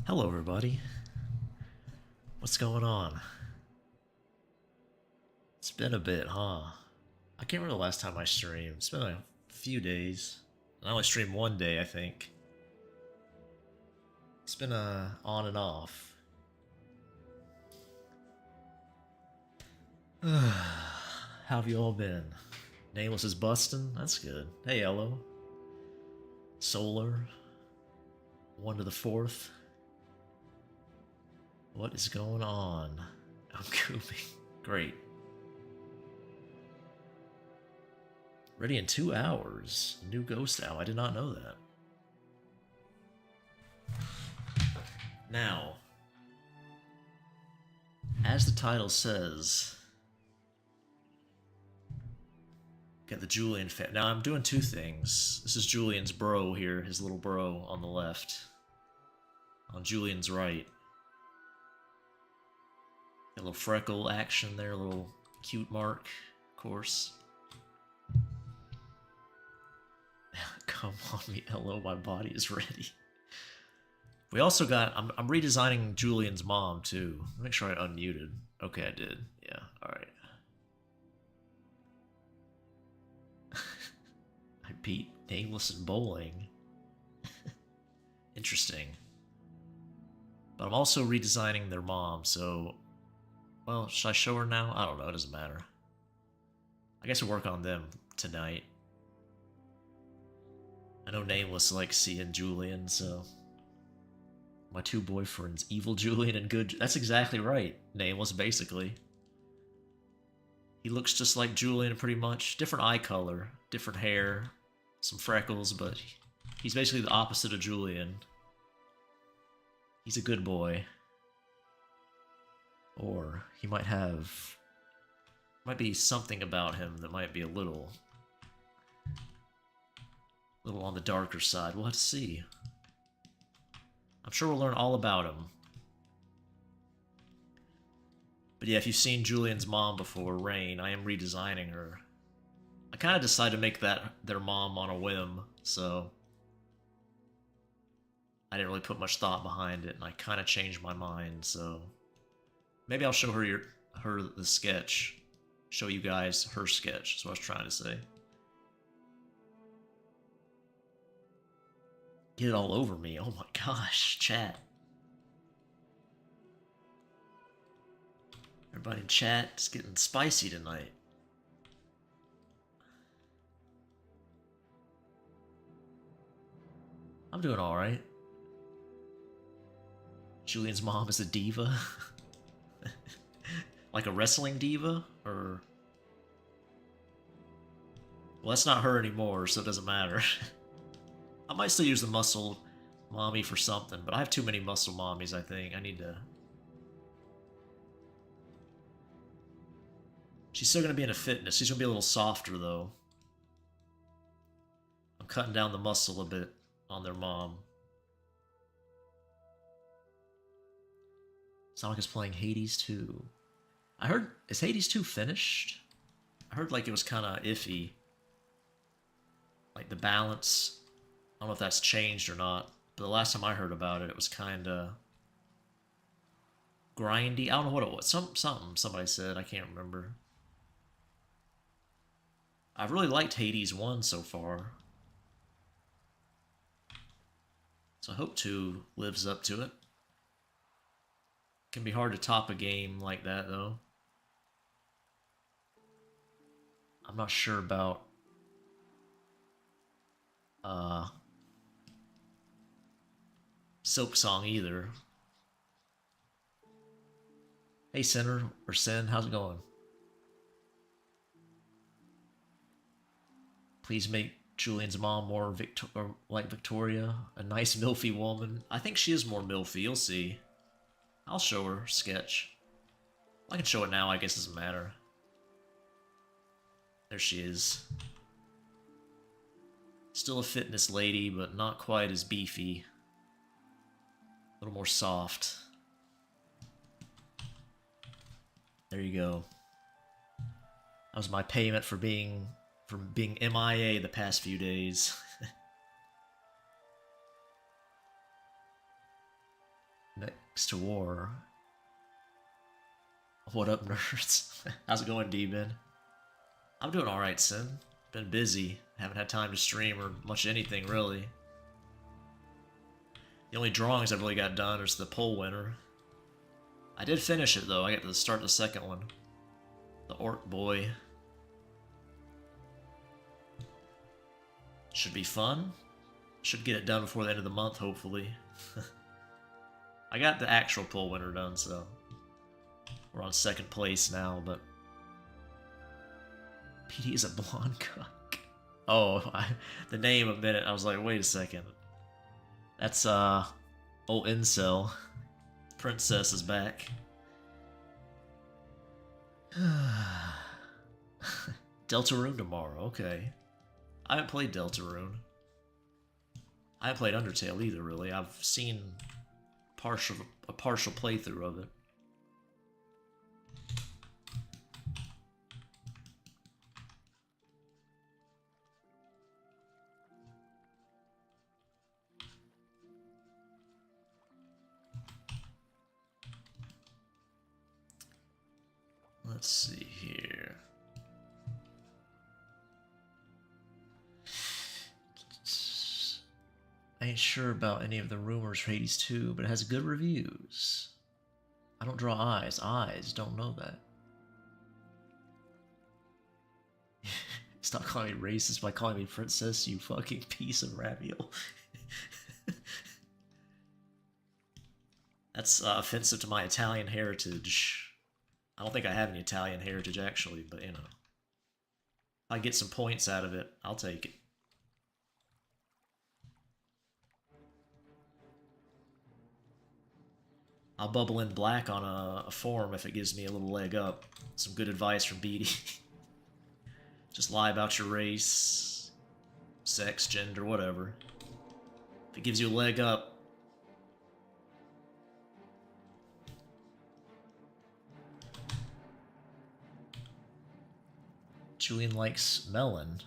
Hello, everybody. What's going on? It's been a bit, huh? I can't remember the last time I streamed. It's been a few days. I only streamed one day, I think. It's been on and off. How have you all been? Nameless is busting? That's good. Hey, Elo. Solar. 1 to the 4th. What is going on? I'm gooping. Great. Ready in 2 hours. New ghost owl. I did not know that. Now, as the title says, got the Julian fan. Now I'm doing 2 things. This is Julian's bro here, his little bro on the left. On Julian's right. Got a little freckle action there, a little cute mark, of course. Come on me, hello, my body is ready. We also got, I'm redesigning Julian's mom too. Make sure I unmuted. Okay, I did. Yeah, alright. I beat Nameless in bowling. Interesting. But I'm also redesigning their mom, so... Well, should I show her now? I don't know, it doesn't matter. I guess we'll work on them tonight. I know Nameless likes seeing Julian, so... My 2 boyfriends, Evil Julian and Good... That's exactly right, Nameless, basically. He looks just like Julian, pretty much. Different eye color, different hair, some freckles, but he's basically the opposite of Julian. He's a good boy. Or he might have... Might be something about him that might be a little on the darker side. We'll have to see. I'm sure we'll learn all about him. But yeah, if you've seen Julian's mom before, Rain, I am redesigning her. I kind of decided to make that their mom on a whim, so... I didn't really put much thought behind it, and I kind of changed my mind, so... Maybe I'll show her the sketch. Show you guys her sketch, is what I was trying to say. Get it all over me. Oh my gosh, chat. Everybody in chat is getting spicy tonight. I'm doing alright. Julian's mom is a diva. Like a wrestling diva? Or... Well, that's not her anymore, so it doesn't matter. I might still use the muscle mommy for something, but I have too many muscle mommies, I think. I need to... She's still going to be into fitness. She's going to be a little softer, though. I'm cutting down the muscle a bit on their mom. Sonic is playing Hades 2. I heard... Is Hades 2 finished? I heard like it was kind of iffy. Like the balance... I don't know if that's changed or not, but the last time I heard about it, it was kind of grindy. I don't know what it was. Something somebody said. I can't remember. I've really liked Hades 1 so far. So I hope 2 lives up to it. It can be hard to top a game like that, though. I'm not sure about... Soap Song either. Hey Sinner, or Sin, how's it going? Please make Julian's mom more like Victoria, a nice milfy woman. I think she is more milfy, you'll see. I'll show her sketch. I can show it now, I guess it doesn't matter. There she is. Still a fitness lady, but not quite as beefy. A little more soft. There you go. That was my payment for being MIA the past few days. Axe to War. What up, nerds? How's it going, D-Ben? I'm doing alright, Sin. Been busy. Haven't had time to stream or much anything, really. The only drawings I've really got done is the poll winner. I did finish it, though. I got to start the second one. The Orc Boy. Should be fun. Should get it done before the end of the month, hopefully. I got the actual poll winner done, so... We're on second place now, but... PD is a blonde cuck. Oh, the name a minute, I was like, wait a second. That's, old incel. Princess is back. Deltarune tomorrow, okay. I haven't played Deltarune. I haven't played Undertale either, really. I've seen a partial playthrough of it. Let's see here. I ain't sure about any of the rumors for Hades 2, but it has good reviews. I don't draw eyes. Eyes don't know that. Stop calling me racist by calling me princess, you fucking piece of raviol. That's offensive to my Italian heritage. I don't think I have any Italian heritage, actually, but, you know. If I get some points out of it, I'll take it. I'll bubble in black on a forum if it gives me a little leg up. Some good advice from Beatty. Just lie about your race, sex, gender, whatever. If it gives you a leg up. Julian likes melon.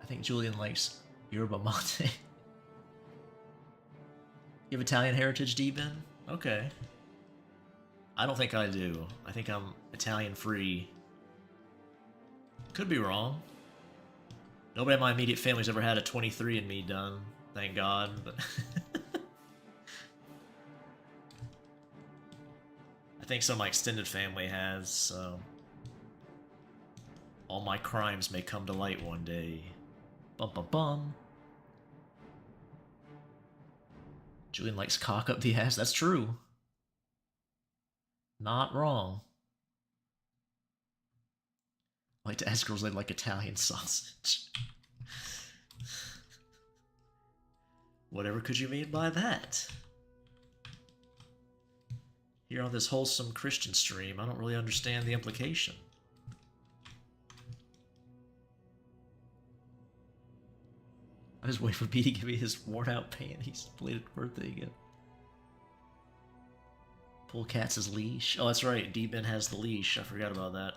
I think Julian likes yerba mate. You have Italian heritage, D-Ben? Okay. I don't think I do. I think I'm Italian free. Could be wrong. Nobody in my immediate family's ever had a 23andMe done, thank God, but... I think some of my extended family has, so... All my crimes may come to light one day. Bum bum bum. Julian likes cock up the ass. That's true. Not wrong. I like to ask girls they like Italian sausage. Whatever could you mean by that? Here on this wholesome Christian stream, I don't really understand the implication. I just wait for B to give me his worn out panties. Belated birthday again. Pull Katz's leash. Oh, that's right. D-Ben has the leash. I forgot about that.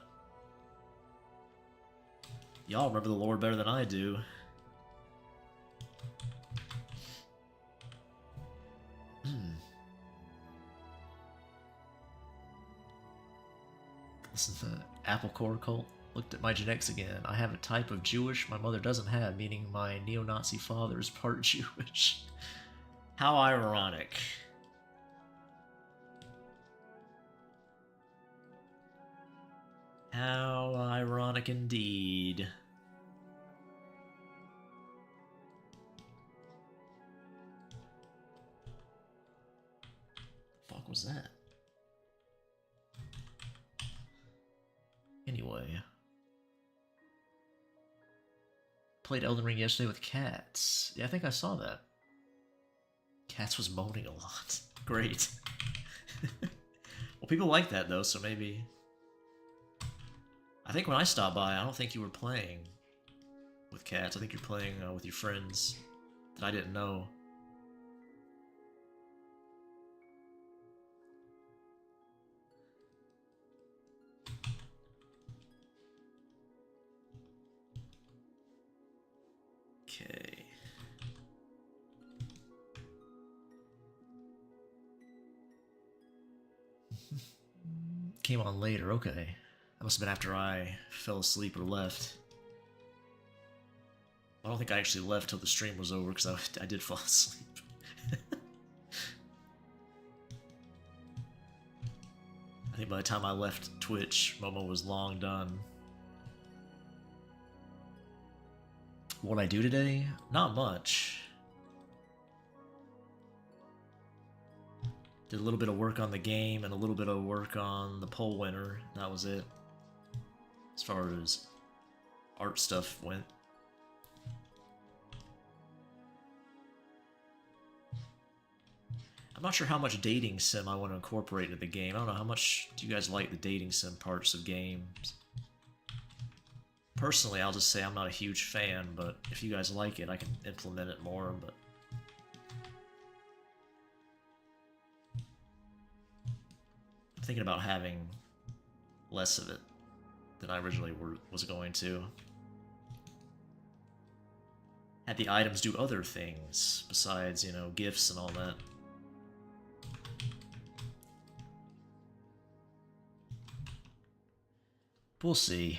Y'all remember the lore better than I do. Listen to Apple Core Cult. Looked at my genetics again. I have a type of Jewish my mother doesn't have, meaning my neo-Nazi father is part Jewish. How ironic. How ironic indeed. The fuck was that? Anyway. Played Elden Ring yesterday with cats. Yeah, I think I saw that. Cats was moaning a lot. Great. Well, people like that, though, so maybe... I think when I stopped by, I don't think you were playing with cats. I think you're playing with your friends that I didn't know. Okay. came on later. Okay. That must have been after I fell asleep or left. I don't think I actually left till the stream was over because I did fall asleep. I think by the time I left Twitch, Momo was long done. What'd I do today? Not much. Did a little bit of work on the game and a little bit of work on the poll winner. That was it. As far as art stuff went. I'm not sure how much dating sim I want to incorporate into the game. I don't know, how much do you guys like the dating sim parts of games? Personally, I'll just say I'm not a huge fan, but if you guys like it, I can implement it more, but... I'm thinking about having less of it than I originally was going to. Had the items do other things besides, you know, gifts and all that. We'll see.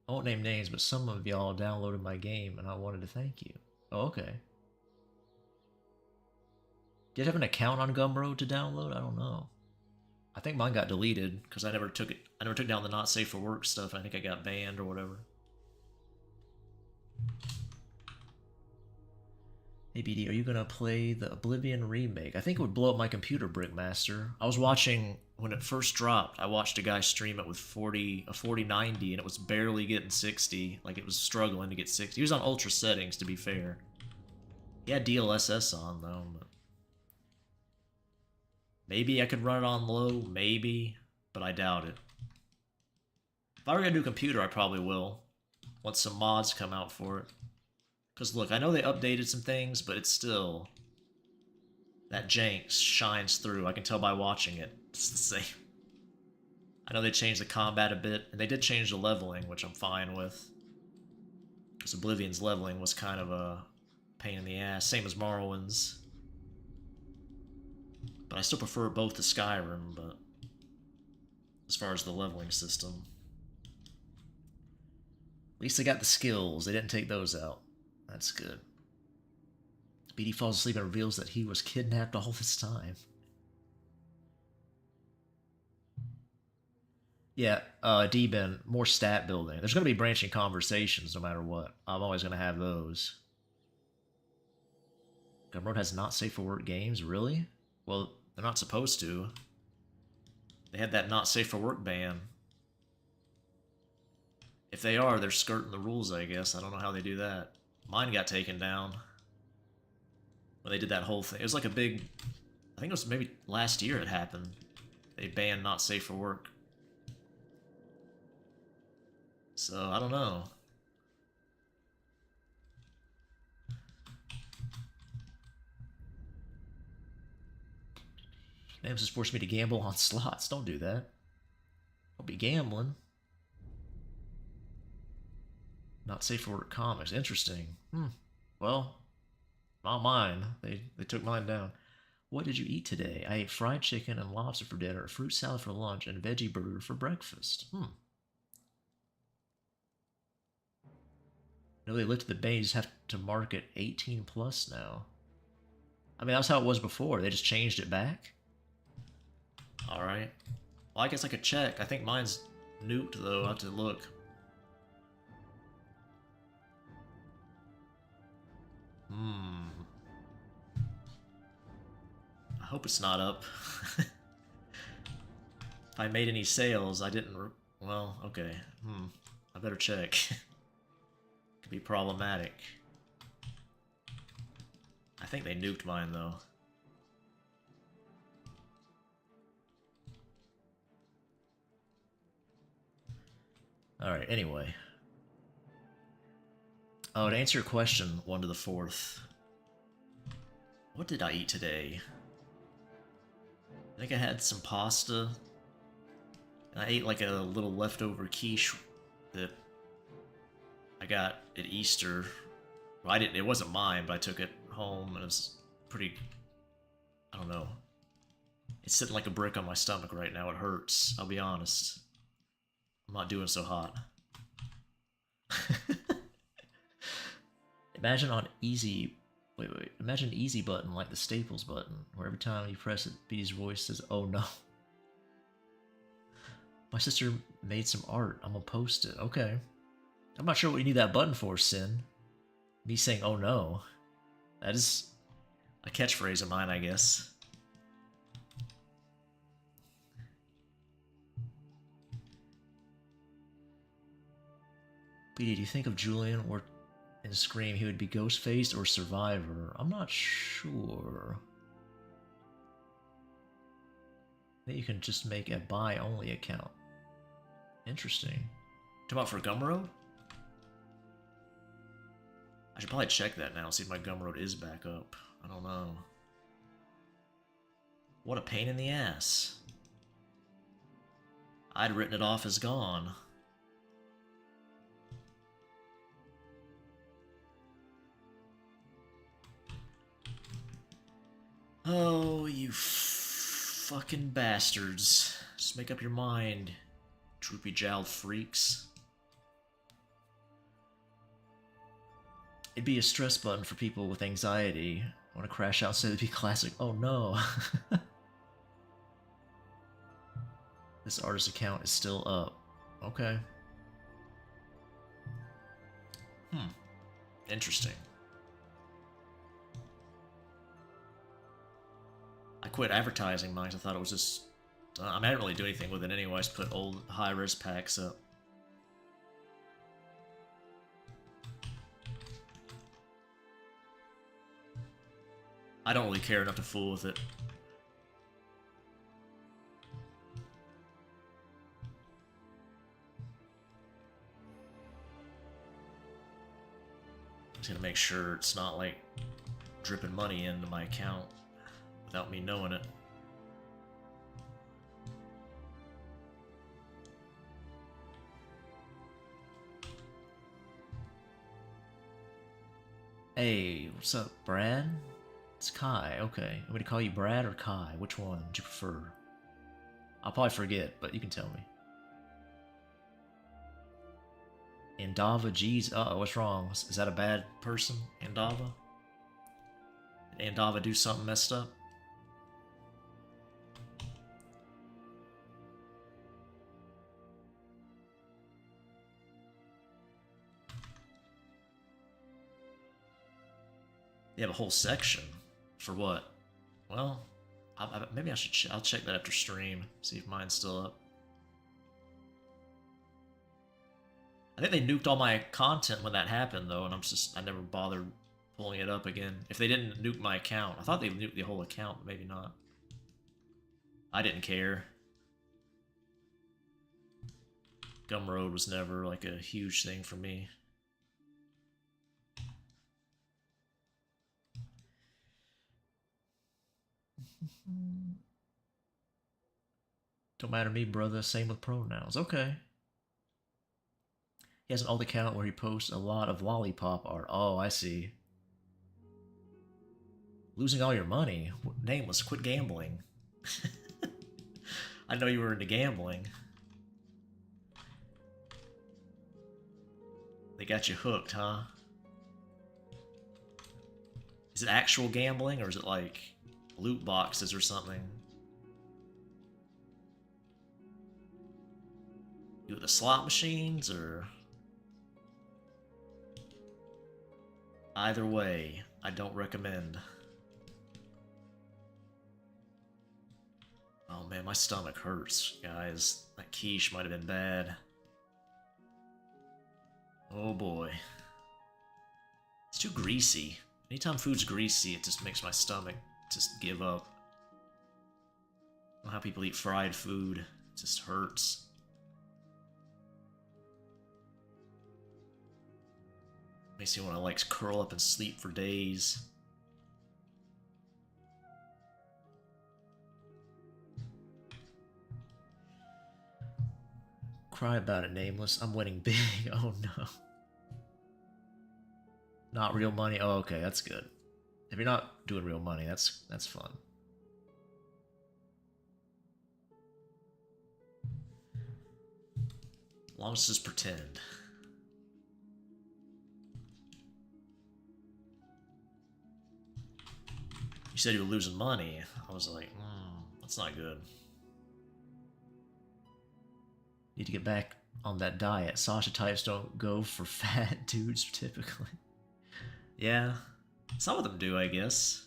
I won't name names, but some of y'all downloaded my game and I wanted to thank you. Oh, okay. Did you have an account on Gumroad to download? I don't know. I think mine got deleted because I never took down the not safe for work stuff. I think I got banned or whatever. Hey BD, are you gonna play the Oblivion remake? I think it would blow up my computer, Brickmaster. I was watching when it first dropped. I watched a guy stream it with a 4090, and it was barely getting 60. Like, it was struggling to get 60. He was on ultra settings, to be fair. He had DLSS on though. But maybe I could run it on low, maybe, but I doubt it. If I were gonna do computer, I probably will. Once some mods come out for it. Because look, I know they updated some things, but it's still... that jank shines through. I can tell by watching it. It's the same. I know they changed the combat a bit, and they did change the leveling, which I'm fine with. Because Oblivion's leveling was kind of a pain in the ass. Same as Morrowind's. But I still prefer both to Skyrim, but... as far as the leveling system. At least they got the skills. They didn't take those out. That's good. BD falls asleep and reveals that he was kidnapped all this time. Yeah, D-Ben, more stat building. There's going to be branching conversations no matter what. I'm always going to have those. Gumroad has not safe for work games? Really? Well, they're not supposed to. They had that not safe for work ban. If they are, they're skirting the rules, I guess. I don't know how they do that. Mine got taken down when they did that whole thing. It was like a big... I think it was maybe last year it happened. They banned not safe for work. So, I don't know. Nams has forced me to gamble on slots. Don't do that. I'll be gambling. Not safe for work comics. Interesting. Well, not mine. They took mine down. What did you eat today? I ate fried chicken and lobster for dinner, a fruit salad for lunch, and a veggie burger for breakfast. No, they lifted the ban. You just have to mark it 18 plus now. I mean, that's how it was before. They just changed it back. Alright. Well, I guess I could check. I think mine's nuked, though. I'll have to look. I hope it's not up. If I made any sales, I didn't... well, okay. I better check. Could be problematic. I think they nuked mine, though. Alright, anyway. Oh, to answer your question, 1 to the 4th. What did I eat today? I think I had some pasta. And I ate like a little leftover quiche that I got at Easter. Well, I didn't, it wasn't mine, but I took it home and it was pretty, I don't know. It's sitting like a brick on my stomach right now. It hurts. I'll be honest. I'm not doing so hot. Imagine on easy. Wait. Imagine easy button like the Staples button, where every time you press it, B's voice says, "Oh no." My sister made some art. I'm gonna post it. Okay. I'm not sure what you need that button for, Sin. Me saying, "Oh no." That is a catchphrase of mine, I guess. BD, do you think of Julian or in Scream he would be Ghostface or Survivor? I'm not sure. I think you can just make a buy-only account. Interesting. Come out for Gumroad? I should probably check that now, see if my Gumroad is back up. I don't know. What a pain in the ass. I'd written it off as gone. Oh, you fucking bastards. Just make up your mind, droopy-jowled freaks. It'd be a stress button for people with anxiety. I want to crash out, so it'd be classic. Oh no. This artist account is still up. Okay. Interesting. I quit advertising mine. I thought it was just... I mean, I didn't really do anything with it anyway. I just put old high-res packs up. I don't really care enough to fool with it. I'm just gonna make sure it's not like dripping money into my account without me knowing it. Hey, what's up, Brad? It's Kai, okay. I'm gonna call you Brad or Kai. Which one do you prefer? I'll probably forget, but you can tell me. Andava, geez, uh-oh, what's wrong? Is that a bad person, Andava? Did Andava do something messed up? They have a whole section. For what? Well, maybe I should. I'll check that after stream. See if mine's still up. I think they nuked all my content when that happened, though, and I never bothered pulling it up again. If they didn't nuke my account, I thought they nuked the whole account, but maybe not. I didn't care. Gumroad was never like a huge thing for me. Don't matter to me, brother. Same with pronouns. Okay. He has an old account where he posts a lot of lollipop art. Oh, I see. Losing all your money? Nameless, quit gambling. I know you were into gambling. They got you hooked, huh? Is it actual gambling, or is it like loot boxes or something? You with the slot machines, or... Either way, I don't recommend. Oh man, my stomach hurts, guys. That quiche might have been bad. Oh boy. It's too greasy. Anytime food's greasy, it just makes my stomach just give up. I don't know how people eat fried food. It just hurts. Makes me want to like curl up and sleep for days. Cry about it, Nameless. I'm winning big. Oh no. Not real money. Oh, okay, that's good. If you're not doing real money, that's fun. As long as it's just pretend. You said you were losing money. I was like, that's not good. Need to get back on that diet. Sasha types don't go for fat dudes typically. Yeah, some of them do, I guess.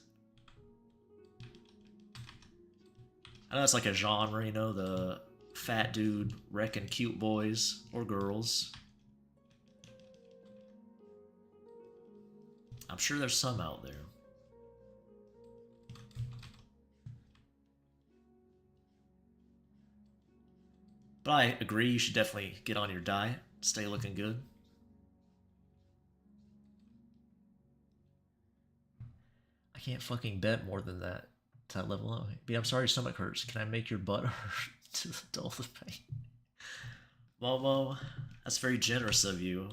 I know it's like a genre, you know, the fat dude wrecking cute boys or girls. I'm sure there's some out there. But I agree, you should definitely get on your diet, stay looking good. I can't fucking bet more than that to that level up. But I'm sorry your stomach hurts. Can I make your butt hurt to dull the pain? Momo, that's very generous of you.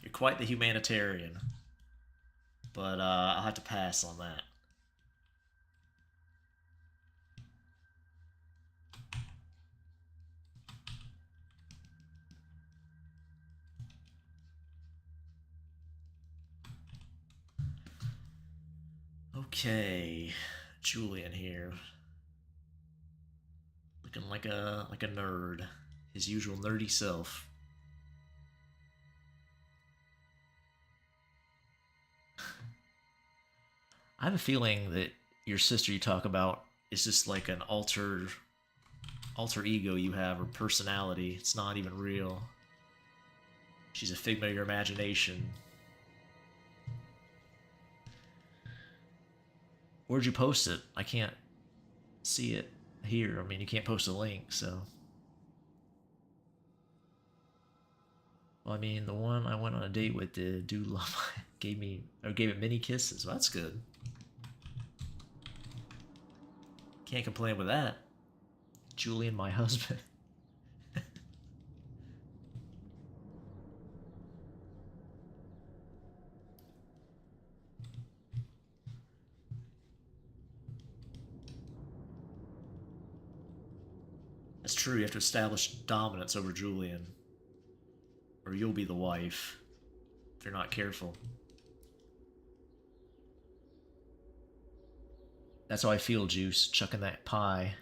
You're quite the humanitarian. But I'll have to pass on that. Okay, Julian here, looking like a nerd, his usual nerdy self. I have a feeling that your sister you talk about is just like an alter ego you have, or personality. It's not even real. She's a figment of your imagination. Where'd you post it? I can't see it here. I mean, you can't post a link, so. Well, I mean, the one I went on a date with did do love, gave it many kisses. Well, that's good. Can't complain with that. Julian, my husband. That's true, you have to establish dominance over Julian. Or you'll be the wife, if you're not careful. That's how I feel, Juice, chucking that pie.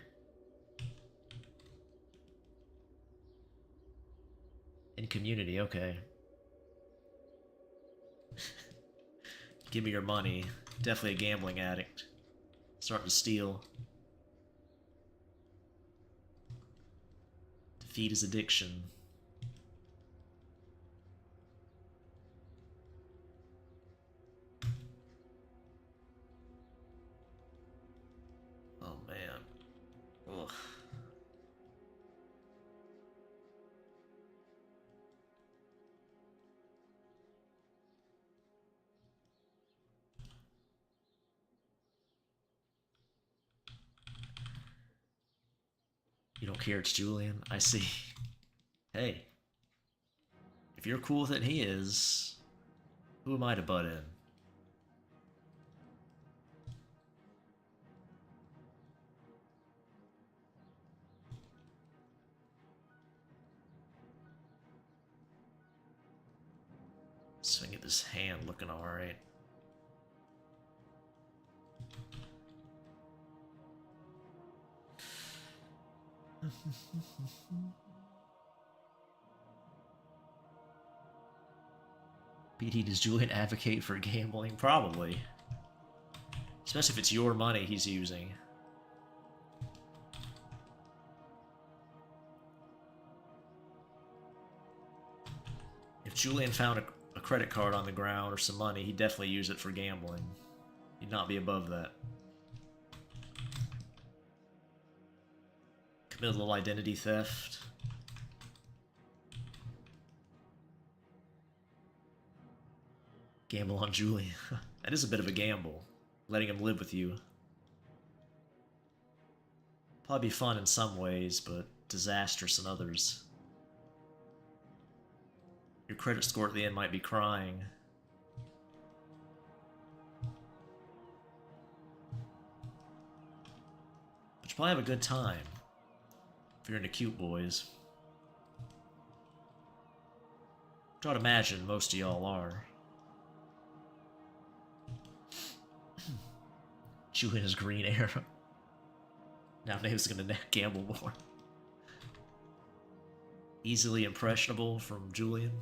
In community, okay. Give me your money. Definitely a gambling addict. Starting to steal. Defeat his addiction. Oh man. Ugh. You don't care it's Julian? I see. Hey. If you're cool with it and he is, who am I to butt in? So I can get this hand looking alright. BT, does Julian advocate for gambling? Probably. Especially if it's your money he's using. If Julian found a credit card on the ground or some money, he'd definitely use it for gambling. He'd not be above that. Commit a little identity theft. Gamble on Julian. That is a bit of a gamble. Letting him live with you. Probably be fun in some ways, but disastrous in others. Your credit score at the end might be crying. But you probably have a good time. If you're into cute boys. Which I'd imagine most of y'all are. Julian is green arrow. Now Nave's gonna gamble more. Easily impressionable from Julian.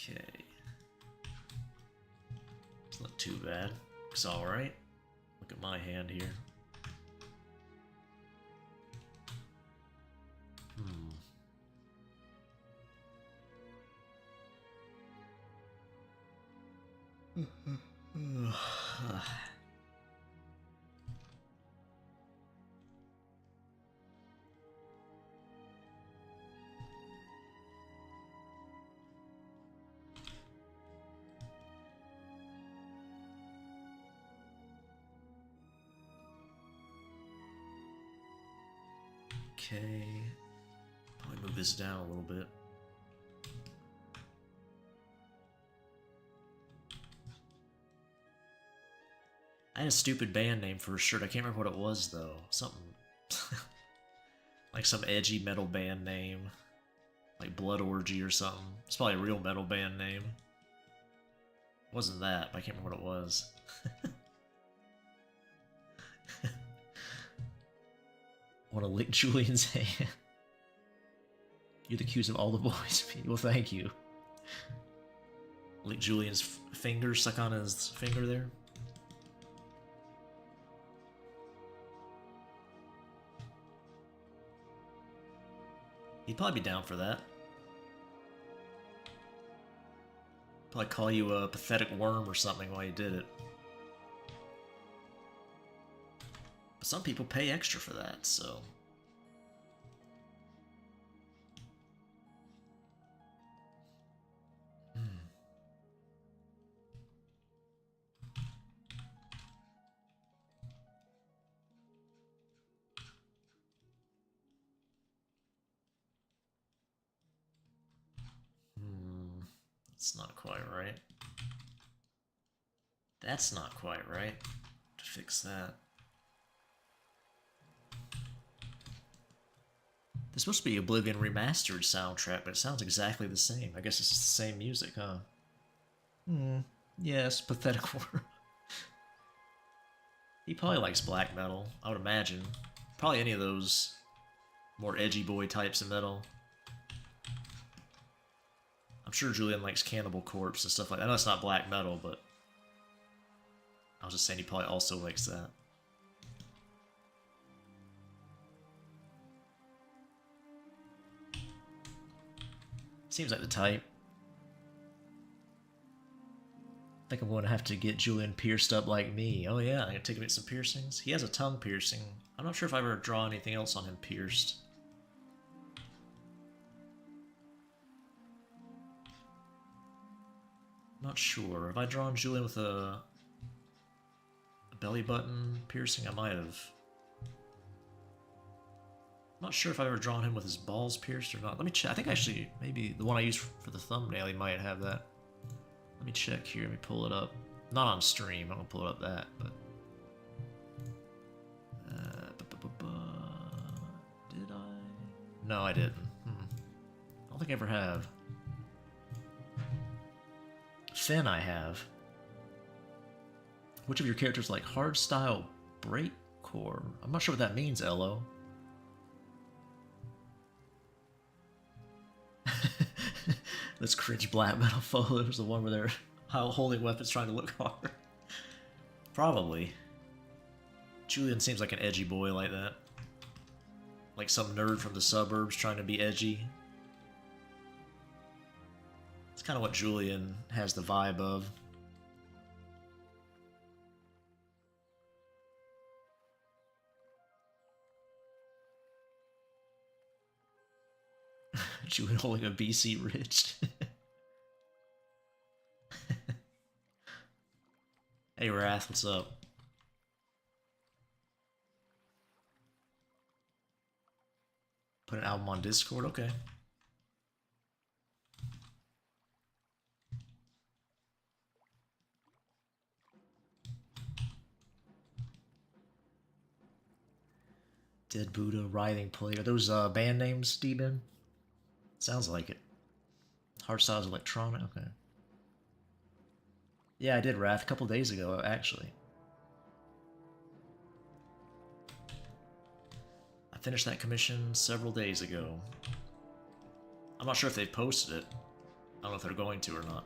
Okay. It's not too bad. It's alright. Look at my hand here. Okay. Probably move this down a little bit. I had a stupid band name for a shirt. I can't remember what it was though. Something like some edgy metal band name, like Blood Orgy or something. It's probably a real metal band name. It wasn't that, but I can't remember what it was. Want to lick Julian's hand? You're the cues of all the boys. Well, thank you. Lick Julian's finger, suck on his finger there. He'd probably be down for that. Probably call you a pathetic worm or something while you did it. But some people pay extra for that, so... That's not quite right. That's not quite right. To fix that. There's supposed to be Oblivion Remastered soundtrack, but it sounds exactly the same. I guess it's just the same music, huh? Yes, pathetic word. He probably likes black metal, I would imagine. Probably any of those more edgy boy types of metal. I'm sure Julian likes Cannibal Corpse and stuff like that. I know it's not black metal, but I was just saying he probably also likes that. Seems like the type. I think I'm going to have to get Julian pierced up like me. Oh yeah, I'm going to take him to get some piercings. He has a tongue piercing. I'm not sure if I ever draw anything else on him pierced. Not sure. Have I drawn Julian with a belly button piercing? I might have. Not sure if I've ever drawn him with his balls pierced or not. Let me check. I think actually, maybe the one I used for the thumbnail, he might have that. Let me check here. Let me pull it up. Not on stream. I'm going to pull it up that, but... Did I? No, I didn't. I don't think I ever have. Finn I have. Which of your characters like hardstyle breakcore? I'm not sure what that means, Elo. This cringe black metal photo is the one where they're holding weapons trying to look hard. Probably. Julian seems like an edgy boy like that. Like some nerd from the suburbs trying to be edgy. It's kind of what Julian has the vibe of. Julian holding a BC Ridge. Hey Wrath, what's up? Put an album on Discord? Okay. Dead Buddha, Writhing Plate. Are those band names, D-Ben? Sounds like it. Hardstyle's Electronic? Okay. Yeah, I did Wrath a couple days ago, actually. I finished that commission several days ago. I'm not sure if they've posted it. I don't know if they're going to or not.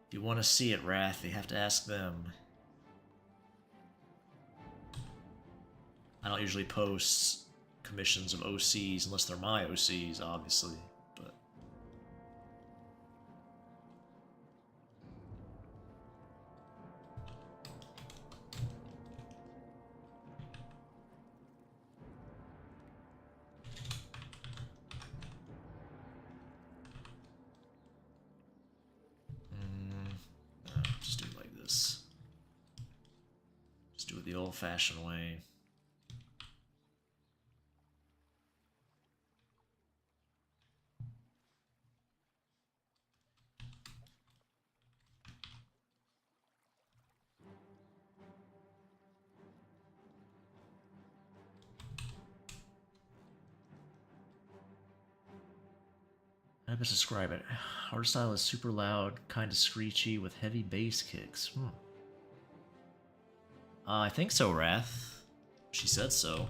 If you want to see it, Wrath, you have to ask them. I don't usually post commissions of OCs unless they're my OCs, obviously, but... just do it like this. Just do it the old-fashioned way. How do I describe it? Hardstyle is super loud, kind of screechy, with heavy bass kicks. I think so, Wrath. She said so.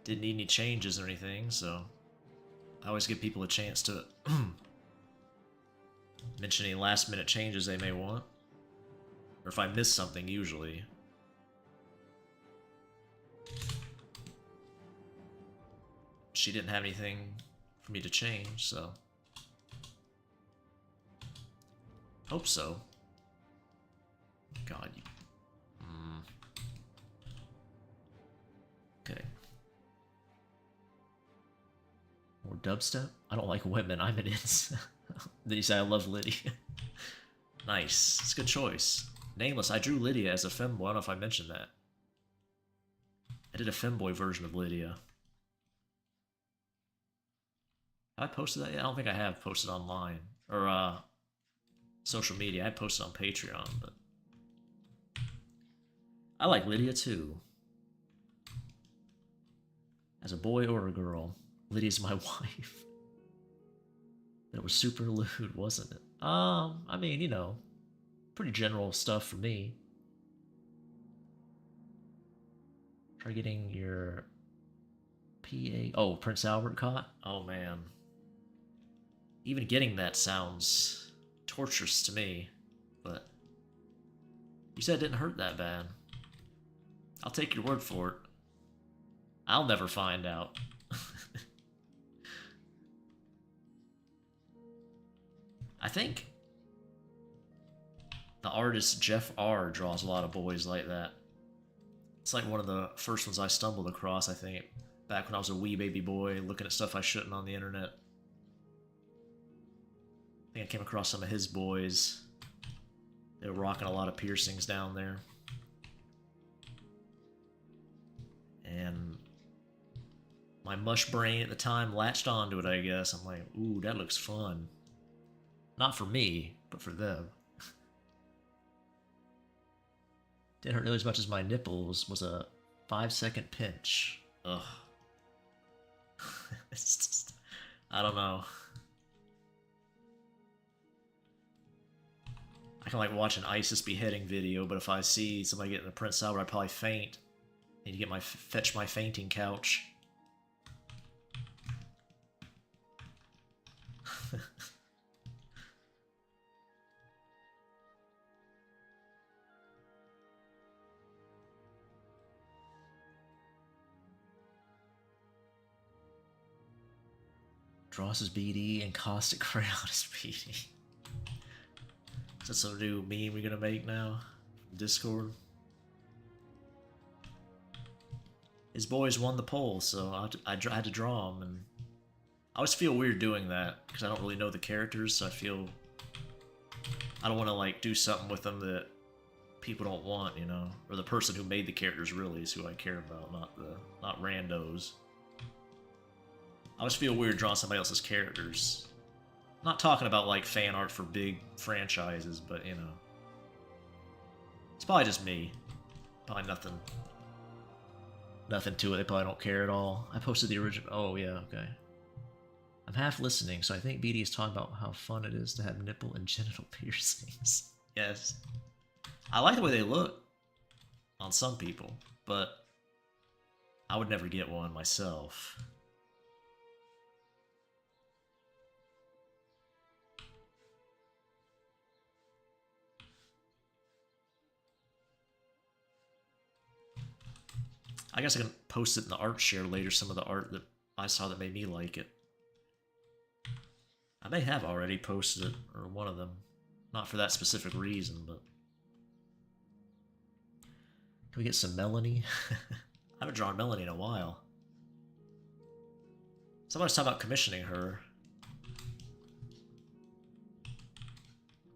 Didn't need any changes or anything, so... I always give people a chance to mention any last-minute changes they may want. Or if I miss something, usually. She didn't have anything for me to change, so... Hope so. God, you... Okay. More dubstep? I don't like women, I'm an ins. Then you say I love Lydia. Nice. It's a good choice. Nameless, I drew Lydia as a femboy. I don't know if I mentioned that. I did a femboy version of Lydia. Have I posted that yet? I don't think I have posted online. Or, social media. I posted on Patreon, but... I like Lydia, too. As a boy or a girl. Lydia's my wife. It was super lewd, wasn't it? I mean, you know, pretty general stuff for me. Try getting your PA... Oh, Prince Albert caught? Oh, man. Even getting that sounds torturous to me, but... You said it didn't hurt that bad. I'll take your word for it. I'll never find out. I think the artist Jeff R. draws a lot of boys like that. It's like one of the first ones I stumbled across, I think, back when I was a wee baby boy looking at stuff I shouldn't on the internet. I think I came across some of his boys. They were rocking a lot of piercings down there. And my mush brain at the time latched onto it, I guess. I'm like, ooh, that looks fun. Not for me, but for them. Didn't hurt nearly as much as my nipples. Was a 5-second pinch. Ugh. It's just, I don't know. I can like watch an ISIS beheading video, but if I see somebody getting a Prince Albert, I'd probably faint. Need to get my fetch my fainting couch. Dross is BD and Caustic Crayon is BD. Is that some new meme we're gonna make now? Discord? His boys won the poll, so I had to draw them, and I always feel weird doing that, because I don't really know the characters, so I feel I don't want to like do something with them that people don't want, you know, or the person who made the characters really is who I care about, not randos. I always feel weird drawing somebody else's characters. I'm not talking about like fan art for big franchises, but you know, it's probably just me. Probably nothing to it. They probably don't care at all. I posted the original. Oh yeah, okay. I'm half listening, so I think BD is talking about how fun it is to have nipple and genital piercings. Yes. I like the way they look on some people, but I would never get one myself. I guess I can post it in the art share later, some of the art that I saw that made me like it. I may have already posted it, or one of them. Not for that specific reason, but... Can we get some Melanie? I haven't drawn Melanie in a while. Somebody's talking about commissioning her.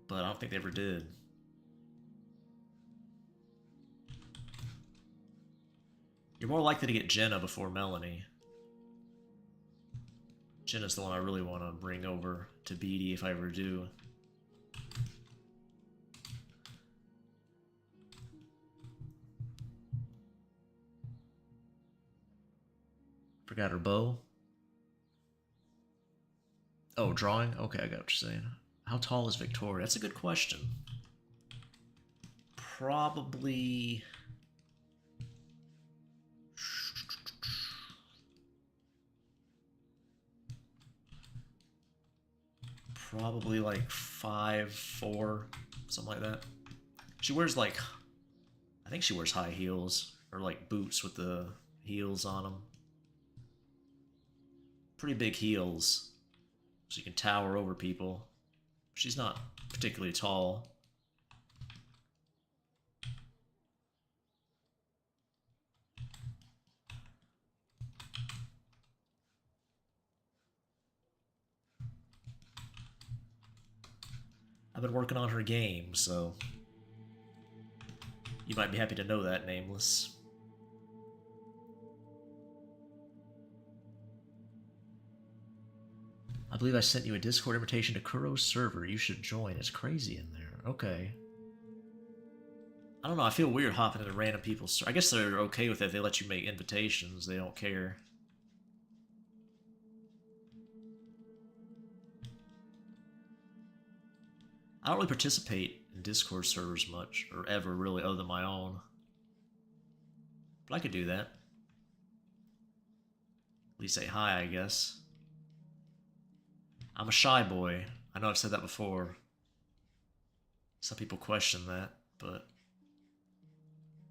But I don't think they ever did. You're more likely to get Jenna before Melanie. Jenna's the one I really want to bring over to BD if I ever do. Forgot her bow. Oh, drawing? Okay, I got what you're saying. How tall is Victoria? That's a good question. Probably... Probably like 5'4", something like that. She wears like... I think she wears high heels. Or like boots with the heels on them. Pretty big heels. So you can tower over people. She's not particularly tall. I've been working on her game, so you might be happy to know that, Nameless. I believe I sent you a Discord invitation to Kuro's server. You should join. It's crazy in there. Okay. I don't know. I feel weird hopping into random people's... I guess they're okay with it. They let you make invitations. They don't care. I don't really participate in Discord servers much, or ever really, other than my own. But I could do that. At least say hi, I guess. I'm a shy boy. I know I've said that before. Some people question that, but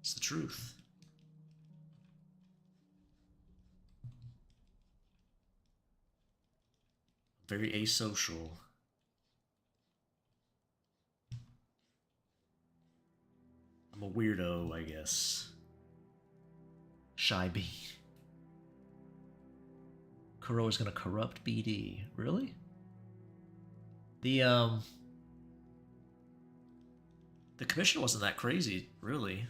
it's the truth. Very asocial. I'm a weirdo, I guess. Shy bee. Kuro is gonna corrupt BD. Really? The commission wasn't that crazy, really.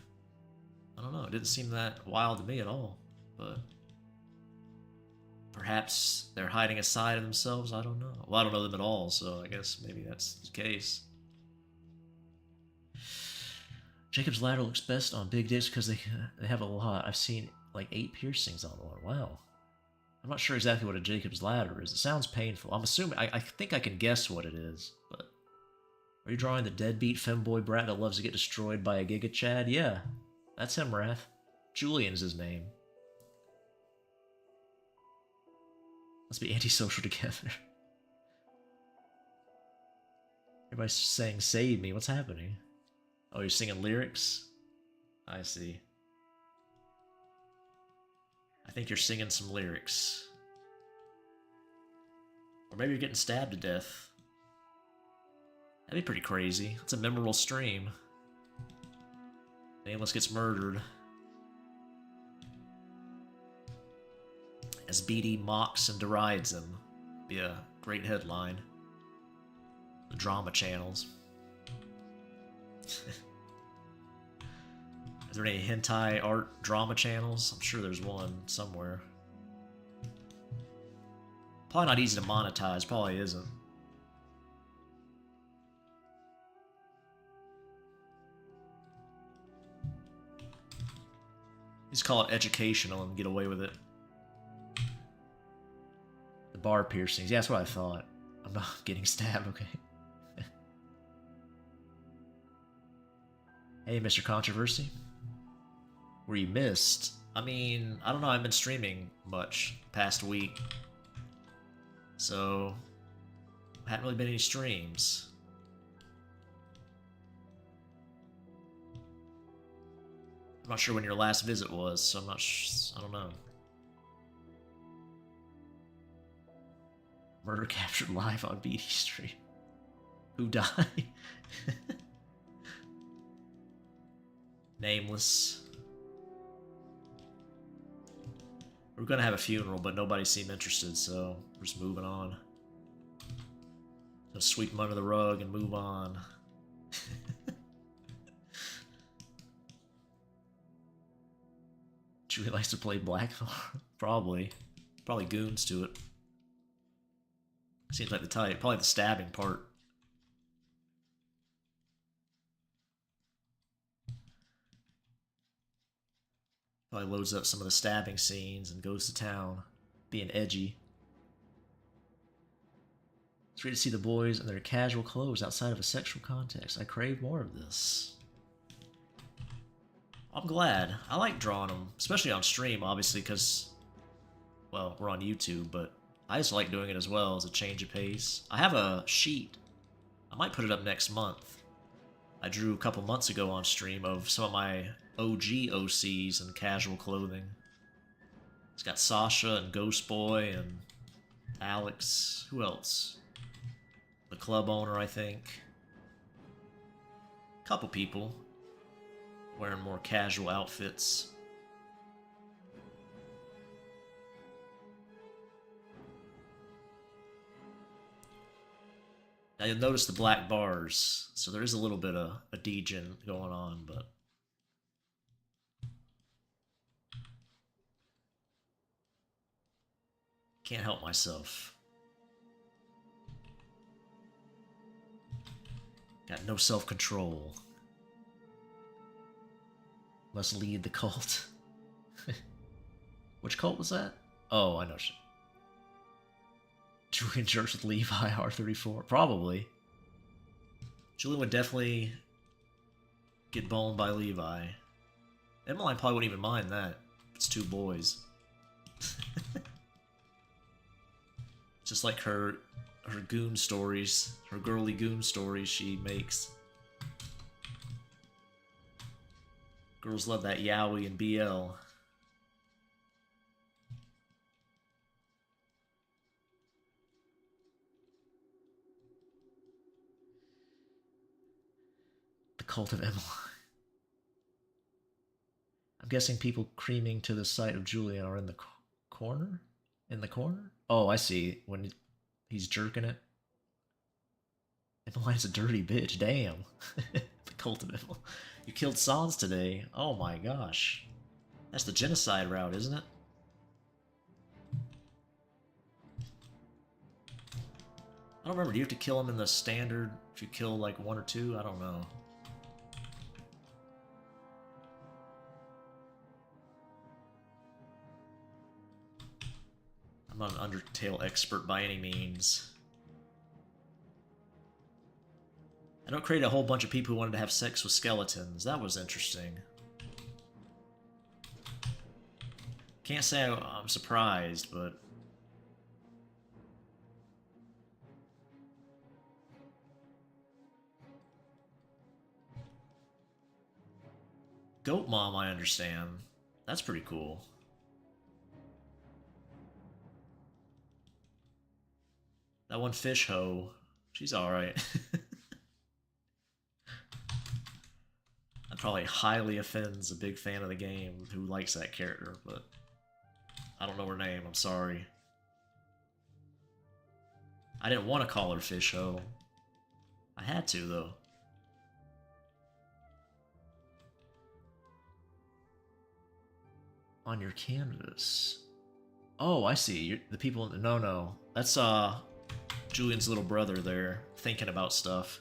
I don't know, it didn't seem that wild to me at all, but perhaps they're hiding a side of themselves, I don't know. Well, I don't know them at all, so I guess maybe that's the case. Jacob's ladder looks best on big dicks because they have a lot. I've seen like 8 piercings on one. Wow. I'm not sure exactly what a Jacob's ladder is. It sounds painful. I'm assuming... I think I can guess what it is, but... Are you drawing the deadbeat femboy brat that loves to get destroyed by a Giga Chad? Yeah. That's him, Wrath. Julian's his name. Let's be antisocial together. Everybody's saying, save me. What's happening? Oh, you're singing lyrics? I see. I think you're singing some lyrics. Or maybe you're getting stabbed to death. That'd be pretty crazy. It's a memorable stream. Nameless gets murdered. As BD mocks and derides him. Be a great headline. The drama channels. Is there any hentai art drama channels? I'm sure there's one somewhere. Probably not easy to monetize, probably isn't. Just call it educational and get away with it. The bar piercings, yeah, that's what I thought. I'm not getting stabbed, okay. Hey, Mr. Controversy. Where you missed? I mean, I don't know, I've been streaming much past week. So, hadn't really been any streams. I'm not sure when your last visit was, so I'm not I don't know. Murder captured live on BD stream. Who died? Nameless. We're gonna have a funeral, but nobody seemed interested, so we're just moving on. Gonna sweep them under the rug and move on. Julian likes to play Blackthorn. Probably goons to it. Seems like the type. Probably the stabbing part. Probably loads up some of the stabbing scenes and goes to town, being edgy. It's great to see the boys in their casual clothes outside of a sexual context. I crave more of this. I'm glad. I like drawing them, especially on stream, obviously, because, well, we're on YouTube, but I just like doing it as well as a change of pace. I have a sheet. I might put it up next month. I drew a couple months ago on stream of some of my OG OCs in casual clothing. It's got Sasha and Ghost Boy and Alex. Who else? The club owner, I think. Couple people wearing more casual outfits. Now you'll notice the black bars, so there is a little bit of a degen going on, but can't help myself. Got no self-control. Must lead the cult. Which cult was that? Oh, I know. Julian jerks with Levi, R34. Probably. Julian would definitely get boned by Levi. Emmeline probably wouldn't even mind that. It's two boys. Just like her goon stories, her girly goon stories she makes. Girls love that yaoi and BL. The cult of Emmeline. I'm guessing people creaming to the sight of Julian are in the corner? In the corner? Oh, I see. When he's jerking it. Emmeline's a dirty bitch. Damn. The cult of Emmeline. You killed Sans today. Oh my gosh. That's the genocide route, isn't it? I don't remember. Do you have to kill him in the standard? If you kill like one or two? I don't know. I'm not an Undertale expert by any means. I don't create a whole bunch of people who wanted to have sex with skeletons. That was interesting. Can't say I'm surprised, but... Goat Mom, I understand. That's pretty cool. That one fish hoe, she's alright. That probably highly offends a big fan of the game who likes that character, but I don't know her name, I'm sorry. I didn't want to call her fish hoe. I had to, though. on your canvas. Oh, I see. The people. No. That's Julian's little brother there, thinking about stuff.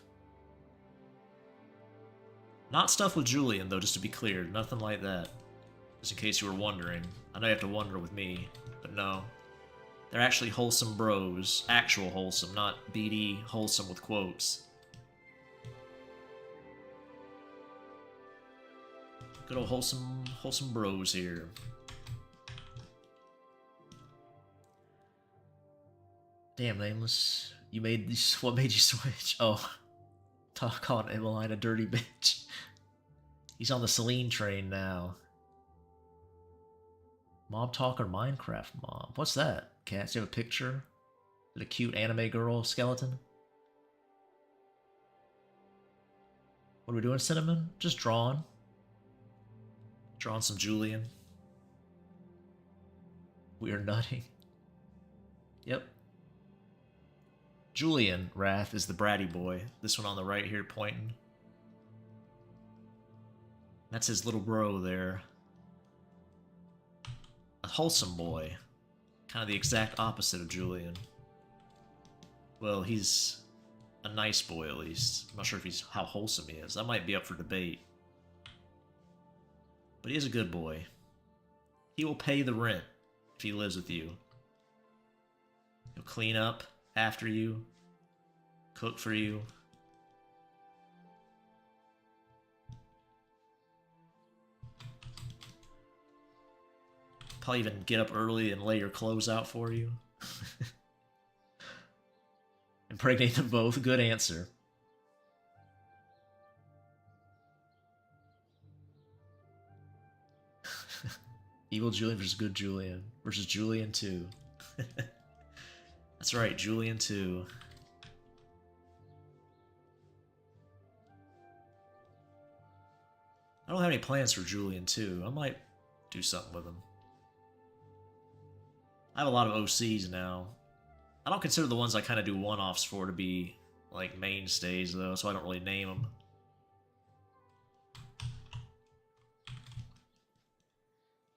Not stuff with Julian, though, just to be clear. Nothing like that. Just in case you were wondering. I know you have to wonder with me, but no. They're actually wholesome bros. Actual wholesome, not BD wholesome with quotes. Good old wholesome bros here. Damn, Nameless. You made this. What made you switch? Oh. Calling Emmeline a dirty bitch. He's on the Celine train now. Mob Talk or Minecraft Mob? What's that? Cats, do you have a picture? Is it a cute anime girl skeleton? What are we doing, Cinnamon? Just drawing. Drawing some Julian. We are nutting. Yep. Julian, Wrath, is the bratty boy. This one on the right here pointing. That's his little bro there. A wholesome boy. Kind of the exact opposite of Julian. Well, he's a nice boy at least. I'm not sure if he's how wholesome he is. That might be up for debate. But he is a good boy. He will pay the rent if he lives with you. He'll clean up after you, cook for you. Probably even get up early and lay your clothes out for you. Impregnate them both. Good answer. Evil Julian versus good Julian versus Julian 2. That's right, Julian 2. I don't have any plans for Julian 2. I might do something with him. I have a lot of OCs now. I don't consider the ones I kind of do one-offs for to be, like, mainstays, though, so I don't really name them.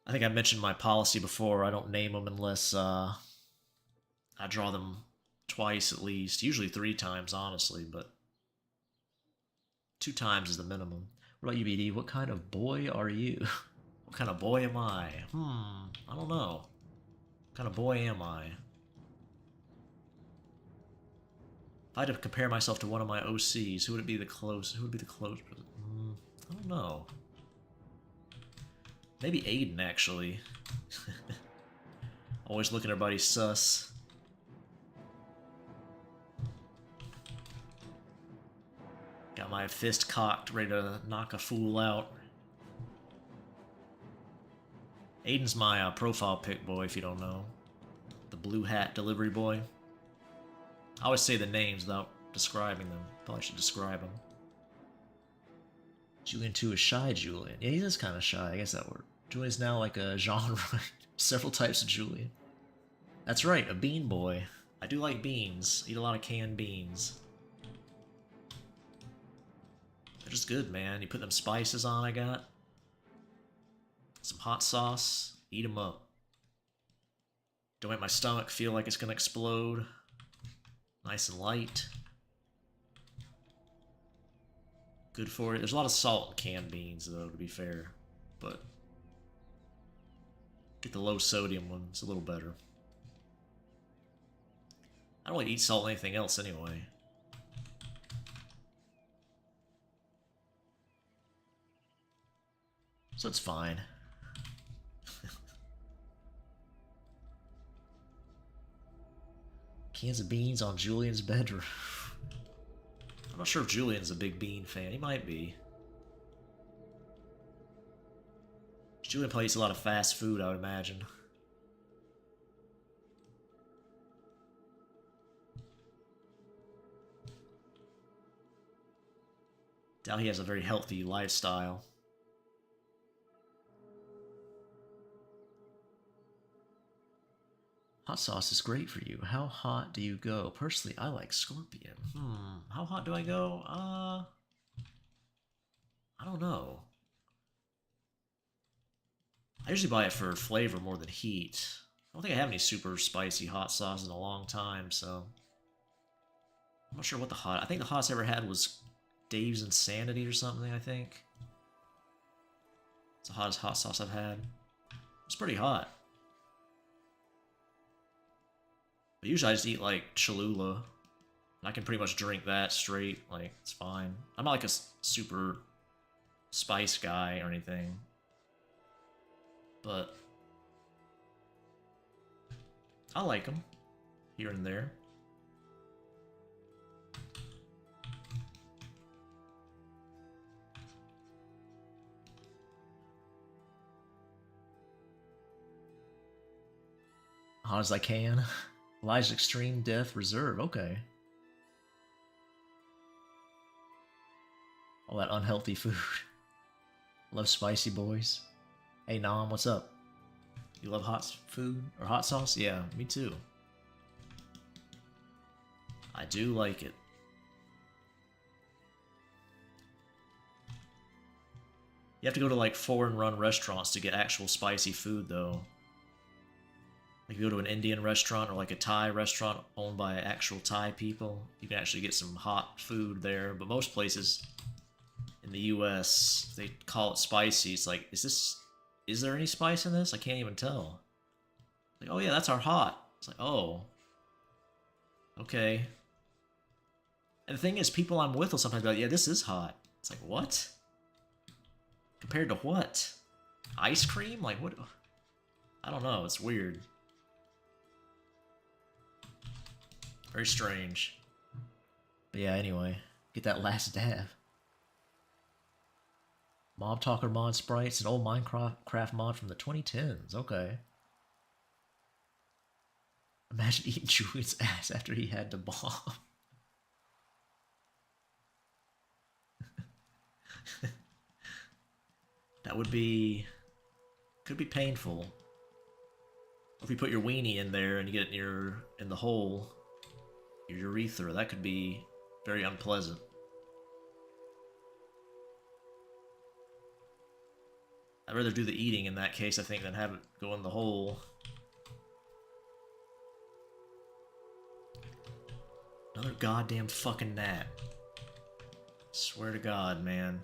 I think I mentioned my policy before. I don't name them unless I draw them twice at least. Usually 3 times, honestly, but 2 times is the minimum. What about you, BD? What kind of boy are you? What kind of boy am I? I don't know. What kind of boy am I? If I had to compare myself to one of my OCs, who would it be the close? Who would be the close? I don't know. Maybe Aiden, actually. Always looking at everybody sus. Got my fist cocked, ready to knock a fool out. Aiden's my profile pic boy, if you don't know. The blue hat delivery boy. I always say the names without describing them. Probably should describe them. Julian 2 is shy Julian. Yeah, he is kind of shy. I guess that word. Julian's now like a genre. Several types of Julian. That's right, a bean boy. I do like beans. Eat a lot of canned beans. They're just good, man. You put them spices on I got. Some hot sauce. Eat them up. Don't make my stomach feel like it's gonna explode. Nice and light. Good for it. There's a lot of salt in canned beans, though, to be fair. But get the low sodium one. It's a little better. I don't really eat salt in anything else anyway. So it's fine. Cans of beans on Julian's bedroom. I'm not sure if Julian's a big bean fan. He might be. Julian probably eats a lot of fast food, I would imagine. Doubt he has a very healthy lifestyle. Hot sauce is great for you. How hot do you go? Personally, I like scorpion. How hot do I go? I don't know. I usually buy it for flavor more than heat. I don't think I have any super spicy hot sauce in a long time, so I'm not sure what the hot. I think the hottest I ever had was Dave's Insanity or something. I think it's the hottest hot sauce I've had. It's pretty hot. But usually I just eat like Cholula, and I can pretty much drink that straight. Like it's fine. I'm not like a super spice guy or anything, but I like them here and there. Hot as I can. Elijah's Extreme Death Reserve. Okay. All that unhealthy food. Love spicy boys. Hey Nam, what's up? You love hot food or hot sauce? Yeah, me too. I do like it. You have to go to like foreign-run restaurants to get actual spicy food, though. Like if you go to an Indian restaurant or like a Thai restaurant owned by actual Thai people, you can actually get some hot food there. But most places in the US, they call it spicy. It's like, is there any spice in this? I can't even tell. Like, oh yeah, that's our hot. It's like, oh, okay. And the thing is, people I'm with will sometimes be like, yeah, this is hot. It's like, what? Compared to what? Ice cream? Like, what? I don't know, it's weird. Very strange. But yeah, anyway, get that last dab. Mob Talker mod sprites, an old Minecraft mod from the 2010s. Okay. Imagine eating Julian's ass after he had to bomb. That would be... could be painful. If you put your weenie in there and you get it in the hole, your urethra, that could be very unpleasant. I'd rather do the eating in that case, I think, than have it go in the hole. Another goddamn fucking gnat. Swear to God, man.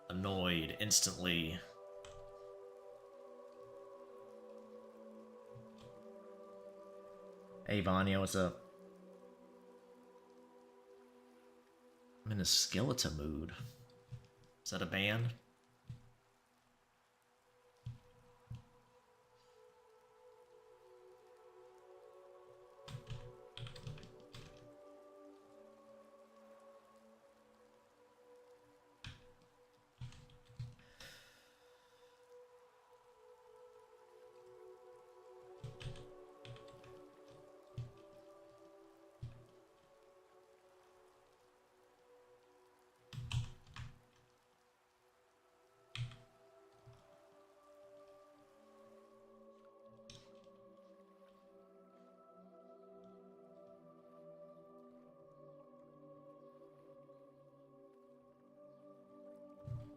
Annoyed instantly. Hey Vanya, what's up? I'm in a skeleton mood. Is that a band?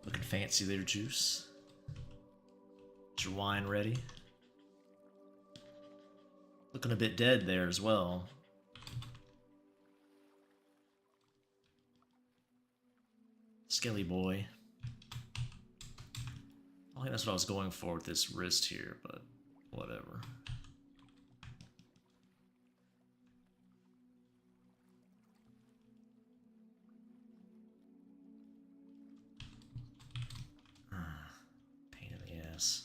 Looking fancy there, Juice. Is your wine ready? Looking a bit dead there as well. Skelly boy. I think that's what I was going for with this wrist here, but whatever. Pain in the ass.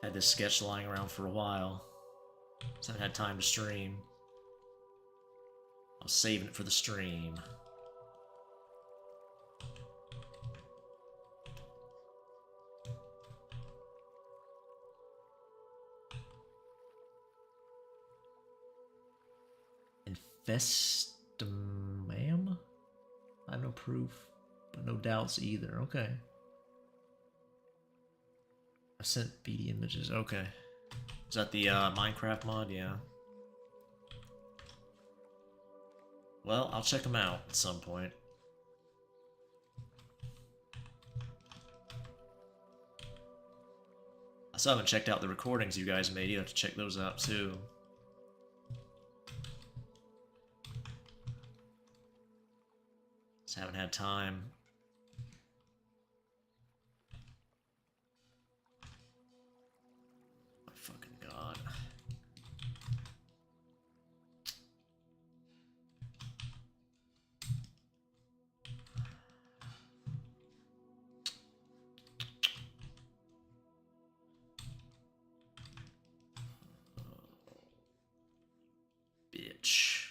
Had this sketch lying around for a while. Just haven't had time to stream. I was saving it for the stream. Vestimam? I have no proof, but no doubts either. Okay. I sent BD images. Okay. Is that the Minecraft mod? Yeah. Well, I'll check them out at some point. I still haven't checked out the recordings you guys made. You have to check those out too. Just haven't had time. My fucking god. Bitch.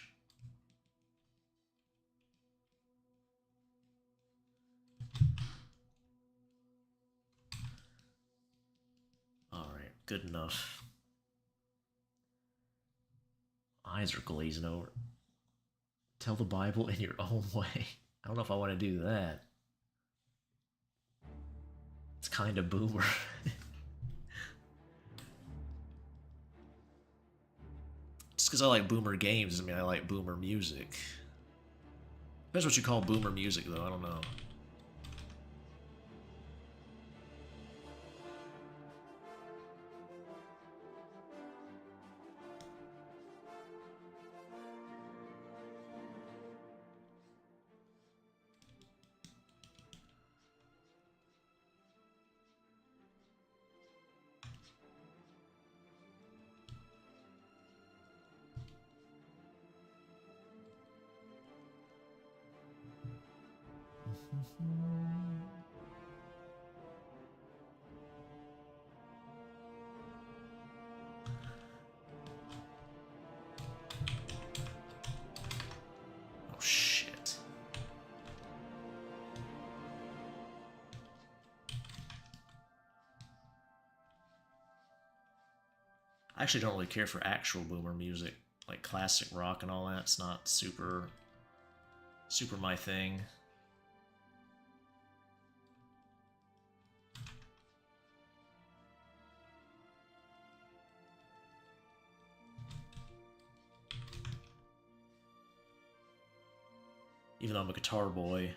Alright, good enough. Eyes are glazing over. Tell the Bible in your own way. I don't know if I want to do that. It's kind of boomer. Just because I like boomer games doesn't mean I like boomer music. Depends what you call boomer music, though. I don't know. Oh shit. I actually don't really care for actual boomer music, like classic rock and all that. It's not super my thing. Even though I'm a guitar boy.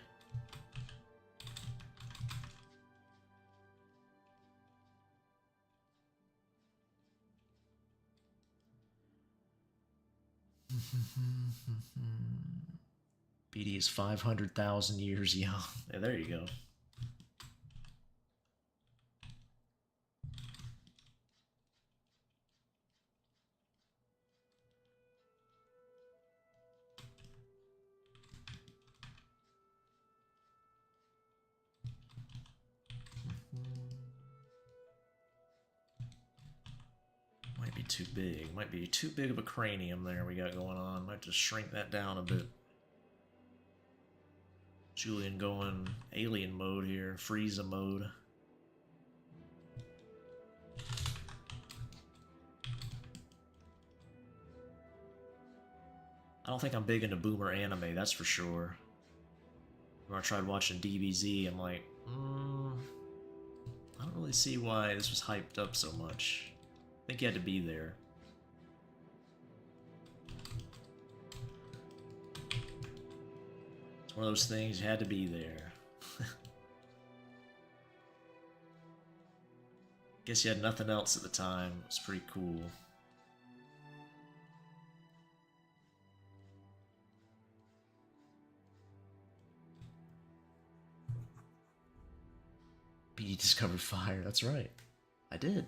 BD is 500,000 years young. Yeah, there you go. Might be too big. Might be too big of a cranium there we got going on. Might just shrink that down a bit. Julian going alien mode here. Frieza mode. I don't think I'm big into boomer anime, that's for sure. When I tried watching DBZ, I'm like, I don't really see why this was hyped up so much. I think you had to be there. It's one of those things, you had to be there. Guess you had nothing else at the time. It was pretty cool. BD discovered fire, that's right. I did.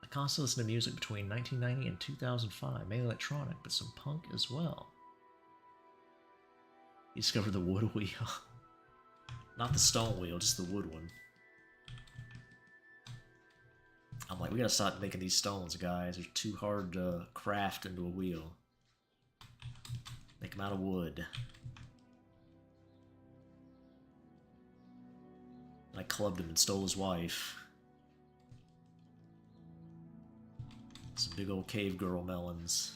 I constantly listen to music between 1990 and 2005, mainly electronic, but some punk as well. He discovered the wood wheel. Not the stone wheel, just the wood one. I'm like, we gotta stop making these stones, guys. They're too hard to craft into a wheel. Make them out of wood. I clubbed him and stole his wife. Some big old cave girl melons.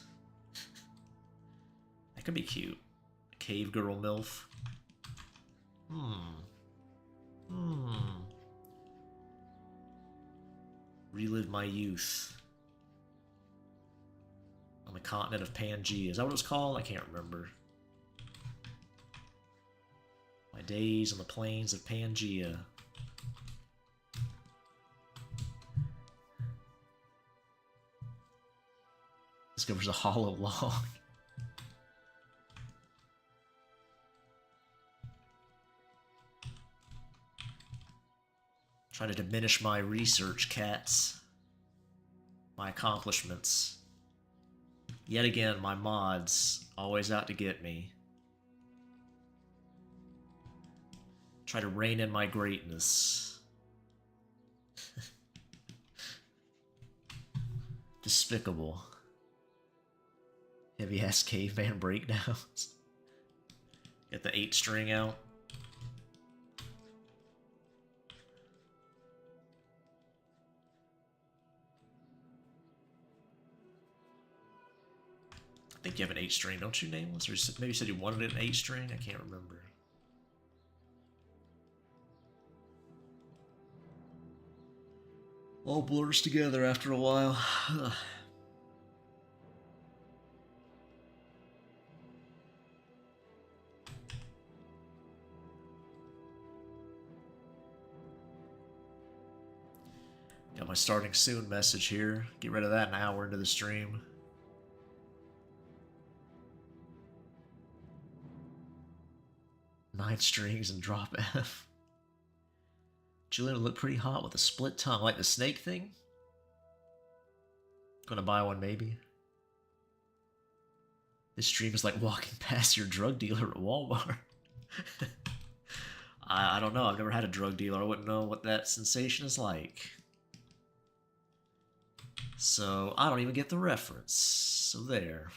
That could be cute. Cave girl milf. Relive my youth. On the continent of Pangaea. Is that what it was called? I can't remember. My days on the plains of Pangaea. Discovers a hollow log. Try to diminish my research, cats. My accomplishments. Yet again, my mods always out to get me. Try to rein in my greatness. Despicable. Heavy ass caveman breakdowns. Get the 8-string out. I think you have an 8-string, don't you, Nameless? Or maybe you said you wanted an 8-string? I can't remember. All blurs together after a while. Got my starting soon message here. Get rid of that an hour into the stream. Nine strings and drop F. Julian would look pretty hot with a split tongue. Like the snake thing? Gonna buy one, maybe. This stream is like walking past your drug dealer at Walmart. I don't know. I've never had a drug dealer. I wouldn't know what that sensation is like. So, I don't even get the reference. So there.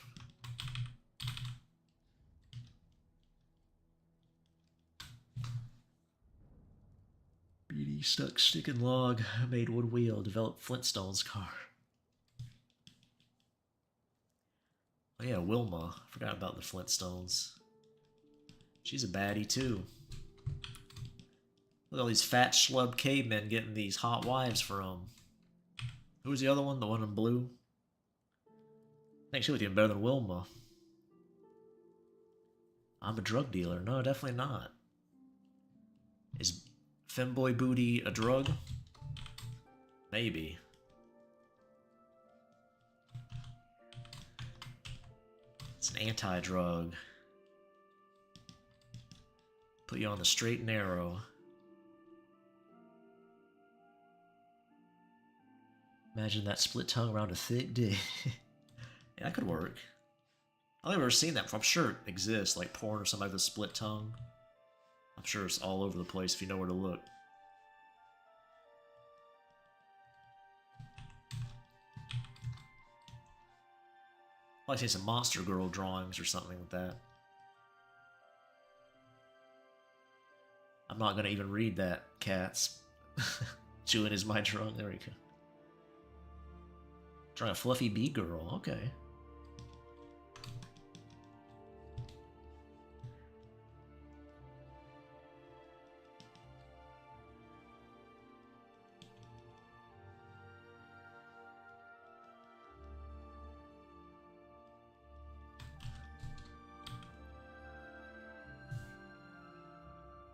BD stuck stick and log, made wood wheel, developed Flintstones car. Oh yeah, Wilma. Forgot about the Flintstones. She's a baddie too. Look at all these fat schlub cavemen getting these hot wives from. Who was the other one? The one in blue? I think she was even better than Wilma. I'm a drug dealer. No, definitely not. Is femboy booty a drug? Maybe. It's an anti-drug. Put you on the straight and narrow. Imagine that split tongue around a thick dick. Yeah, that could work. I don't think I've ever seen that before. I'm sure it exists, like porn or something with a split tongue. I'm sure it's all over the place if you know where to look. I'd like to see some Monster Girl drawings or something with that. I'm not going to even read that, cats. Julian is my drunk. There we go. Drawing a fluffy bee girl. Okay.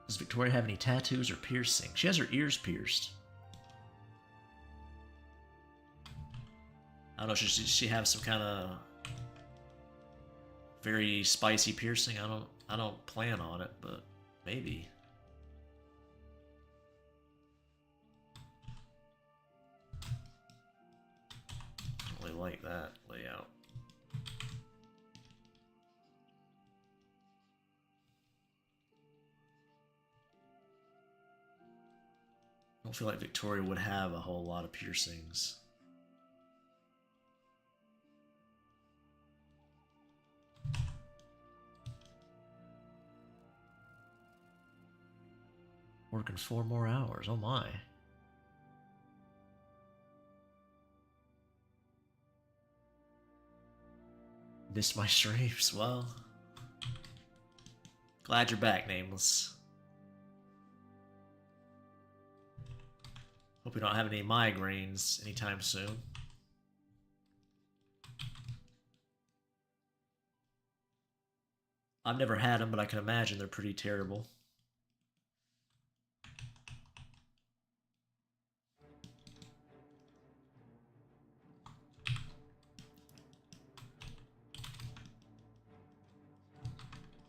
Does Victoria have any tattoos or piercings? She has her ears pierced. I don't know, should she have some kind of very spicy piercing? I don't plan on it, but maybe. I don't really like that layout. I don't feel like Victoria would have a whole lot of piercings. Working 4 more hours, oh my. Missed my streams, well, Glad you're back, Nameless. Hope you don't have any migraines anytime soon. I've never had them, but I can imagine they're pretty terrible.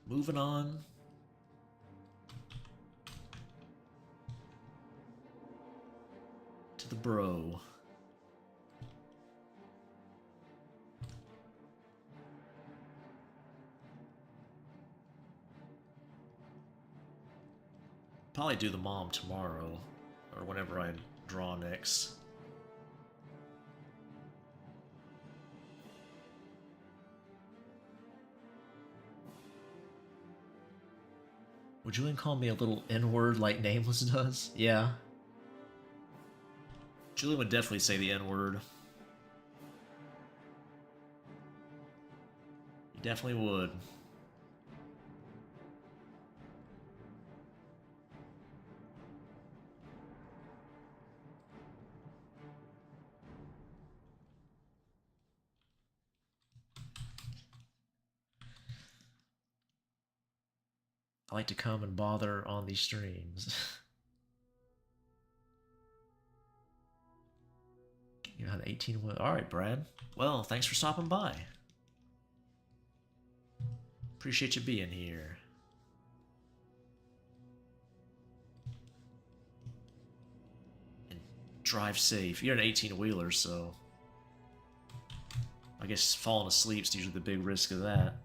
Moving on. To the bro. Probably do the mom tomorrow, or whenever I draw next. Would Julian call me a little N-word like Nameless does? Yeah. Julian would definitely say the N-word. He definitely would. I like to come and bother on these streams. You had 18 win. Alright, Brad. Well, thanks for stopping by. Appreciate you being here. And drive safe. You're an 18-wheeler, so I guess falling asleep's usually the big risk of that.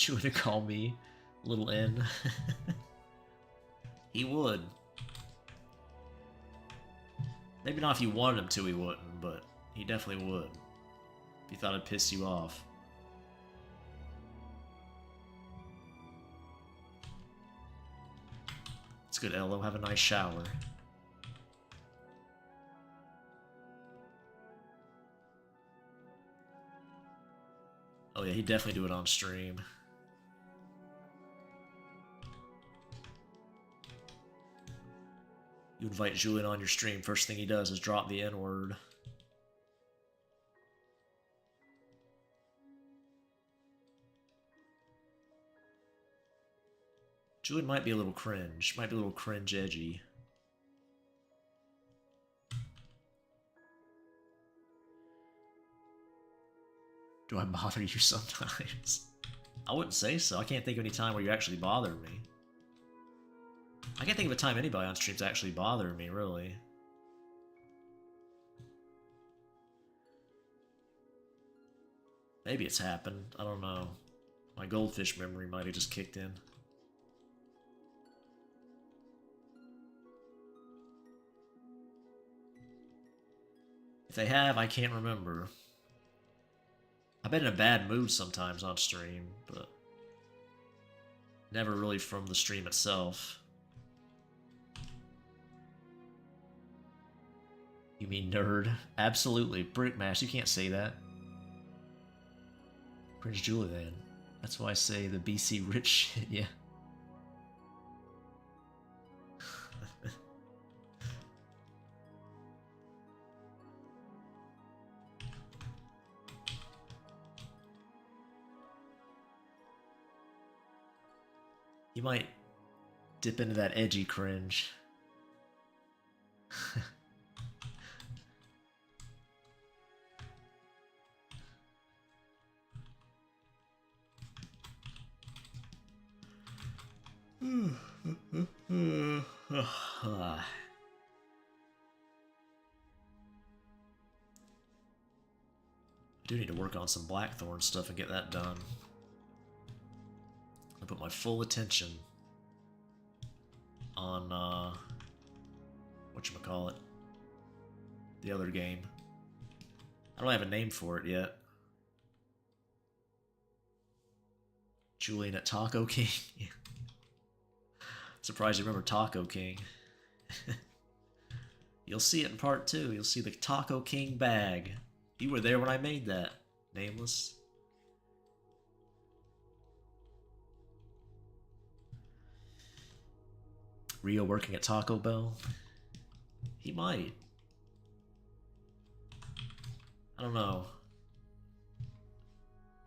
You would call me little N. He would. Maybe not if you wanted him to, he wouldn't, but he definitely would. If he thought it'd piss you off. It's good, Ello. Have a nice shower. Oh yeah, he'd definitely do it on stream. You invite Julian on your stream, first thing he does is drop the N-word. Julian might be a little cringe, might be a little cringe edgy. Do I bother you sometimes? I wouldn't say so. I can't think of any time where you actually bothered me. I can't think of a time anybody on stream's actually bothered me, really. Maybe it's happened. I don't know. My goldfish memory might have just kicked in. If they have, I can't remember. I've been in a bad mood sometimes on stream, but never really from the stream itself. You mean nerd? Absolutely. Brickmash, you can't say that. Prince Julian. That's why I say the BC rich shit, yeah. You might dip into that edgy cringe. I do need to work on some Blackthorn stuff and get that done. I put my full attention on whatchamacallit, the other game. I don't have a name for it yet. Julian at Taco King. Surprised you remember Taco King. You'll see it in part 2. You'll see the Taco King bag. You were there when I made that, Nameless. Rio working at Taco Bell? He might. I don't know.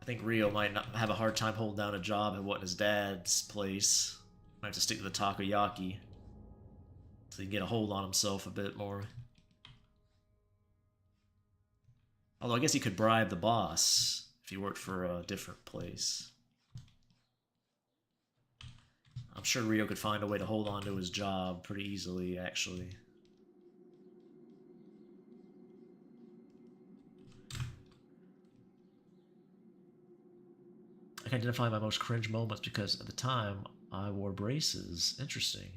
I think Rio might not have a hard time holding down a job at what his dad's place. Might have to stick to the takoyaki so he can get a hold on himself a bit more. Although I guess he could bribe the boss if he worked for a different place. I'm sure Rio could find a way to hold on to his job pretty easily, actually. I can identify my most cringe moments because at the time I wore braces. Interesting.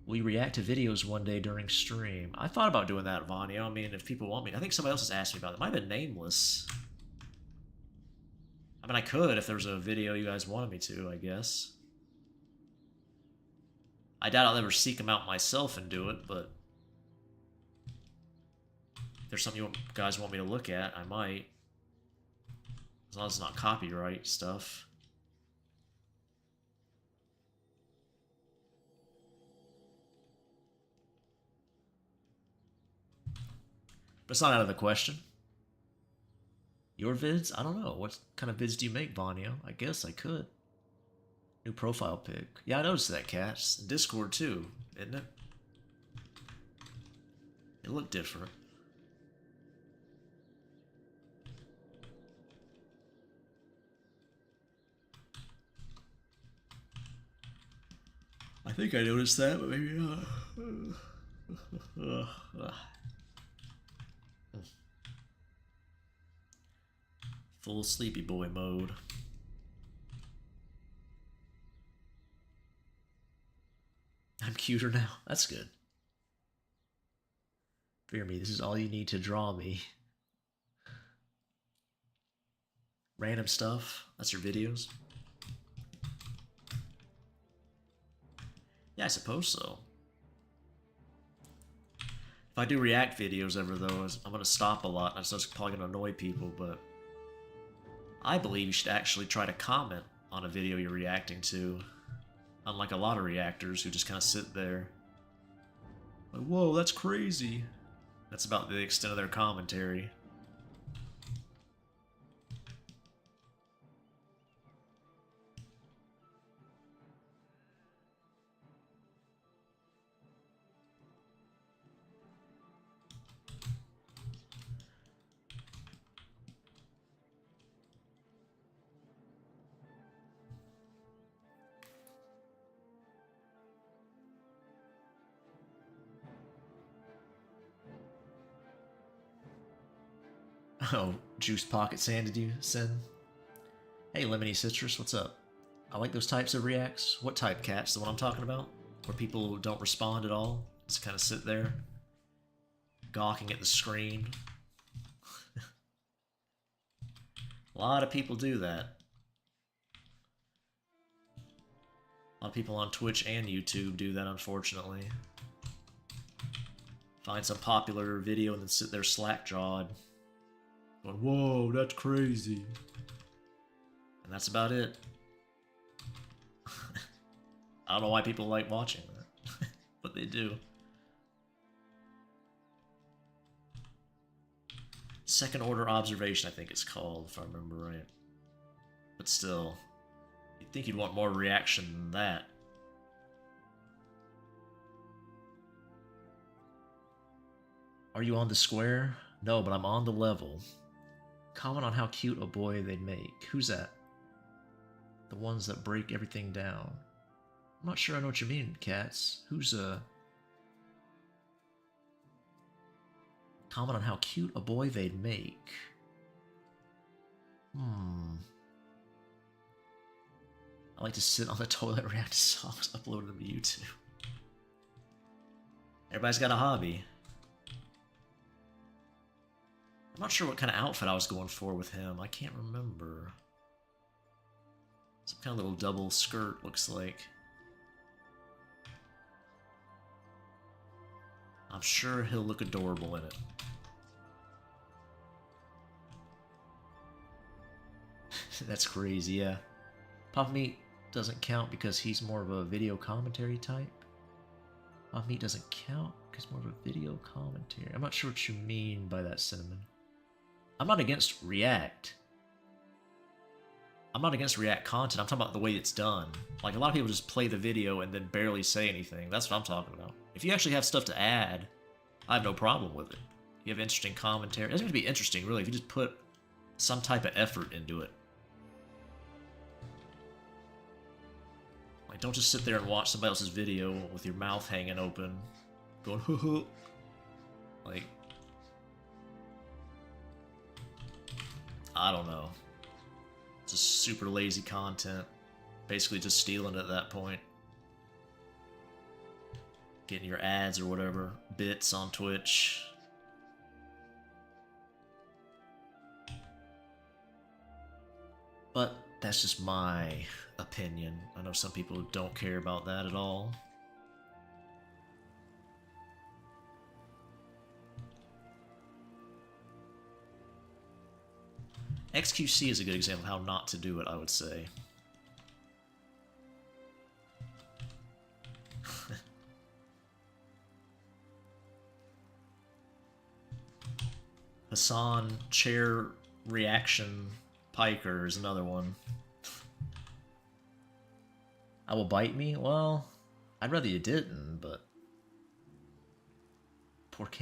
Will you react to videos one day during stream? I thought about doing that, Vonnie. I mean, if people want me. I think somebody else has asked me about it. It might have been Nameless. I mean, I could if there's a video you guys wanted me to, I guess. I doubt I'll ever seek them out myself and do it, but if there's something you guys want me to look at, I might. As long as it's not copyright stuff. But it's not out of the question. Your vids? I don't know. What kind of vids do you make, Bonio? I guess I could. New profile pic. Yeah, I noticed that, Cats. Discord, too, isn't it? It looked different. I think I noticed that, but maybe not. Full sleepy boy mode. I'm cuter now. That's good. Fear me, this is all you need to draw me. Random stuff. That's your videos. Yeah, I suppose so. If I do react videos ever, though, I'm going to stop a lot. And it's probably going to annoy people, but I believe you should actually try to comment on a video you're reacting to. Unlike a lot of reactors who just kind of sit there. Like, whoa, that's crazy. That's about the extent of their commentary. Oh, Juice Pocket Sand did you send? Hey, Lemony Citrus, what's up? I like those types of reacts. What type, Cats? The one I'm talking about? Where people don't respond at all? Just kind of sit there, gawking at the screen. A lot of people do that. A lot of people on Twitch and YouTube do that, unfortunately. Find some popular video and then sit there slack-jawed. Going, whoa, that's crazy. And that's about it. I don't know why people like watching that, but they do. Second order observation, I think it's called, if I remember right. But still, you'd think you'd want more reaction than that. Are you on the square? No, but I'm on the level. Comment on how cute a boy they'd make. Who's that? The ones that break everything down. I'm not sure I know what you mean, Cats. Who's Comment on how cute a boy they'd make. I like to sit on the toilet, react to songs, upload them to YouTube. Everybody's got a hobby. I'm not sure what kind of outfit I was going for with him. I can't remember. Some kind of little double skirt, looks like. I'm sure he'll look adorable in it. That's crazy, yeah. Papa Meat, doesn't count because he's more of a video commentary type. Mob meat doesn't count because more of a video commentary. I'm not sure what you mean by that, Cinnamon. I'm not against React. I'm not against React content. I'm talking about the way it's done. Like, a lot of people just play the video and then barely say anything. That's what I'm talking about. If you actually have stuff to add, I have no problem with it. You have interesting commentary. It doesn't have to be interesting, really, if you just put some type of effort into it. Like, don't just sit there and watch somebody else's video with your mouth hanging open, going, hoo hoo. Like, I don't know. It's just super lazy content. Basically just stealing it at that point. Getting your ads or whatever. Bits on Twitch. But that's just my opinion. I know some people don't care about that at all. XQC is a good example of how not to do it, I would say. Hassan chair reaction Piker is another one. I will bite me? Well, I'd rather you didn't, but... Porque?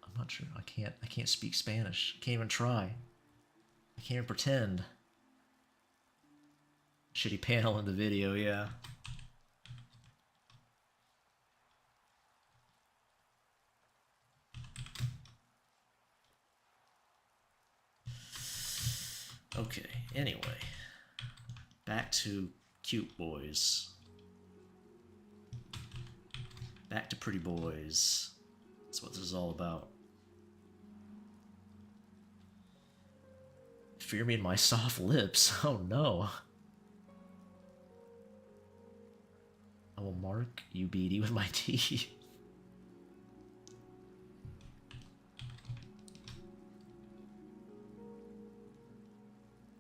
I'm not sure. I can't speak Spanish. I can't even try. I can't even pretend. Shitty panel in the video, yeah. Okay, anyway. Back to cute boys. Back to pretty boys. That's what this is all about. Fear me and my soft lips. Oh no. I will mark you, Beatty, with my teeth.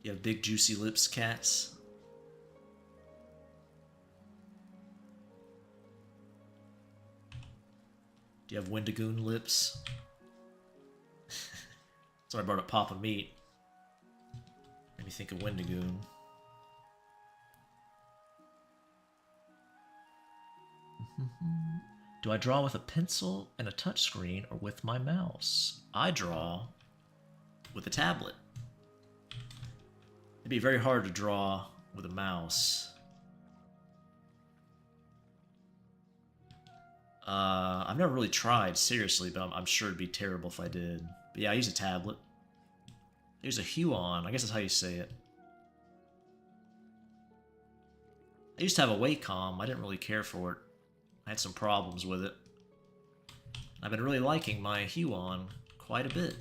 You have big juicy lips, cats. Do you have Wendigoon lips? So I brought up Papa Meat. Made me think of Wendigoon. Do I draw with a pencil and a touchscreen or with my mouse? I draw with a tablet. It'd be very hard to draw with a mouse. I've never really tried, seriously, but I'm sure it'd be terrible if I did. But yeah, I use a tablet. I use a Huon, I guess that's how you say it. I used to have a Wacom, I didn't really care for it. I had some problems with it. I've been really liking my Huon quite a bit.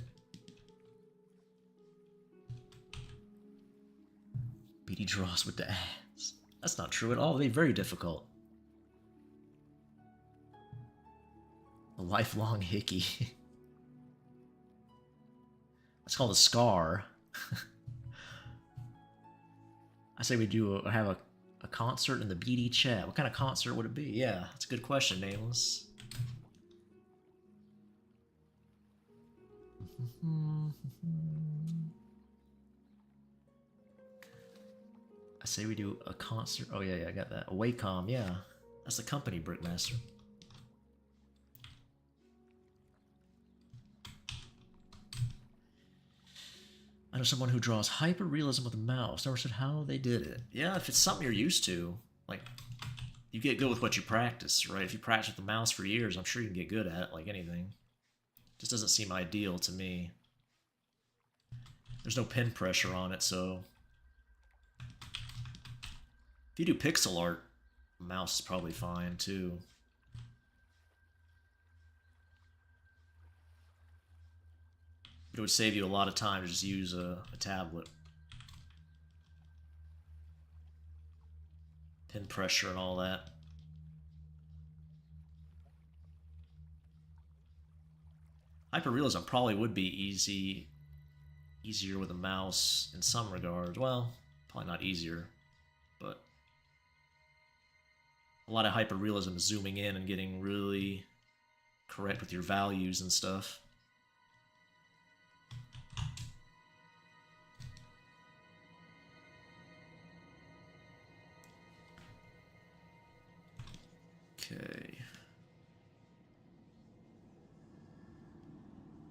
BD draws with the ads. That's not true at all. They're very difficult. A lifelong hickey. That's called a scar. I say we do have a concert in the BD chat. What kind of concert would it be? Yeah, that's a good question, Nameless. I say we do a concert. Oh, yeah, I got that. A Wacom, yeah. That's the company, Brickmaster. I know someone who draws hyper-realism with a mouse. Never said how they did it. Yeah, if it's something you're used to, like, you get good with what you practice, right? If you practice with the mouse for years, I'm sure you can get good at it, like anything. Just doesn't seem ideal to me. There's no pen pressure on it, so... If you do pixel art, a mouse is probably fine, too. But it would save you a lot of time to just use a tablet. Pen pressure and all that. Hyperrealism probably would be easier with a mouse in some regards. Well, probably not easier. but a lot of hyperrealism is zooming in and getting really correct with your values and stuff. Okay.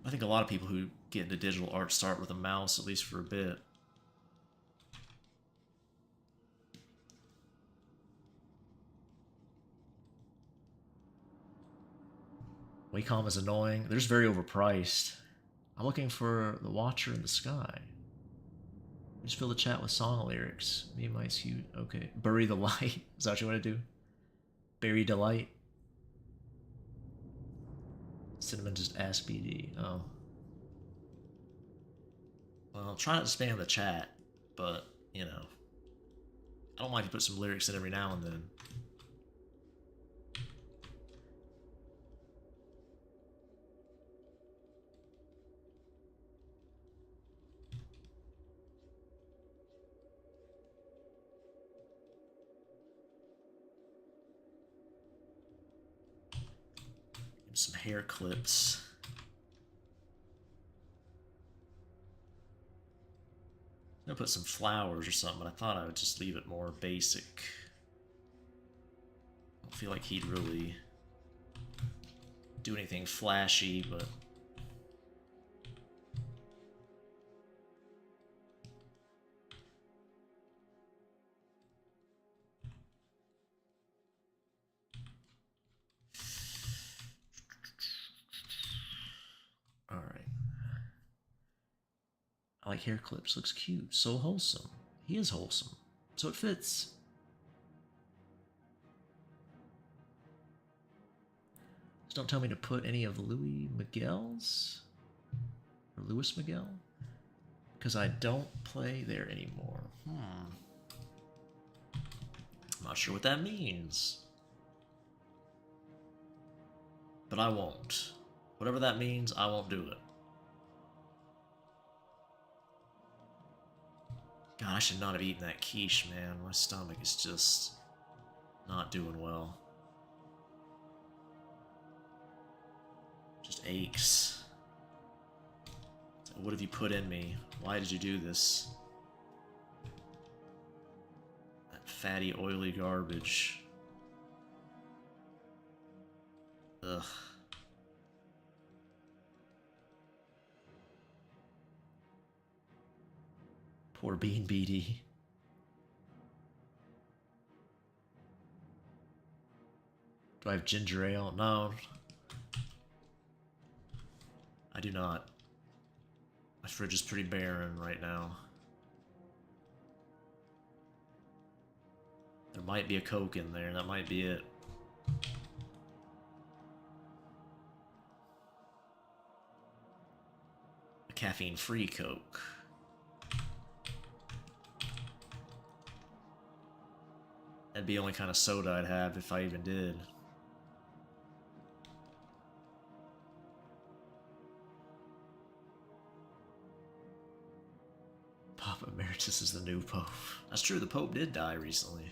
I think a lot of people who get into digital art start with a mouse, at least for a bit. Wacom is annoying. They're just very overpriced. I'm looking for The Watcher in the Sky. Just fill the chat with song lyrics. Me and my suit. Okay. Bury the light. Is that what you want to do? Bury delight. Cinnamon just asked BD. Oh. Well, try not to spam the chat, but, you know. I don't mind if you put some lyrics in every now and then. Some hair clips. I'm gonna put some flowers or something, but I thought I would just leave it more basic. I don't feel like he'd really do anything flashy, but alright. I like hair clips, looks cute, so wholesome. He is wholesome, so it fits. Just don't tell me to put any of Louis Miguel's, or Louis Miguel, because I don't play there anymore. I'm not sure what that means. But I won't. Whatever that means, I won't do it. God, I should not have eaten that quiche, man. My stomach is just not doing well. Just aches. So what have you put in me? Why did you do this? That fatty, oily garbage. Ugh. Poor Bean BD. Do I have ginger ale? No. I do not. My fridge is pretty barren right now. There might be a Coke in there, that might be it. A caffeine-free Coke. That'd be the only kind of soda I'd have if I even did. Papa Emeritus is the new Pope. That's true, the Pope did die recently.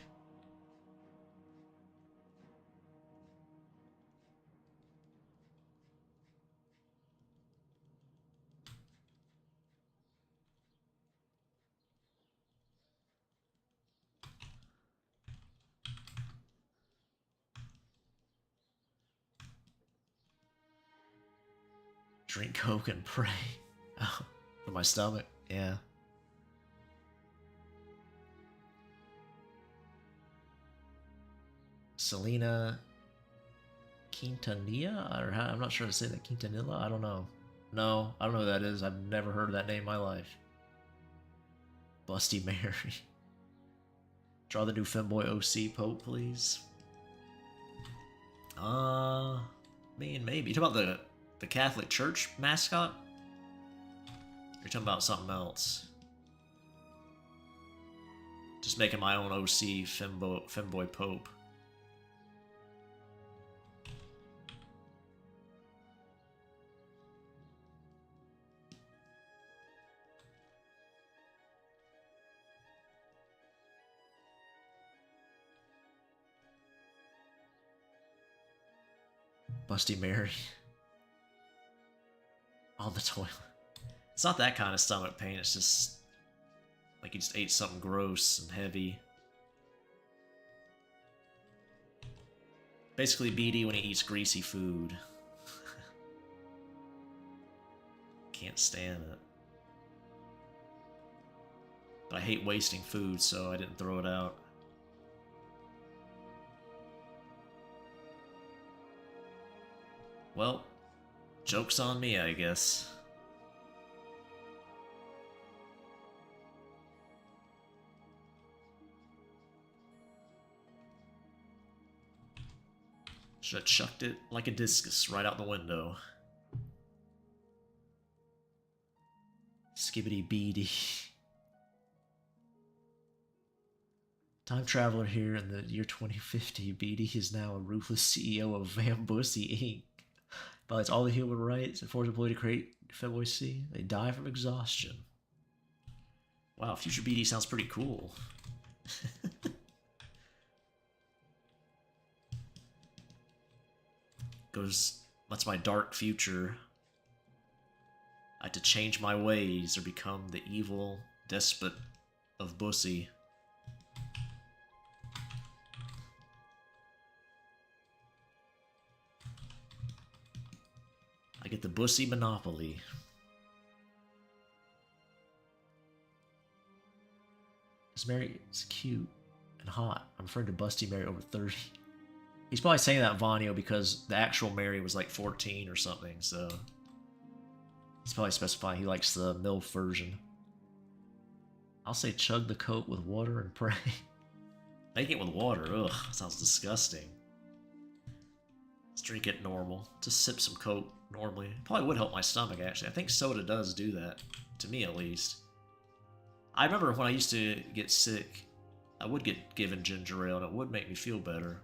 Drink Coke and pray. Oh, for my stomach, yeah. Selena Quintanilla? Or how, I'm not sure how to say that. Quintanilla? I don't know. No, I don't know who that is. I've never heard of that name in my life. Busty Mary. Draw the new femboy OC Pope, please. I mean, maybe. You talking about the Catholic Church mascot? Or you talking about something else? Just making my own OC femboy Pope. Busty Mary. On the toilet. It's not that kind of stomach pain, it's just like you just ate something gross and heavy. Basically BD when he eats greasy food. Can't stand it. But I hate wasting food, so I didn't throw it out. Well, joke's on me, I guess. Should have chucked it like a discus right out the window. Skibbity beady. Time traveler here in the year 2050. Beatty is now a ruthless CEO of Van Bussy Inc. Violates all the human rights and forces employee to create femboys C. They die from exhaustion. Wow, future BD sounds pretty cool. That's my dark future. I had to change my ways or become the evil despot of Bussy. I get the Bussy monopoly. This Mary is cute and hot. I'm referring to Busty Mary over 30. He's probably saying that Vanio because the actual Mary was like 14 or something, so he's probably specifying he likes the MILF version. I'll say chug the Coke with water and pray. Make it with water, ugh, sounds disgusting. Let's drink it normal. Just sip some Coke normally. Probably would help my stomach, actually. I think soda does do that, to me at least. I remember when I used to get sick, I would get given ginger ale and it would make me feel better.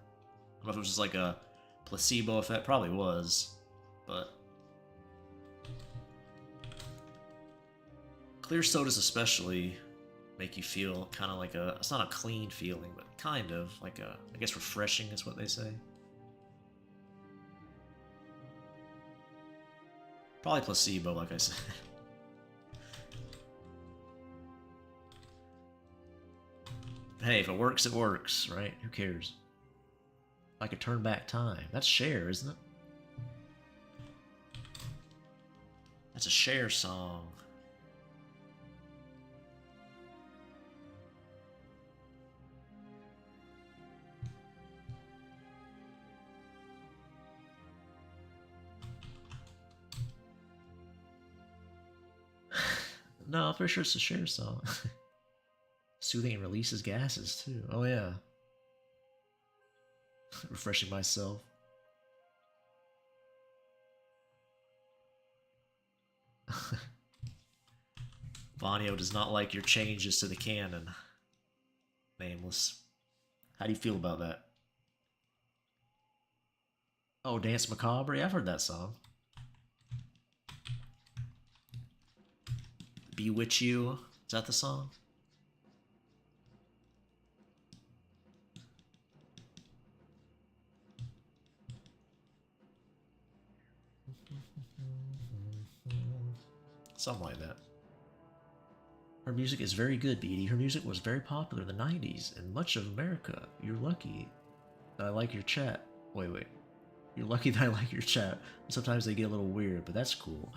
I don't know if it was just like a placebo effect, probably was, but clear sodas especially make you feel kind of like a, it's not a clean feeling, but kind of like a, I guess refreshing is what they say. Probably placebo, like I said. Hey, if it works, right? Who cares? I could turn back time. That's Cher, isn't it? That's a Cher song. No, I'm pretty sure it's a Cher song. Soothing and releases gases, too. Oh, yeah. Refreshing myself. Vanio does not like your changes to the canon. Nameless. How do you feel about that? Oh, Dance Macabre? Yeah, I've heard that song. Bewitch You? Is that the song? Something like that. Her music is very good, Beatty. Her music was very popular in the 90s in much of America. You're lucky that I like your chat. Wait. You're lucky that I like your chat. Sometimes they get a little weird, but that's cool.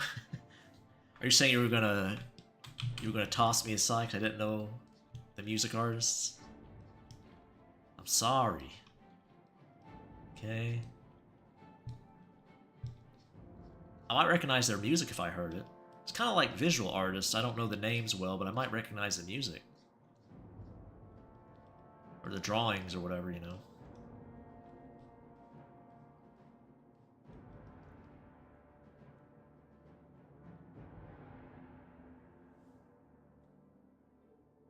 Are you saying you were gonna toss me aside because I didn't know the music artists? I'm sorry. Okay. I might recognize their music if I heard it. It's kind of like visual artists. I don't know the names well, but I might recognize the music. Or the drawings or whatever, you know.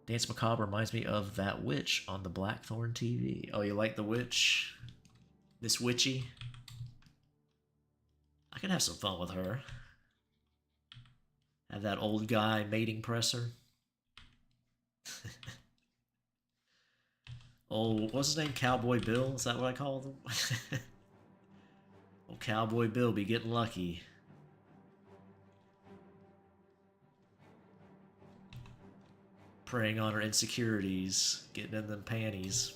Dance Macabre reminds me of that witch on the Blackthorn TV. Oh, you like the witch? Miss Witchy? I can have some fun with her. Have that old guy mating presser. Oh, what's his name? Cowboy Bill? Is that what I call him? Old Cowboy Bill be getting lucky. Preying on her insecurities, getting in them panties.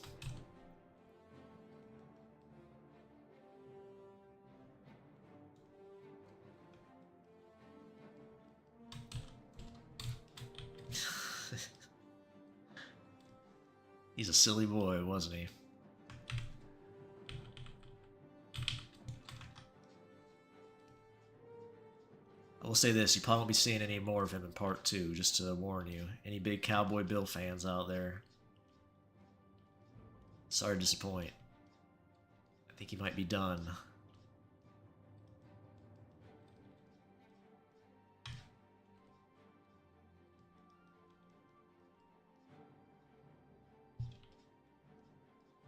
He's a silly boy, wasn't he? I will say this, you probably won't be seeing any more of him in part 2, just to warn you. Any big Cowboy Bill fans out there. Sorry to disappoint. I think he might be done.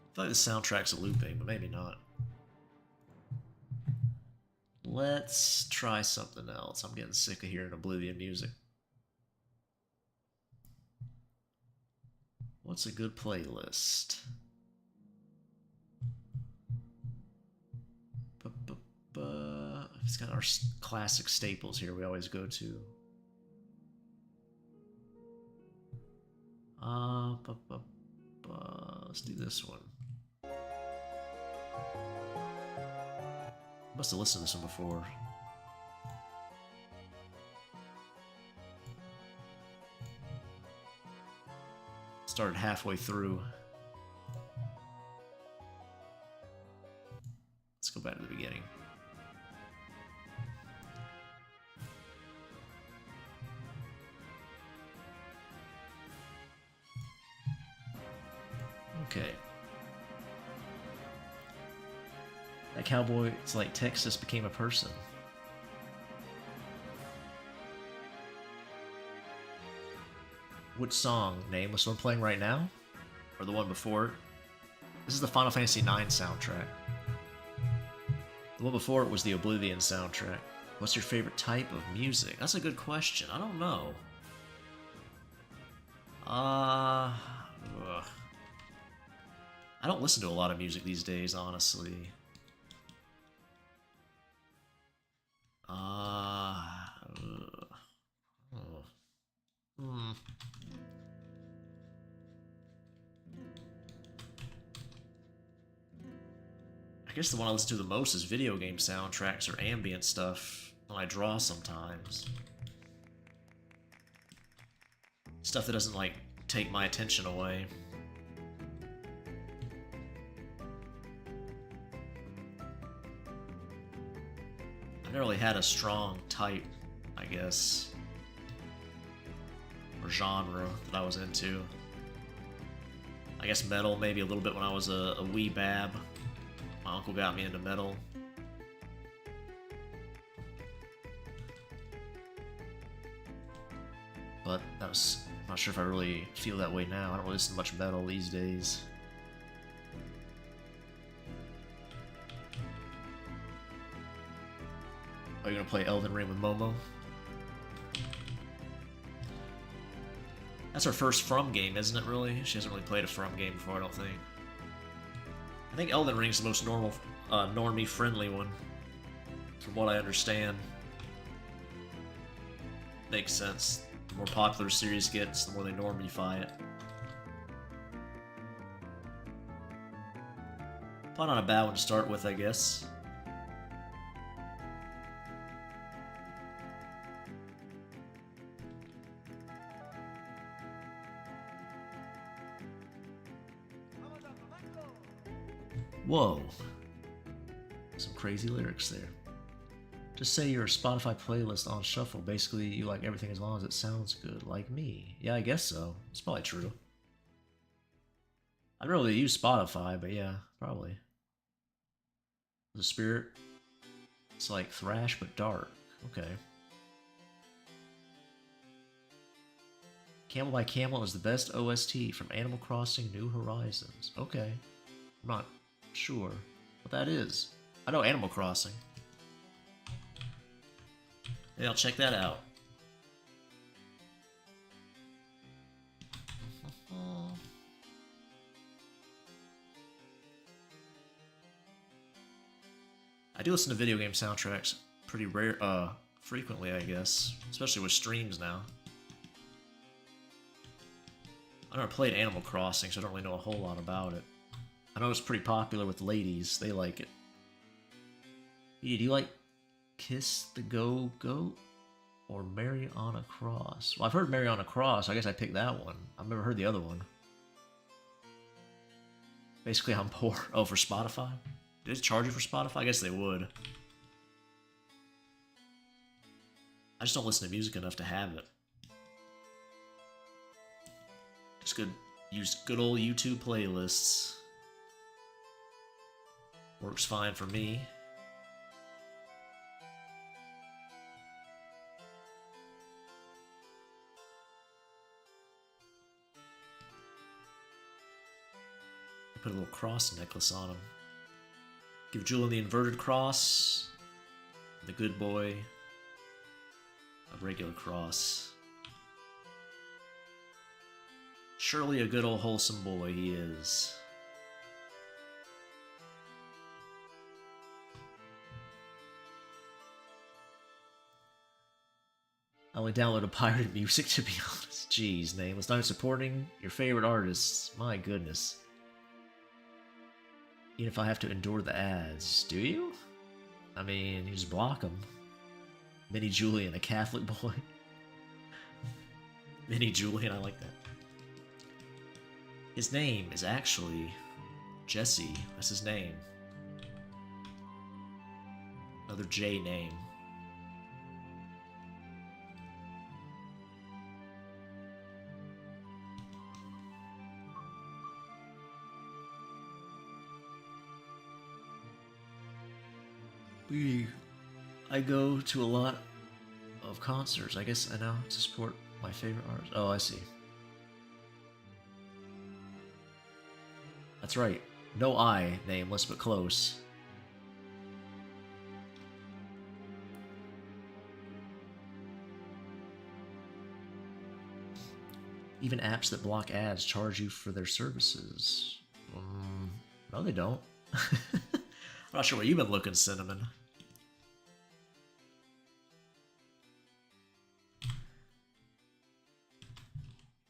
I feel like the soundtrack's a looping, but maybe not. Let's try something else. I'm getting sick of hearing Oblivion music. What's a good playlist? It's got our classic staples here we always go to. Let's do this one. Must have listened to this one before. Started halfway through. Let's go back to the beginning. Okay. That cowboy, it's like Texas became a person. Which song? Nameless one playing right now? Or the one before it? This is the Final Fantasy IX soundtrack. The one before it was the Oblivion soundtrack. What's your favorite type of music? That's a good question. I don't know. I don't listen to a lot of music these days, honestly. I guess the one I listen to the most is video game soundtracks or ambient stuff when I draw sometimes. Stuff that doesn't, like, take my attention away. I never really had a strong type, I guess, or genre that I was into. I guess metal maybe a little bit when I was a wee bab. My uncle got me into metal. But that was, I'm not sure if I really feel that way now. I don't really listen to much metal these days. Are you gonna play Elden Ring with Momo? That's her first From game, isn't it, really? She hasn't really played a From game before, I don't think. I think Elden Ring's the most normal, normie-friendly one, from what I understand. Makes sense. The more popular a series gets, the more they normify it. Probably not a bad one to start with, I guess. Whoa. Some crazy lyrics there. Just say your Spotify playlist on shuffle. Basically, you like everything as long as it sounds good, like me. Yeah, I guess so. It's probably true. I don't really use Spotify, but yeah, probably. The Spirit. It's like thrash, but dark. Okay. Camel by Camel is the best OST from Animal Crossing New Horizons. Okay. I'm not sure what that is. I know Animal Crossing. Yeah, I'll check that out. I do listen to video game soundtracks pretty frequently, I guess, especially with streams now. I never played Animal Crossing, so I don't really know a whole lot about it. I know it's pretty popular with ladies. They like it. Yeah, do you like Kiss the Go-Goat or Mary on a Cross? Well, I've heard Mary on a Cross. I guess I picked that one. I've never heard the other one. Basically, I'm poor. Oh, for Spotify? Did they charge you for Spotify? I guess they would. I just don't listen to music enough to have it. Just use good old YouTube playlists. Works fine for me. Put a little cross necklace on him. Give Julian the inverted cross. The good boy a regular cross. Surely a good old wholesome boy he is. I only downloaded pirated music, to be honest. Jeez, name. It's not supporting your favorite artists. My goodness. Even if I have to endure the ads. Do you? I mean, you just block them. Mini Julian, a Catholic boy. Mini Julian, I like that. His name is actually Jesse. That's his name. Another J name. I go to a lot of concerts. I guess I know to support my favorite artists. Oh, I see. That's right. No I, nameless but close. Even apps that block ads charge you for their services. No, they don't. I'm not sure where you've been looking, Cinnamon.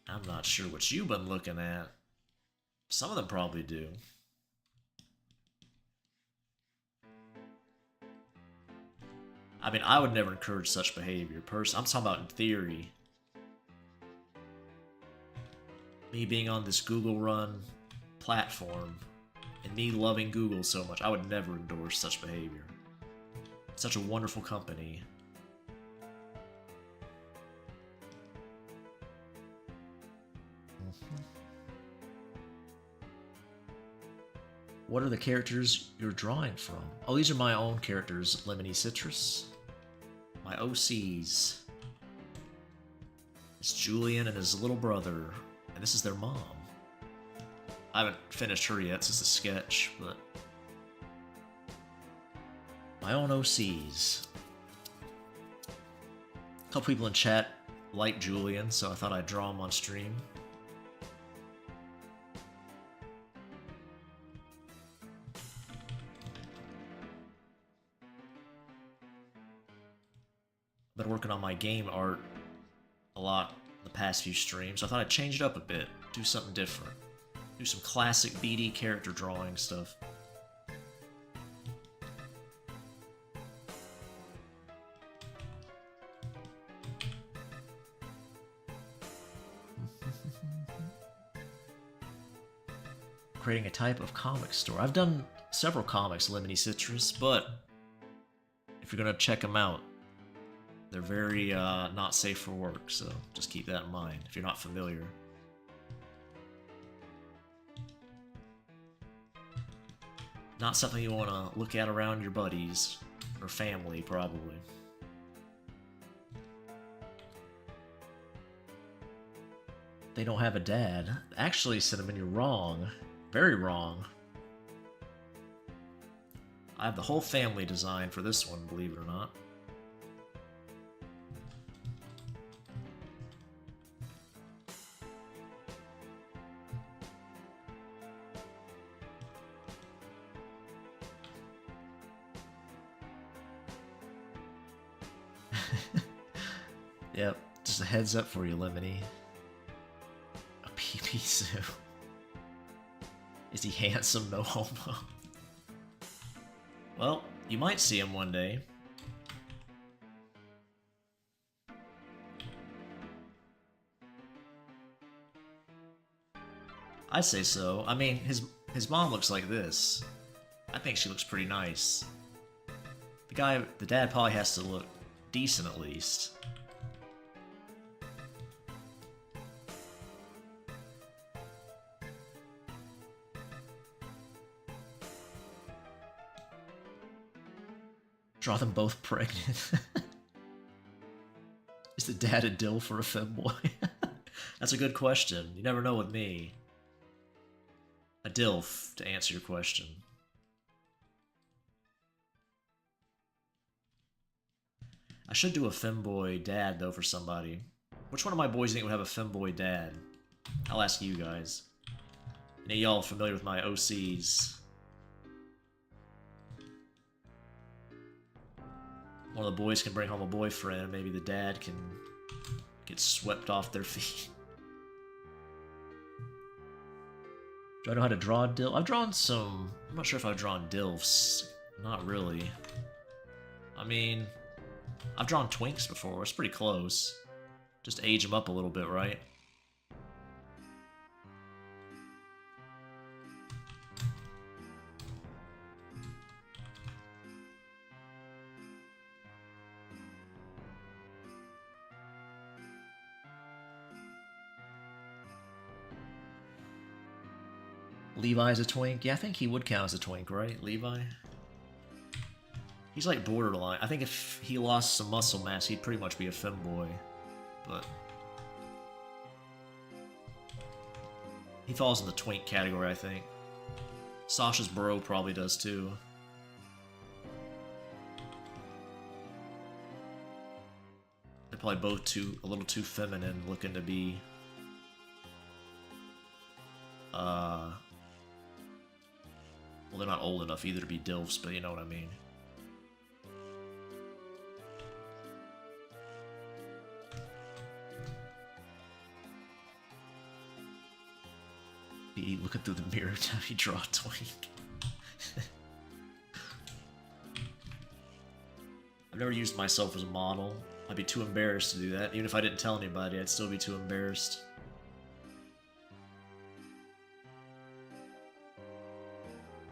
I'm not sure what you've been looking at. Some of them probably do. I mean, I would never encourage such behavior. I'm talking about in theory. Me being on this Google-run platform and me loving Google so much, I would never endorse such behavior. It's such a wonderful company. What are the characters you're drawing from? Oh, these are my own characters, Lemony Citrus. My OCs. It's Julian and his little brother, and this is their mom. I haven't finished her yet, it's just a sketch, but... my own OCs. A couple people in chat like Julian, so I thought I'd draw him on stream. Been working on my game art a lot the past few streams, so I thought I'd change it up a bit, do something different. Do some classic BD character drawing stuff. Creating a type of comic store. I've done several comics, Lemony Citrus, but if you're gonna check them out, they're very not safe for work, so just keep that in mind if you're not familiar. Not something you want to look at around your buddies or family, probably. They don't have a dad. Actually, Cinnamon, you're wrong. Very wrong. I have the whole family design for this one, believe it or not. Yep, just a heads up for you, Lemony. A pee-pee zoo. Is he handsome? No homo. Well, you might see him one day. I'd say so. I mean, his mom looks like this. I think she looks pretty nice. The dad probably has to look decent at least. Draw them both pregnant. Is the dad a dill for a femboy? That's a good question. You never know with me. A DILF, to answer your question. I should do a femboy dad, though, for somebody. Which one of my boys do you think would have a femboy dad? I'll ask you guys. Any of y'all familiar with my OCs? One of the boys can bring home a boyfriend, maybe the dad can get swept off their feet. Do I know how to draw DILF? I've drawn some... I'm not sure if I've drawn DILFs. Not really. I mean... I've drawn twinks before. It's pretty close. Just age them up a little bit, right? Levi's a twink? Yeah, I think he would count as a twink, right? Levi? He's like borderline. I think if he lost some muscle mass, he'd pretty much be a femboy. But... he falls in the twink category, I think. Sasha's bro probably does too. They're probably both a little too feminine, looking to be... well, they're not old enough either to be DILFs, but you know what I mean. Be looking through the mirror time you draw a twink. I've never used myself as a model. I'd be too embarrassed to do that. Even if I didn't tell anybody, I'd still be too embarrassed.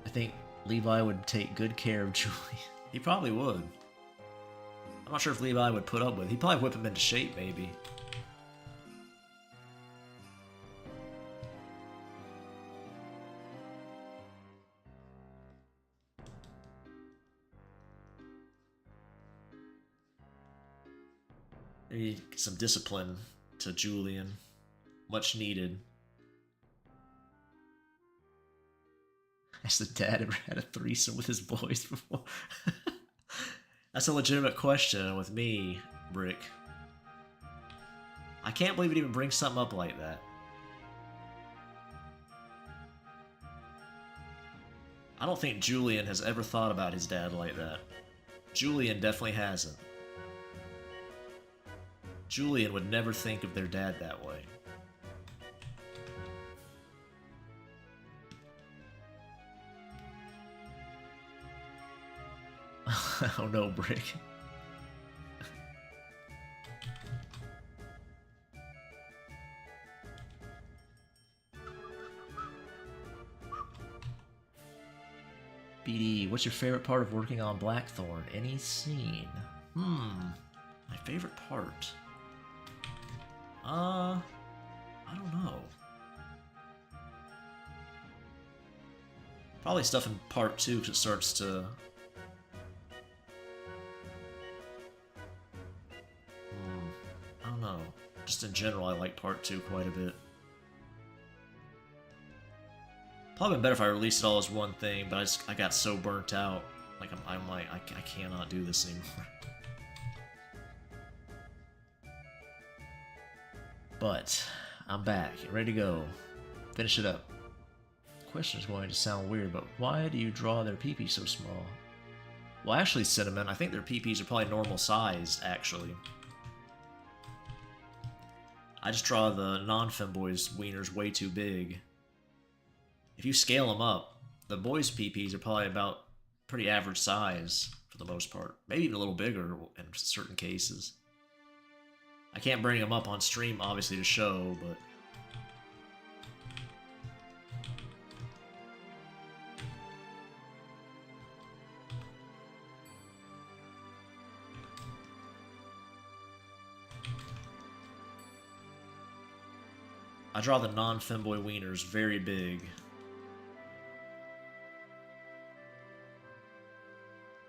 I think Levi would take good care of Julian. He probably would. I'm not sure if Levi would put up with it. He'd probably whip him into shape, maybe. Maybe some discipline to Julian. Much needed. Has the dad ever had a threesome with his boys before? That's a legitimate question with me, Brick. I can't believe it even brings something up like that. I don't think Julian has ever thought about his dad like that. Julian definitely hasn't. Julian would never think of their dad that way. Oh no, Brick. BD, what's your favorite part of working on Blackthorn? Any scene? My favorite part? I don't know. Probably stuff in part 2 because it starts to... I don't know. Just in general, I like part 2 quite a bit. Probably been better if I released it all as one thing, but I got so burnt out. Like, I'm like, I cannot do this anymore. But, I'm back, ready to go. Finish it up. Question is going to sound weird, but why do you draw their pee-pee so small? Well, actually, Cinnamon, I think their pee-pees are probably normal sized, actually. I just draw the non-femboys wieners way too big. If you scale them up, the boys' PPs are probably about pretty average size for the most part. Maybe even a little bigger in certain cases. I can't bring them up on stream, obviously, to show, but... I draw the non-femboy wieners very big.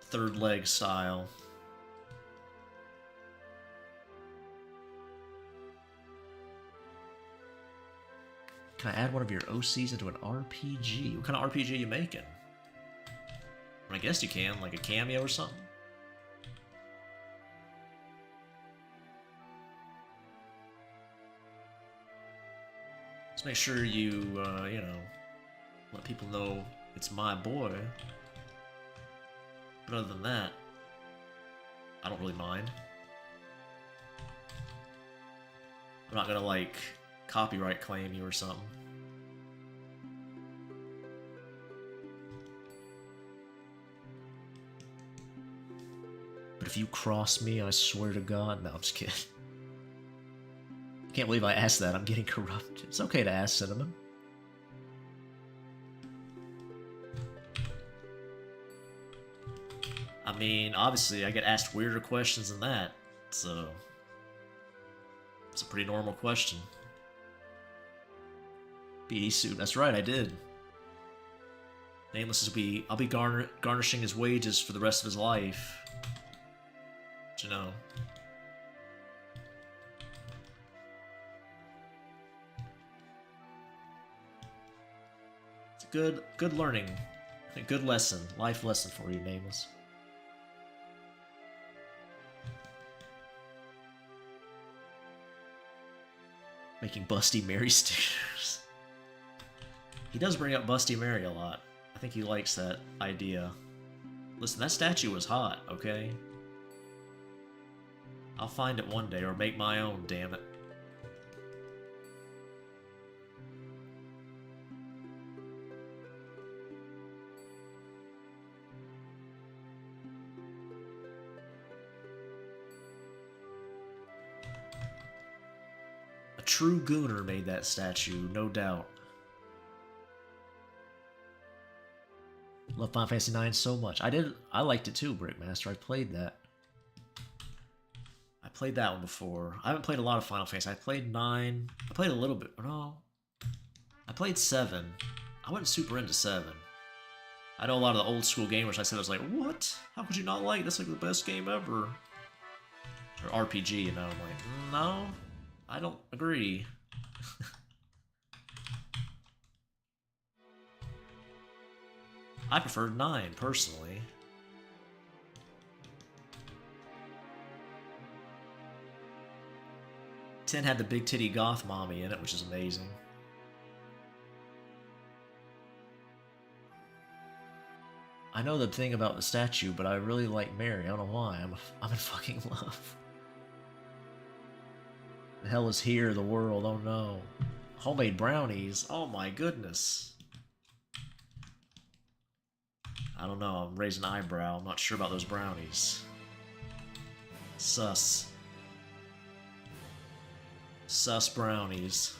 Third leg style. Can I add one of your OCs into an RPG? What kind of RPG are you making? I guess you can, like a cameo or something. Just make sure you, you know, let people know it's my boy. But other than that, I don't really mind. I'm not gonna, like, copyright claim you or something. But if you cross me, I swear to God... No, I'm just kidding. Can't believe I asked that. I'm getting corrupted. It's okay to ask, Cinnamon. I mean, obviously, I get asked weirder questions than that, so... It's a pretty normal question. BD suit, that's right, I did. Nameless I'll be garnishing his wages for the rest of his life. But you know. It's a good learning. A good lesson, life lesson for you, Nameless. Making Busty Mary stickers. He does bring up Busty Mary a lot. I think he likes that idea. Listen, that statue was hot, okay? I'll find it one day, or make my own, damn it. A true gooner made that statue, no doubt. Love Final Fantasy IX so much. I liked it too, Brickmaster. I played that. I played that one before. I haven't played a lot of Final Fantasy. I played 9. I played a little bit. No. I played 7. I wasn't super into 7. I know a lot of the old school gamers, I was like, what? How could you not like it? That's like the best game ever. Or RPG, you know. I'm like, no, I don't agree. I preferred 9, personally. Ten had the big titty goth mommy in it, which is amazing. I know the thing about the statue, but I really like Mary. I don't know why. I'm in fucking love. The hell is here, the world? Oh no. Homemade brownies? Oh my goodness. I don't know, I'm raising an eyebrow. I'm not sure about those brownies. Sus. Sus brownies.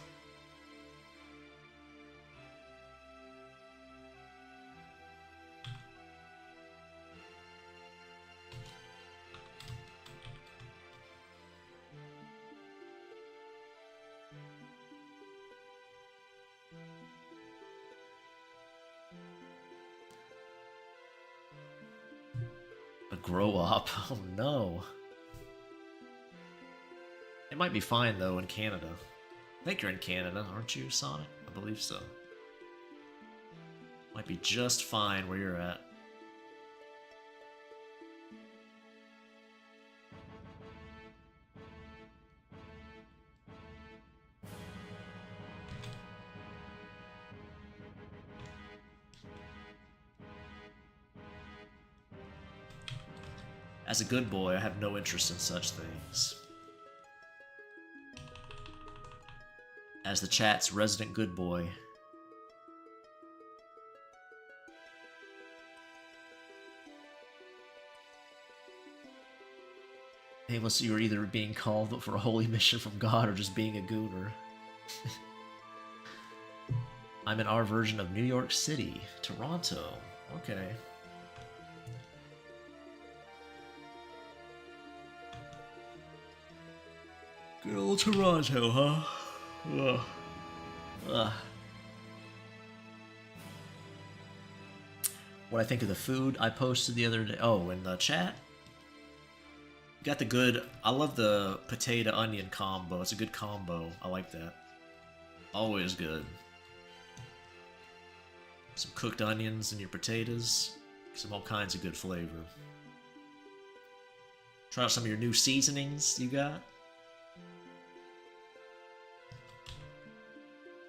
Grow up. Oh no. It might be fine though in Canada. I think you're in Canada, aren't you, Sonic? I believe so. Might be just fine where you're at. As a good boy, I have no interest in such things. as the chat's resident good boy. Unless you were either being called for a holy mission from God or just being a gooner. I'm in our version of New York City, Toronto. Okay. Good old Toronto, huh? Ugh. Ugh. What I think of the food I posted the other day. Oh, in the chat? Got the good... I love the potato-onion combo. It's a good combo. I like that. Always good. Some cooked onions in your potatoes. Some all kinds of good flavor. Try out some of your new seasonings you got.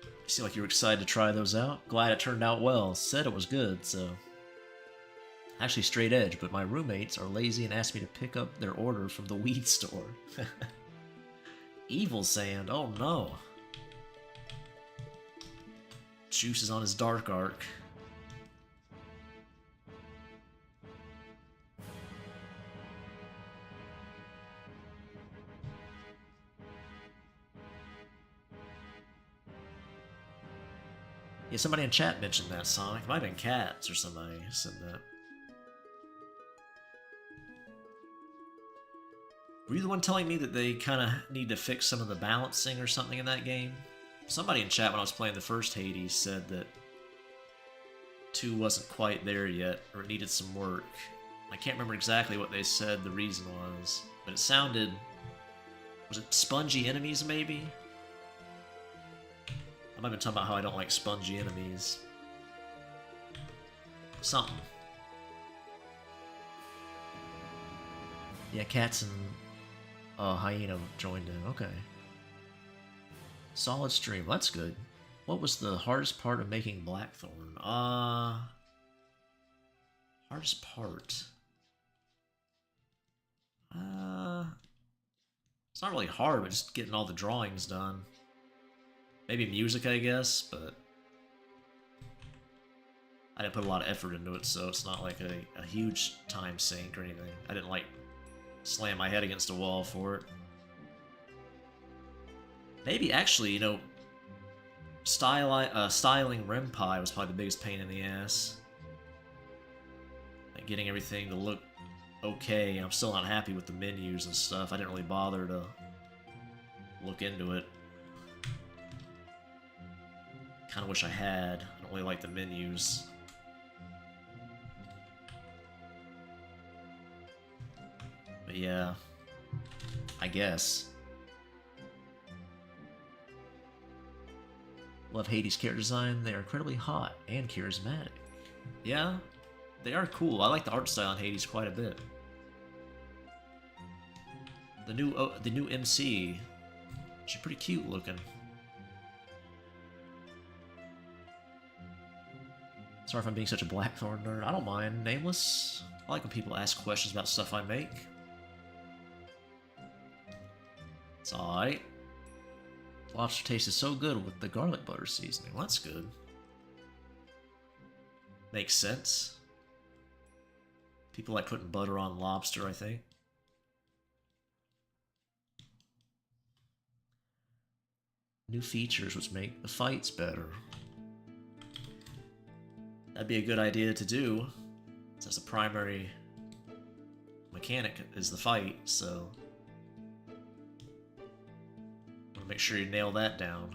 You seem like you were excited to try those out. Glad it turned out well. Said it was good, so... Actually straight edge, but my roommates are lazy and asked me to pick up their order from the weed store. Evil Sand, oh no. Juice is on his dark arc. Yeah, somebody in chat mentioned that, Sonic. It might have been Cats or somebody who said that. Were you the one telling me that they kind of need to fix some of the balancing or something in that game? Somebody in chat when I was playing the first Hades said that 2 wasn't quite there yet, or it needed some work. I can't remember exactly what they said the reason was, but it sounded... Was it spongy enemies, maybe? I might have been talking about how I don't like spongy enemies. Something. Yeah, Cats and Hyena joined in. Okay. Solid stream. That's good. What was the hardest part of making Blackthorn? Hardest part? It's not really hard, but just getting all the drawings done. Maybe music, I guess, but I didn't put a lot of effort into it, so it's not like a huge time sink or anything. I didn't like slam my head against a wall for it. Maybe actually, you know, styling Ren'Py was probably the biggest pain in the ass. Like getting everything to look okay. I'm still not happy with the menus and stuff. I didn't really bother to look into it. Kind of wish I had. I don't really like the menus. But yeah, I guess. Love Hades' character design. They are incredibly hot and charismatic. Yeah, they are cool. I like the art style on Hades quite a bit. The new MC, she's pretty cute looking. Sorry if I'm being such a Blackthorn nerd. I don't mind. Nameless. I like when people ask questions about stuff I make. It's alright. Lobster tasted so good with the garlic butter seasoning. Well, that's good. Makes sense. People like putting butter on lobster, I think. New features which make the fights better. That'd be a good idea to do, since the primary mechanic is the fight, so... want to make sure you nail that down.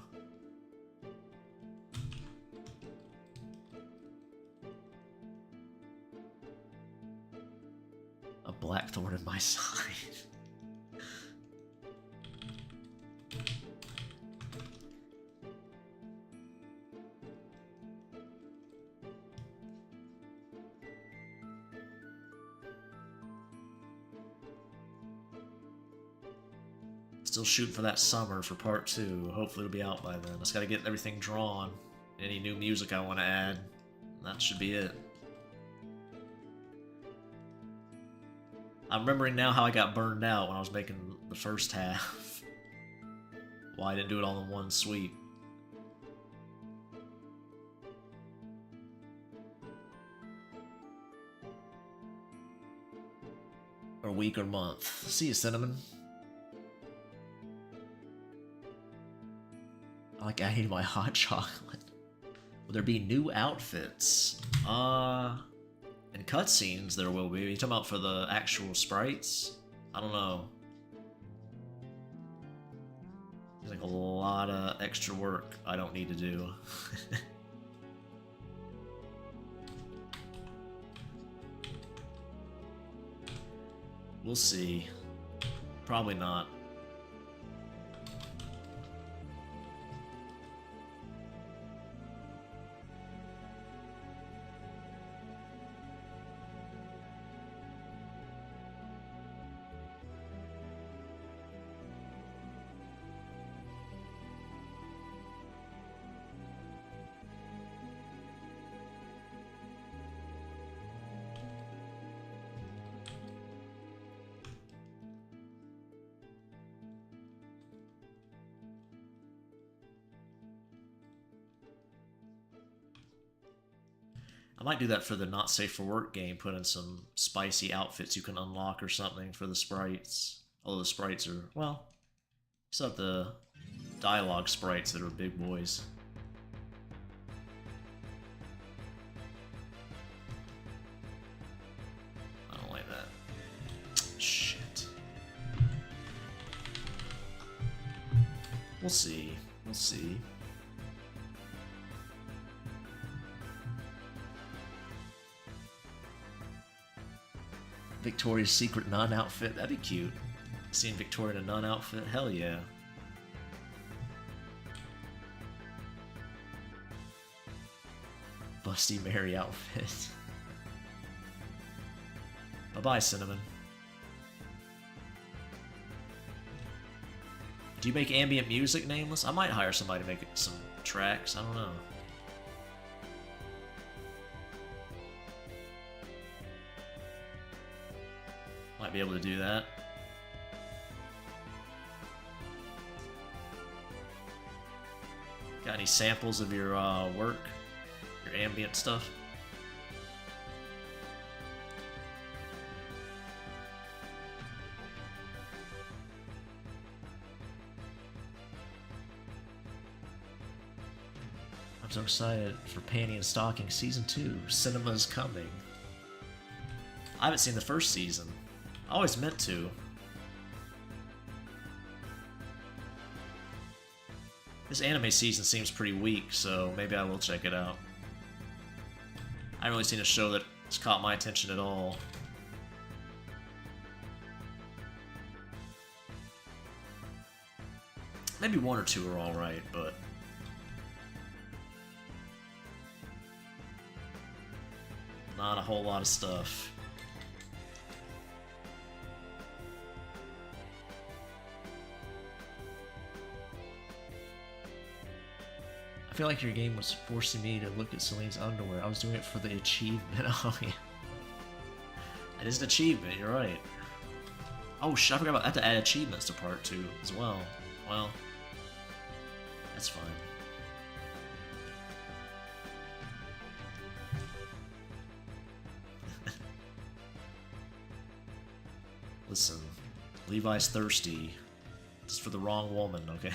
A Blackthorn in my side. Still shooting for that summer for part 2. Hopefully it'll be out by then. Just gotta get everything drawn. Any new music I want to add. That should be it. I'm remembering now how I got burned out when I was making the first half. Why I didn't do it all in one sweep. week or month. See you, Cinnamon. I like adding my hot chocolate. Will there be new outfits? In cutscenes there will be. Are you talking about for the actual sprites? I don't know. There's like a lot of extra work I don't need to do. We'll see. Probably not. I might do that for the not safe for work game, put in some spicy outfits you can unlock or something for the sprites. Although the sprites are, well, you still have the dialogue sprites that are big boys. I don't like that. Shit. We'll see. We'll see. Victoria's Secret nun outfit. That'd be cute. Seeing Victoria in a nun outfit. Hell yeah. Busty Mary outfit. Bye-bye, Cinnamon. Do you make ambient music, Nameless? I might hire somebody to make some tracks. I don't know. Might be able to do that. Got any samples of your work? Your ambient stuff? I'm so excited for Panty and Stocking Season 2. Cinema's coming. I haven't seen the first season. I always meant to. This anime season seems pretty weak, so maybe I will check it out. I haven't really seen a show that's caught my attention at all. Maybe one or two are alright, but... not a whole lot of stuff. I feel like your game was forcing me to look at Celine's underwear. I was doing it for the achievement. Oh, yeah. It is an achievement, you're right. Oh, shit, I forgot about... I have to add achievements to part 2 as well. Well, that's fine. Listen, Levi's thirsty. This is for the wrong woman, okay?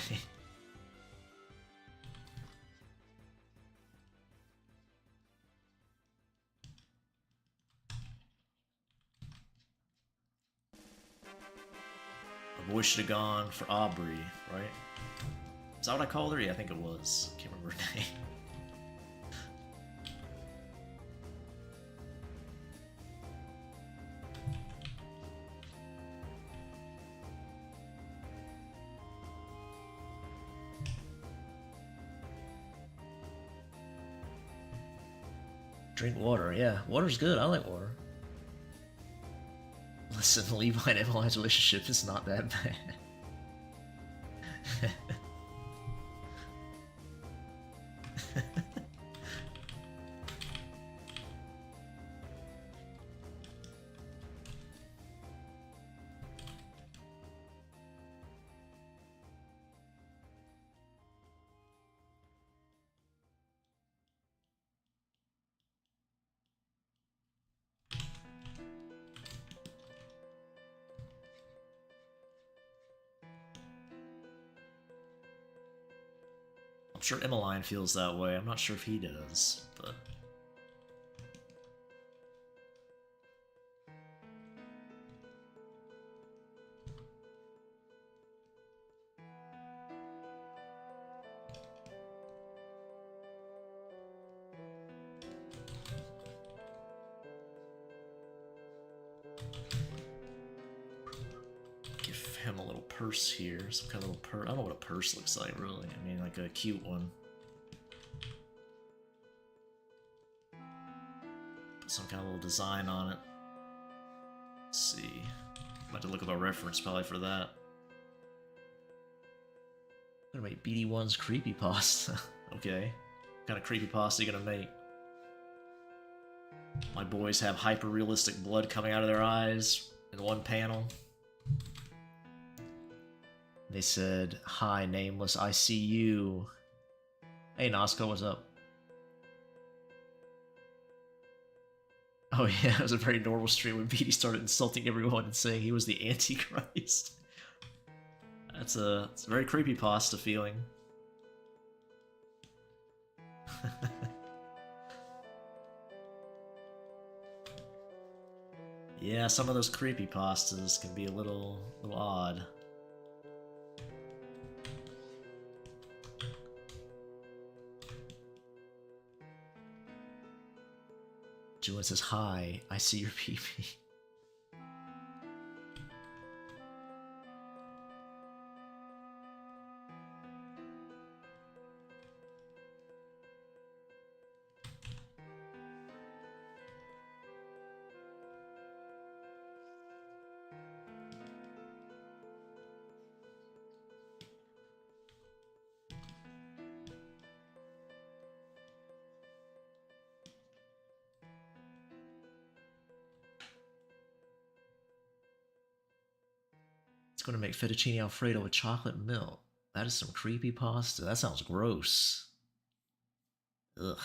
Our boy should have gone for Aubrey, right? Is that what I called her? Yeah, I think it was. Can't remember her name. Drink water, yeah. Water's good, I like water. Listen, Levi and Emmeline's relationship is not that bad. I'm sure Emmeline feels that way. I'm not sure if he does, but... Give him a little purse here. Some kind of little purse. I don't know what a purse looks like, really. I mean, like a cute one. Put some kind of little design on it. Let's see. I'm about to look up a reference probably for that. I'm gonna make BD1's creepypasta. Okay. What kind of creepypasta you gonna make? My boys have hyper-realistic blood coming out of their eyes in one panel. They said, "Hi, nameless, I see you." Hey, Nasco, what's up? Oh yeah, it was a very normal stream when BD started insulting everyone and saying he was the Antichrist. It's a very creepypasta feeling. Yeah, some of those creepypastas can be a little odd. Julian says, "Hi, I see your PP." Going to make fettuccine alfredo with chocolate milk. That is some creepy pasta. That sounds gross. Ugh.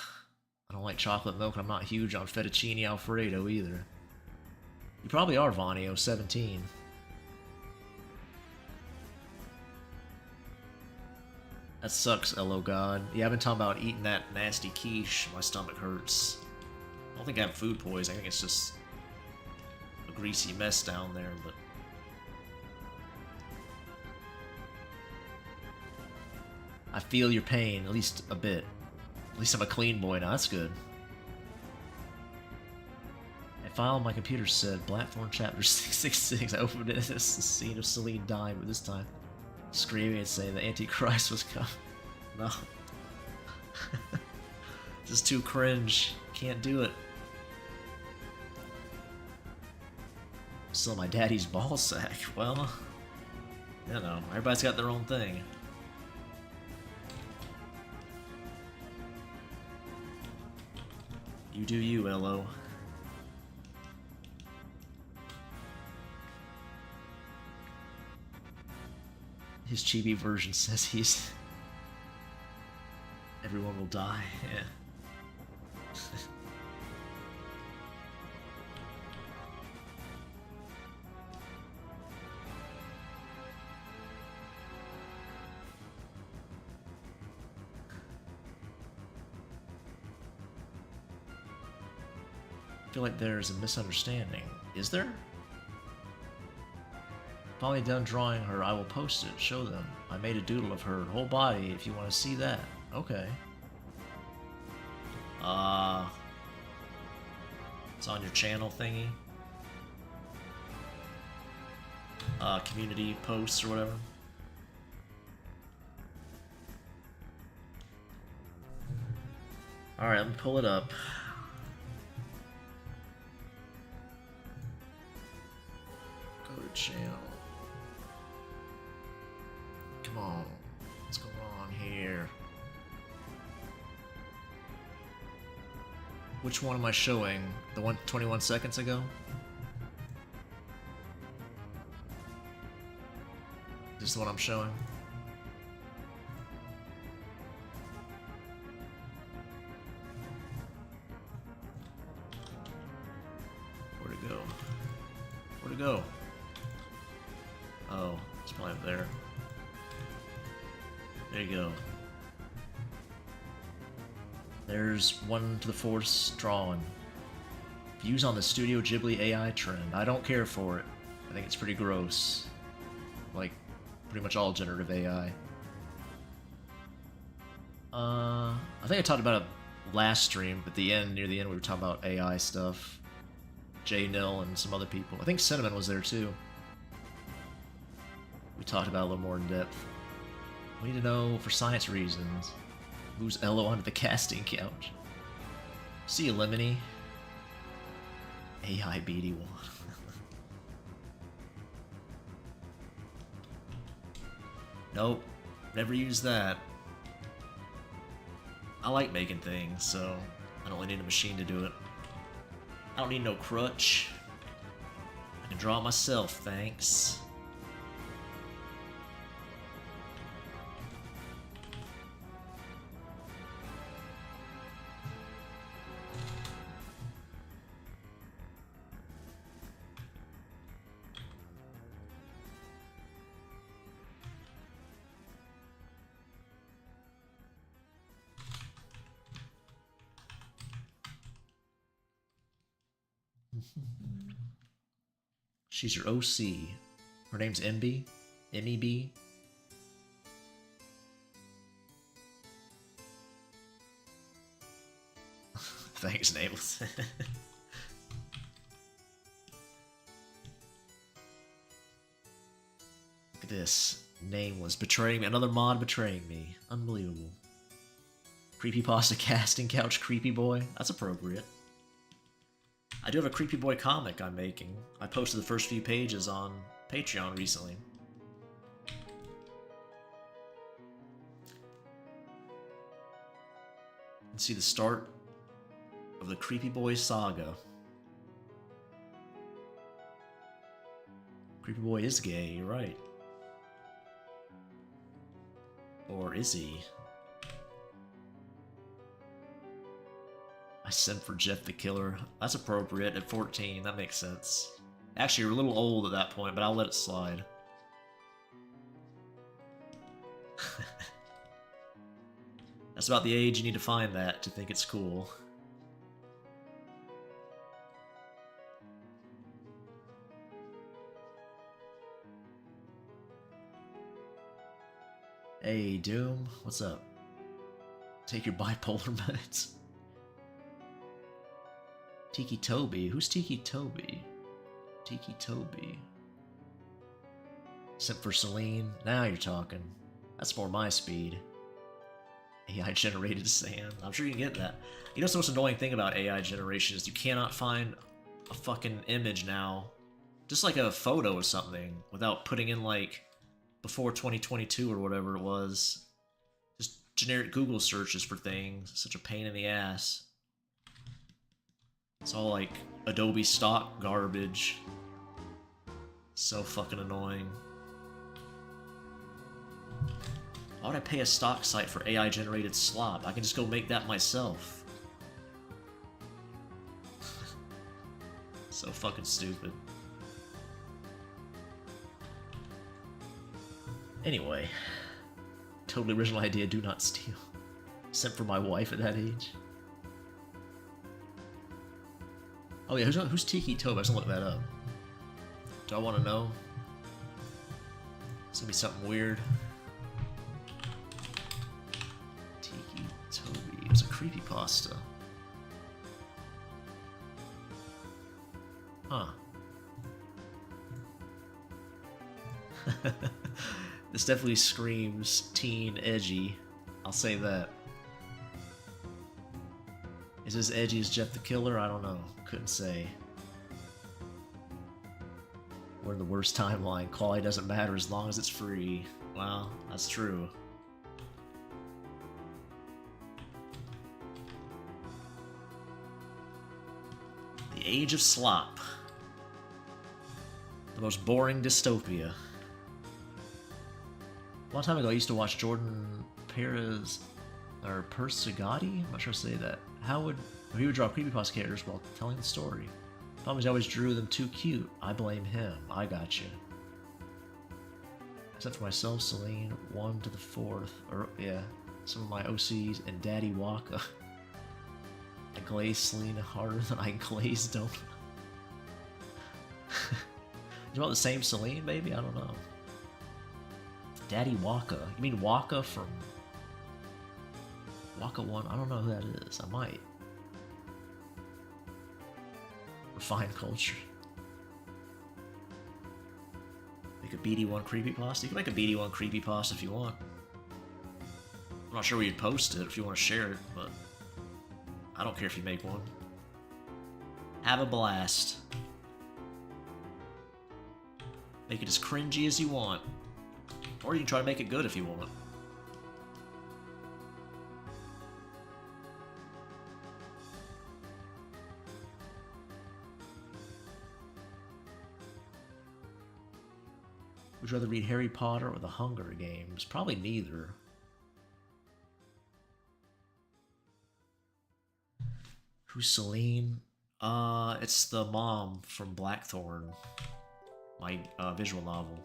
I don't like chocolate milk, and I'm not huge on fettuccine alfredo either. You probably are, Vonio17. That sucks, LO God. Yeah, I've been talking about eating that nasty quiche. My stomach hurts. I don't think I have food poisoning. I think it's just a greasy mess down there, but... I feel your pain, at least a bit. At least I'm a clean boy now, that's good. A file on my computer said Blackthorn Chapter 666. I opened it, it's the scene of Celine dying, but this time screaming and saying the Antichrist was coming. No. This is too cringe. Can't do it. Still my daddy's ball sack. Well, you know, everybody's got their own thing. You do you, LO. His chibi version says he's... Everyone will die, yeah. I feel like there's a misunderstanding. Is there? Finally done drawing her, I will post it. Show them. I made a doodle of her whole body if you want to see that. Okay. It's on your channel thingy. Community posts or whatever. Alright, let me pull it up. Channel. Come on. What's going on here? Which one am I showing? The one 21 seconds ago? Is this the one I'm showing? Where'd it go? Where'd it go? Oh, it's probably up there. There you go. There's 1 to the 4th Drawin. Views on the Studio Ghibli AI trend. I don't care for it. I think it's pretty gross. Like, pretty much all generative AI. I think I talked about it last stream, but near the end, we were talking about AI stuff. J-Nil and some other people. I think Cinnamon was there too. We talked about it a little more in depth. We need to know, for science reasons, who's Ello onto the casting couch. See you, Lemony. AI BD1. Nope, never used that. I like making things, so I don't really need a machine to do it. I don't need no crutch. I can draw it myself, thanks. She's your OC. Her name's MB? MEB? Thanks, Nameless. Look at this. Nameless. Betraying me. Another mod betraying me. Unbelievable. Creepypasta casting couch creepy boy. That's appropriate. I do have a Creepy Boy comic I'm making. I posted the first few pages on Patreon recently. You can see the start of the Creepy Boy saga. Creepy Boy is gay, you're right. Or is he? I sent for Jeff the Killer. That's appropriate at 14, that makes sense. Actually, you're a little old at that point, but I'll let it slide. That's about the age you need to find that to think it's cool. Hey, Doom, what's up? Take your bipolar meds. Tiki Toby? Who's Tiki Toby? Tiki Toby. Except for Celine. Now you're talking. That's more my speed. AI generated sand. I'm sure you can get that. You know what's the most annoying thing about AI generation is you cannot find a fucking image now. Just like a photo or something without putting in like before 2022 or whatever it was. Just generic Google searches for things. Such a pain in the ass. It's all like Adobe stock garbage. So fucking annoying. Why would I pay a stock site for AI generated slop? I can just go make that myself. So fucking stupid. Anyway. Totally original idea, do not steal. Sent for my wife at that age. Oh yeah, who's Tiki Toby? I just want to look that up. Do I want to know? It's gonna be something weird. Tiki Toby. It was a creepypasta. Huh. This definitely screams teen edgy. I'll say that. Is this edgy as Jeff the Killer? I don't know. Couldn't say. We're in the worst timeline. Quality doesn't matter as long as it's free. Well, that's true. The Age of Slop. The most boring dystopia. A long time ago, I used to watch Jordan Perez or Persegati. I'm not sure how to say that. He would draw creepypasta characters while telling the story. Problem is, I always drew them too cute. I blame him. I got you. Except for myself, Celine, 1 to the 4th, or yeah, some of my OCs and Daddy Waka. glaze Selena harder than I glazed Donut. You want the same Celine, maybe? I don't know. Daddy Waka. You mean Waka from Waka 1? I don't know who that is. I might. Refined culture. Make a BD1 creepypasta? You can make a BD1 creepypasta if you want. I'm not sure where you'd post it if you want to share it, but I don't care if you make one. Have a blast. Make it as cringy as you want. Or you can try to make it good if you want. Would you rather read Harry Potter or The Hunger Games? Probably neither. Who's Celine? It's the mom from Blackthorn, my visual novel.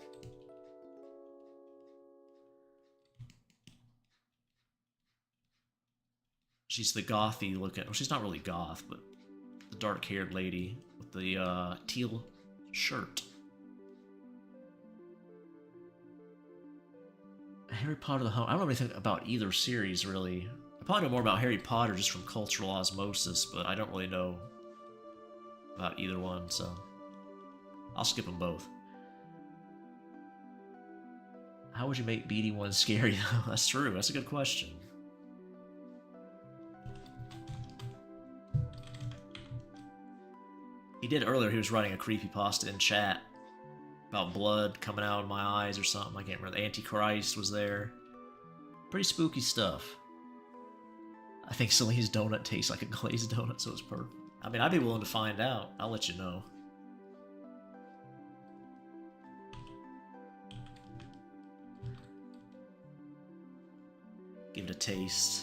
She's the gothy looking. Well, she's not really goth, but the dark-haired lady with the teal shirt. Harry Potter the Hunger. I don't know anything about either series really. I probably know more about Harry Potter just from cultural osmosis, but I don't really know about either one, so I'll skip them both. How would you make BD1 scary though? That's true. That's a good question. He did earlier. He was writing a creepypasta in chat about blood coming out of my eyes or something. I can't remember. The Antichrist was there. Pretty spooky stuff. I think Celine's donut tastes like a glazed donut, so it's perfect. I mean, I'd be willing to find out. I'll let you know. Give it a taste.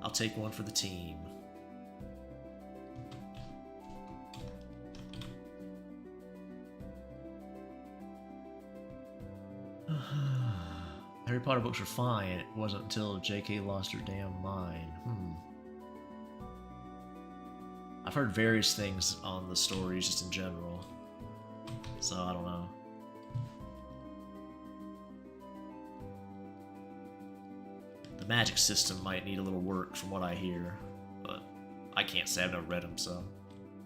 I'll take one for the team. Harry Potter books were fine. It wasn't until J.K. lost her damn mind. I've heard various things on the stories just in general, so I don't know. The magic system might need a little work from what I hear, but I can't say I've never read them, so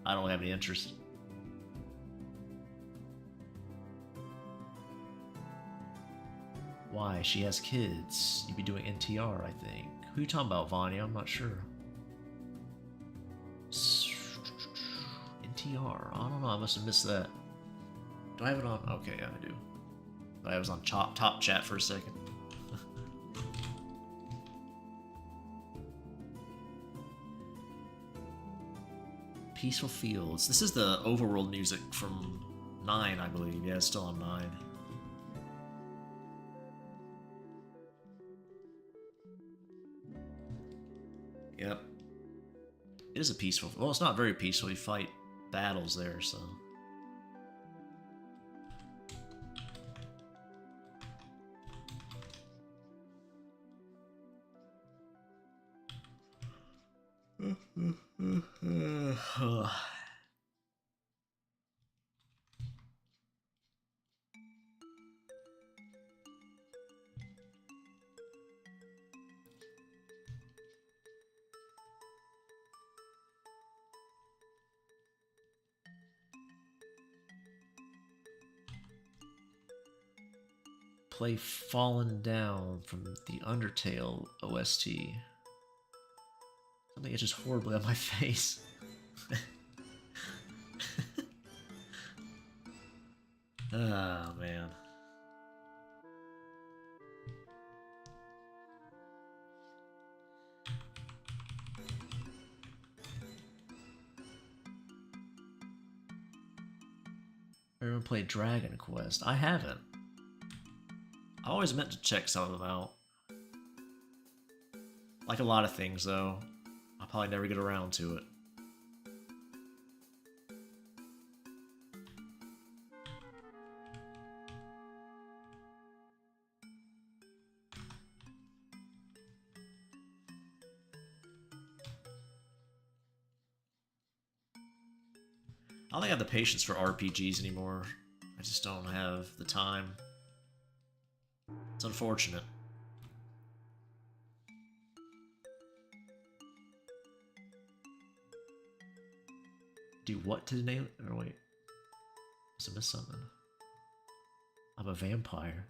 I don't have any interest. Why? She has kids. You'd be doing NTR, I think. Who are you talking about, Vanya? I'm not sure. NTR. I don't know. I must have missed that. Do I have it on? Okay, yeah, I do. I was on top chat for a second. Peaceful Fields. This is the overworld music from 9, I believe. Yeah, it's still on 9. Yep. It is a peaceful... Well, it's not very peaceful. You fight battles there, so... Play Fallen Down from the Undertale OST. Something itches horribly on my face. Oh, man. Everyone played Dragon Quest? I haven't. I always meant to check some of them out. Like a lot of things, though. I'll probably never get around to it. I don't think I have the patience for RPGs anymore. I just don't have the time. It's unfortunate. Do what to nail it? Or wait. Must have missed something. I'm a vampire.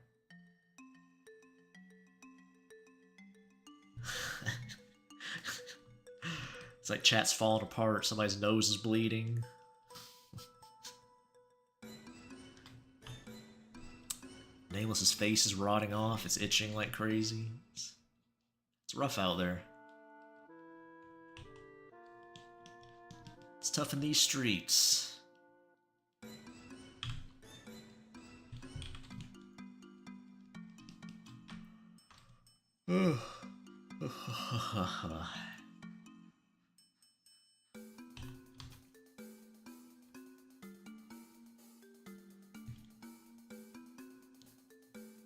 It's like chat's falling apart, somebody's nose is bleeding. Nameless's face is rotting off, it's itching like crazy. It's rough out there. It's tough in these streets.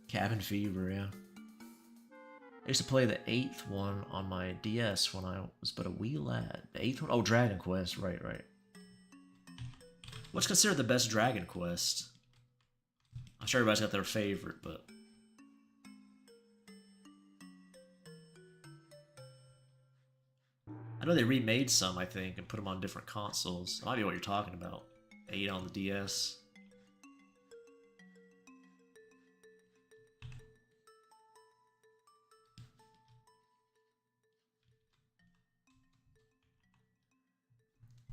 Cabin Fever, yeah. I used to play the 8th one on my DS when I was but a wee lad. The 8th one? Oh, Dragon Quest, right. What's considered the best Dragon Quest? I'm sure everybody's got their favorite, but... I know they remade some, I think, and put them on different consoles. That might be what you're talking about. 8 on the DS.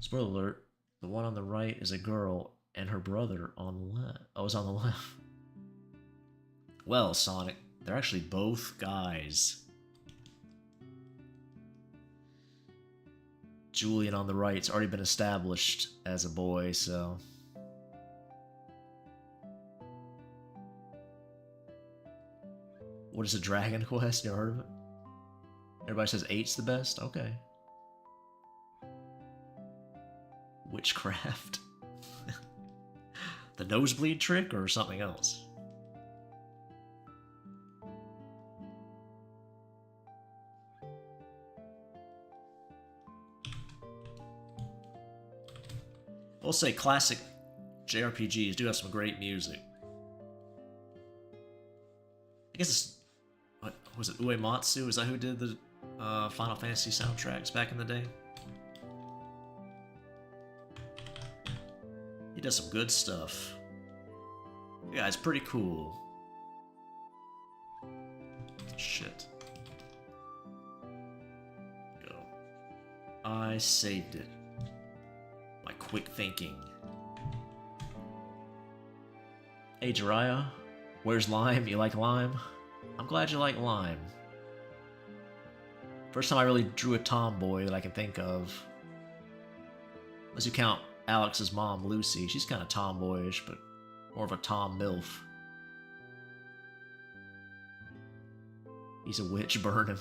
Spoiler alert, the one on the right is a girl, and her brother on the left. Oh, it's on the left. Well, Sonic, they're actually both guys. Julian on the right's already been established as a boy, so... What is a Dragon Quest? You ever heard of it? Everybody says 8's the best? Okay. Witchcraft. The nosebleed trick or something else? I'll say classic JRPGs do have some great music. I guess it's... What was it? Uematsu? Is that who did the Final Fantasy soundtracks back in the day? He does some good stuff. Yeah, it's pretty cool. Shit. Go. I saved it. My quick thinking. Hey Jiraiya, where's Lime? You like Lime? I'm glad you like Lime. First time I really drew a tomboy that I can think of. Unless you count Alex's mom, Lucy. She's kind of tomboyish, but more of a Tom MILF. He's a witch, burn him.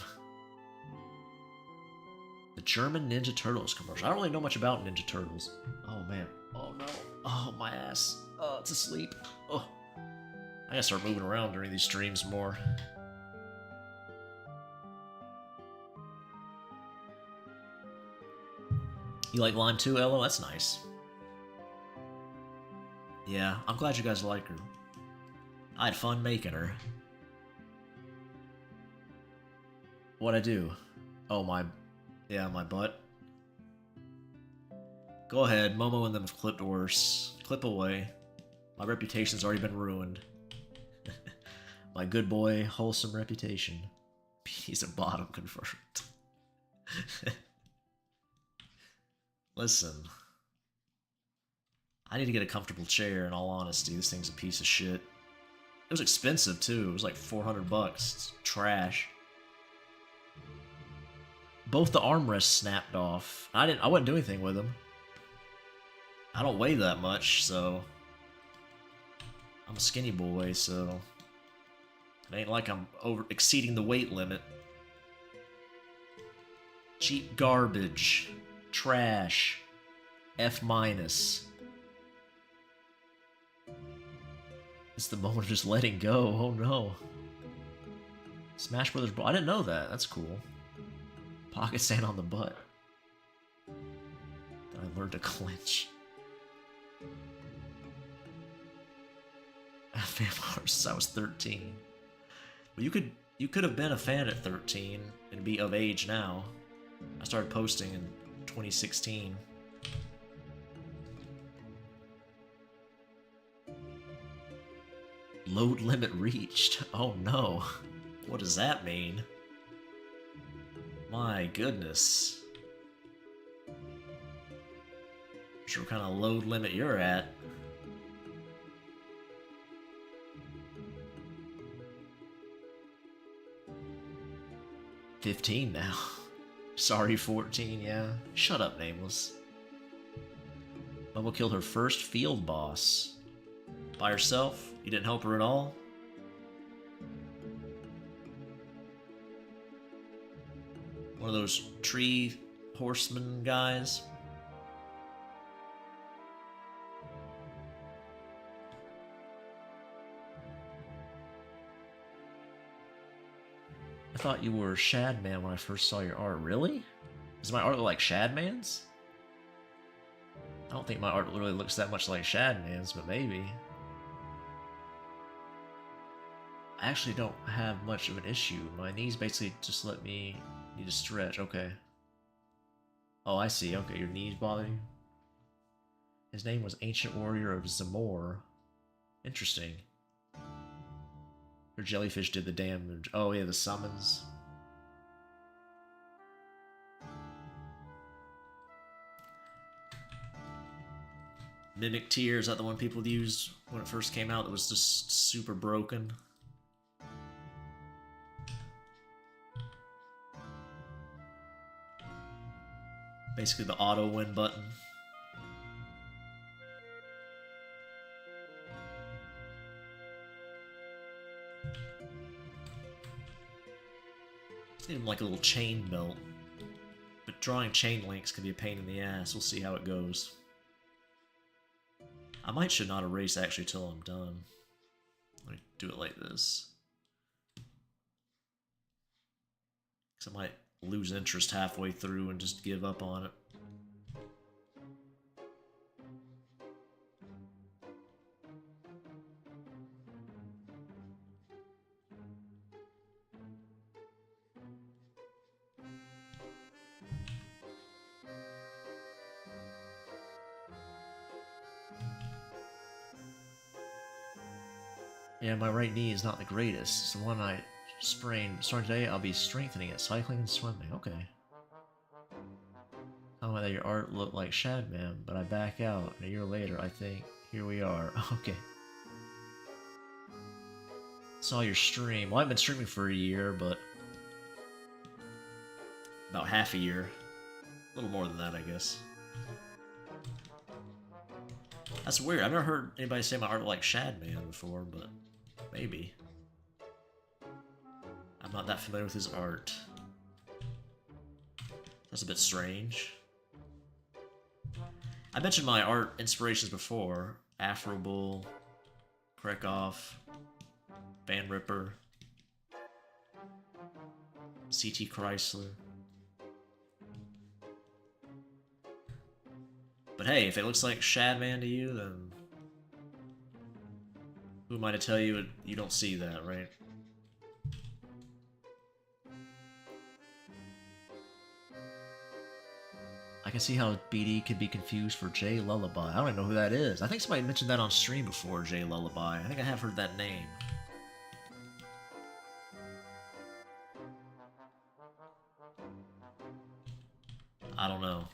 The German Ninja Turtles commercial. I don't really know much about Ninja Turtles. Oh man. Oh no. Oh, my ass. Oh, it's asleep. Oh. I gotta start moving around during these streams more. You like Lime too, Elo? That's nice. Yeah, I'm glad you guys like her. I had fun making her. What'd I do? Oh, my butt. Go ahead, Momo and them have clipped worse. Clip away. My reputation's already been ruined. My good boy, wholesome reputation. He's a bottom confirmed. Listen. I need to get a comfortable chair, in all honesty. This thing's a piece of shit. It was expensive, too. It was like $400 bucks. It's trash. Both the armrests snapped off. I wouldn't do anything with them. I don't weigh that much, so... I'm a skinny boy, so... It ain't like I'm exceeding the weight limit. Cheap garbage. Trash. F-. It's the moment of just letting go. Oh no. Smash Brothers Brawl. I didn't know that. That's cool. Pocket sand on the butt. Then I learned to clinch. Fan art since I was 13. But you could have been a fan at 13 and be of age now. I started posting in 2016. Load limit reached. Oh no. What does that mean? My goodness. Not sure what kind of load limit you're at. $15 now. Sorry, 14, yeah. Shut up, Nameless. Bubble killed her first field boss. By herself? You didn't help her at all? One of those tree horseman guys? I thought you were Shadman when I first saw your art. Really? Does my art look like Shadman's? I don't think my art really looks that much like Shadman's, but maybe. I actually don't have much of an issue. My knees basically just let me need to stretch. Okay. Oh, I see. Okay, your knees bother you? His name was Ancient Warrior of Zamor. Interesting. Your jellyfish did the damage. Oh yeah, the summons. Mimic Tear, is that the one people used when it first came out that was just super broken? Basically the auto win button. It's even like a little chain belt. But drawing chain links can be a pain in the ass. We'll see how it goes. I should not erase actually till I'm done. Let me do it like this. Because I might lose interest halfway through and just give up on it. Yeah, my right knee is not the greatest. It's the one I sprained. Starting today, I'll be strengthening it, cycling and swimming. Okay. Tell me that your art looked like Shadman, but I back out. And a year later, I think, here we are. Okay. Saw your stream. Well, I've been streaming for a year, but about half a year. A little more than that, I guess. That's weird. I've never heard anybody say my art looked like Shadman before, but maybe. I'm not that familiar with his art. That's a bit strange. I mentioned my art inspirations before. Afro Bull, Krekoff, Van Ripper, CT Chrysler. But hey, if it looks like Shadman to you, then who am I to tell you you don't see that, right? I can see how BD could be confused for J Lullaby. I don't even know who that is. I think somebody mentioned that on stream before, J Lullaby. I think I have heard that name. I don't know.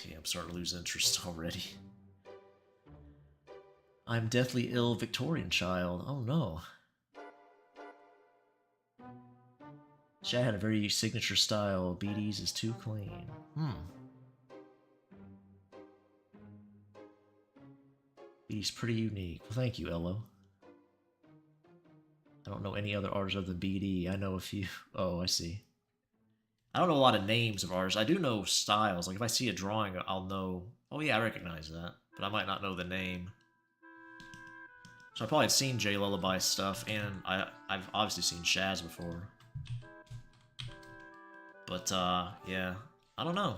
Yeah, I'm starting to lose interest already. I'm deathly ill Victorian child. Oh no. Shad had a very signature style. BD's is too clean. BD's pretty unique. Well, thank you, Ello. I don't know any other artists other than BD. I know a few. Oh, I see. I don't know a lot of names of artists. I do know styles. Like if I see a drawing, I'll know. Oh yeah, I recognize that, but I might not know the name. So I probably seen J Lullaby stuff, and I've obviously seen Shaz before. But yeah, I don't know.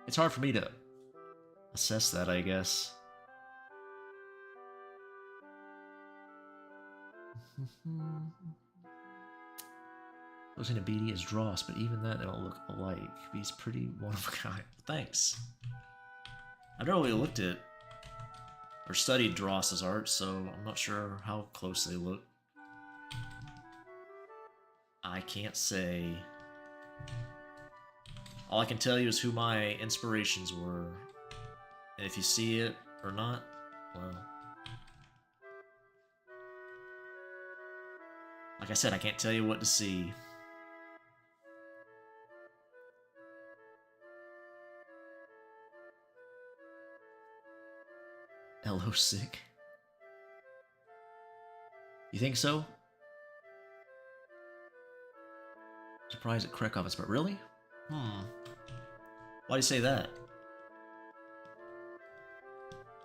It's hard for me to assess that, I guess. Listening to BD is Dross, but even that, they don't look alike. He's pretty one of a kind. Thanks. I've never really looked at or studied Dross's art, so I'm not sure how close they look. I can't say. All I can tell you is who my inspirations were. And if you see it or not, well. Like I said, I can't tell you what to see. Hello, sick. You think so? Surprised at Krekov, but really? Why do you say that?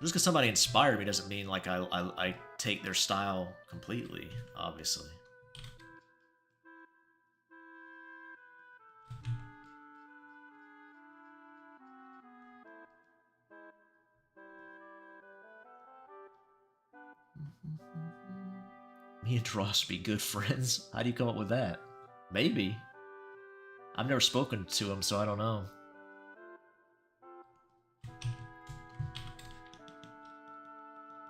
Just because somebody inspired me doesn't mean like I take their style completely, obviously. Me and Dross be good friends? How do you come up with that? Maybe. I've never spoken to him, so I don't know.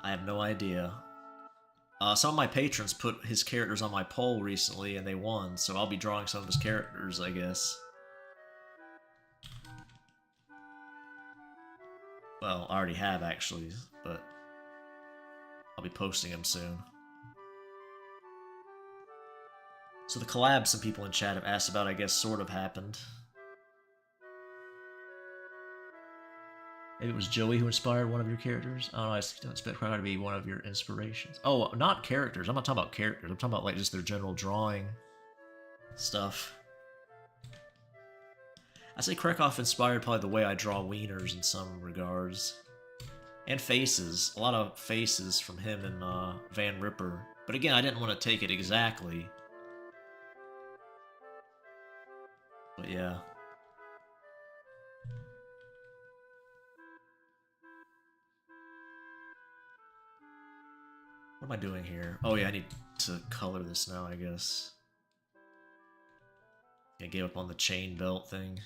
I have no idea. Some of my patrons put his characters on my poll recently, and they won, so I'll be drawing some of his characters, I guess. Well, I already have, actually, but I'll be posting them soon. So the collab some people in chat have asked about, I guess, sort of happened. Maybe it was Joey who inspired one of your characters? I don't know, I don't expect Crowder to be one of your inspirations. Oh, not characters. I'm not talking about characters. I'm talking about like just their general drawing stuff. I say Krekov inspired probably the way I draw wieners in some regards. And faces. A lot of faces from him and Van Ripper. But again, I didn't want to take it exactly. But yeah. What am I doing here? Oh yeah, I need to color this now, I guess. I gave up on the chain belt thing.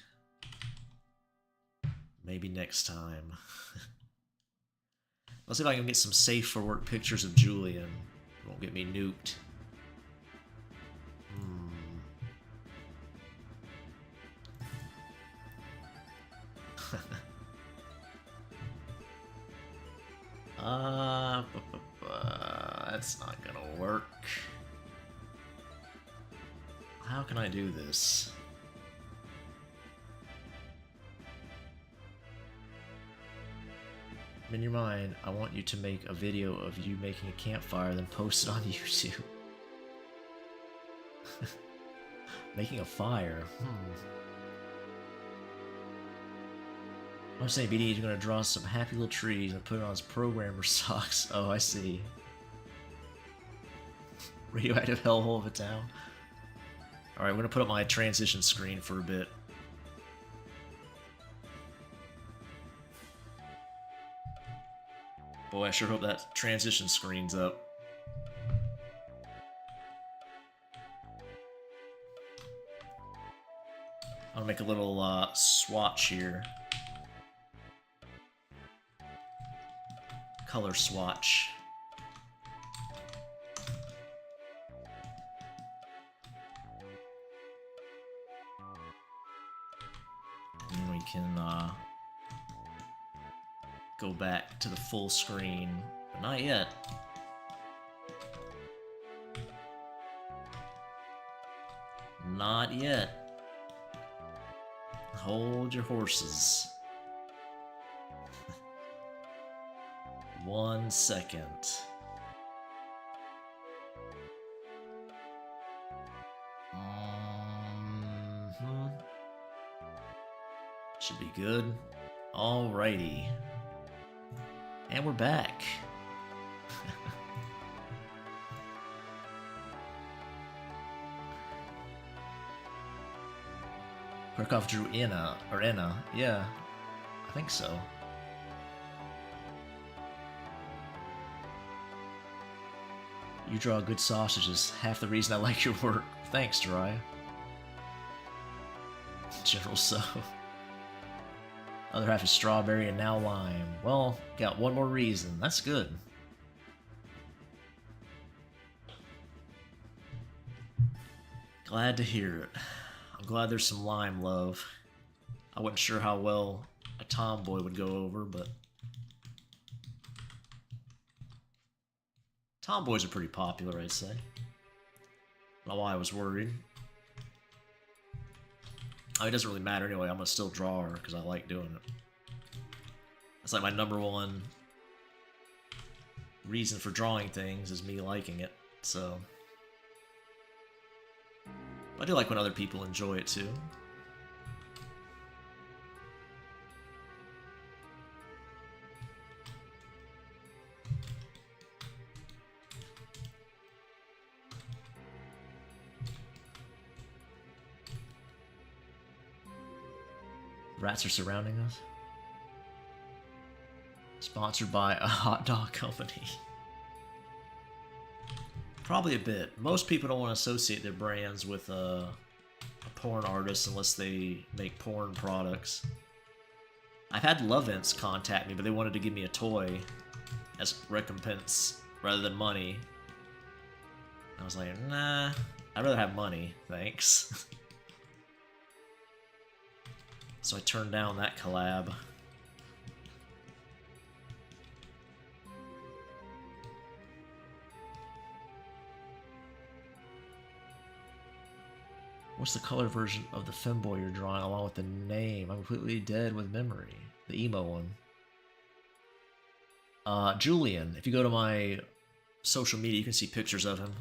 Maybe next time. Let's see if I can get some safe for work pictures of Julian. It won't get me nuked. That's not gonna work. How can I do this? In your mind, I want you to make a video of you making a campfire, then post it on YouTube. Making a fire? I'm saying BD is going to draw some happy little trees and put it on his programmer socks. Oh, I see. Radioactive hellhole of a town. Alright, I'm going to put up my transition screen for a bit. Boy, I sure hope that transition screen's up. I'll make a little swatch here. Color swatch. And we can go back to the full screen, but not yet. Not yet. Hold your horses. 1 second. good. Alrighty. And we're back. Kirchhoff drew Inna, yeah, I think so. You draw good sausages, half the reason I like your work. Thanks, Jiraiya. General So. Other half is strawberry and now lime. Well, got one more reason. That's good. Glad to hear it. I'm glad there's some lime love. I wasn't sure how well a tomboy would go over, but... Tomboys are pretty popular, I'd say. Not why I was worried. I mean, it doesn't really matter anyway. I'm gonna still draw her because I like doing it. That's like my #1 reason for drawing things is me liking it. So I do like when other people enjoy it too. Rats are surrounding us. Sponsored by a hot dog company. Probably a bit. Most people don't want to associate their brands with a porn artist unless they make porn products. I've had Lovints contact me, but they wanted to give me a toy as recompense rather than money. I was like, nah, I'd rather have money, thanks. So I turned down that collab. What's the color version of the femboy you're drawing along with the name? I'm completely dead with memory. The emo one. Julian. If you go to my social media, you can see pictures of him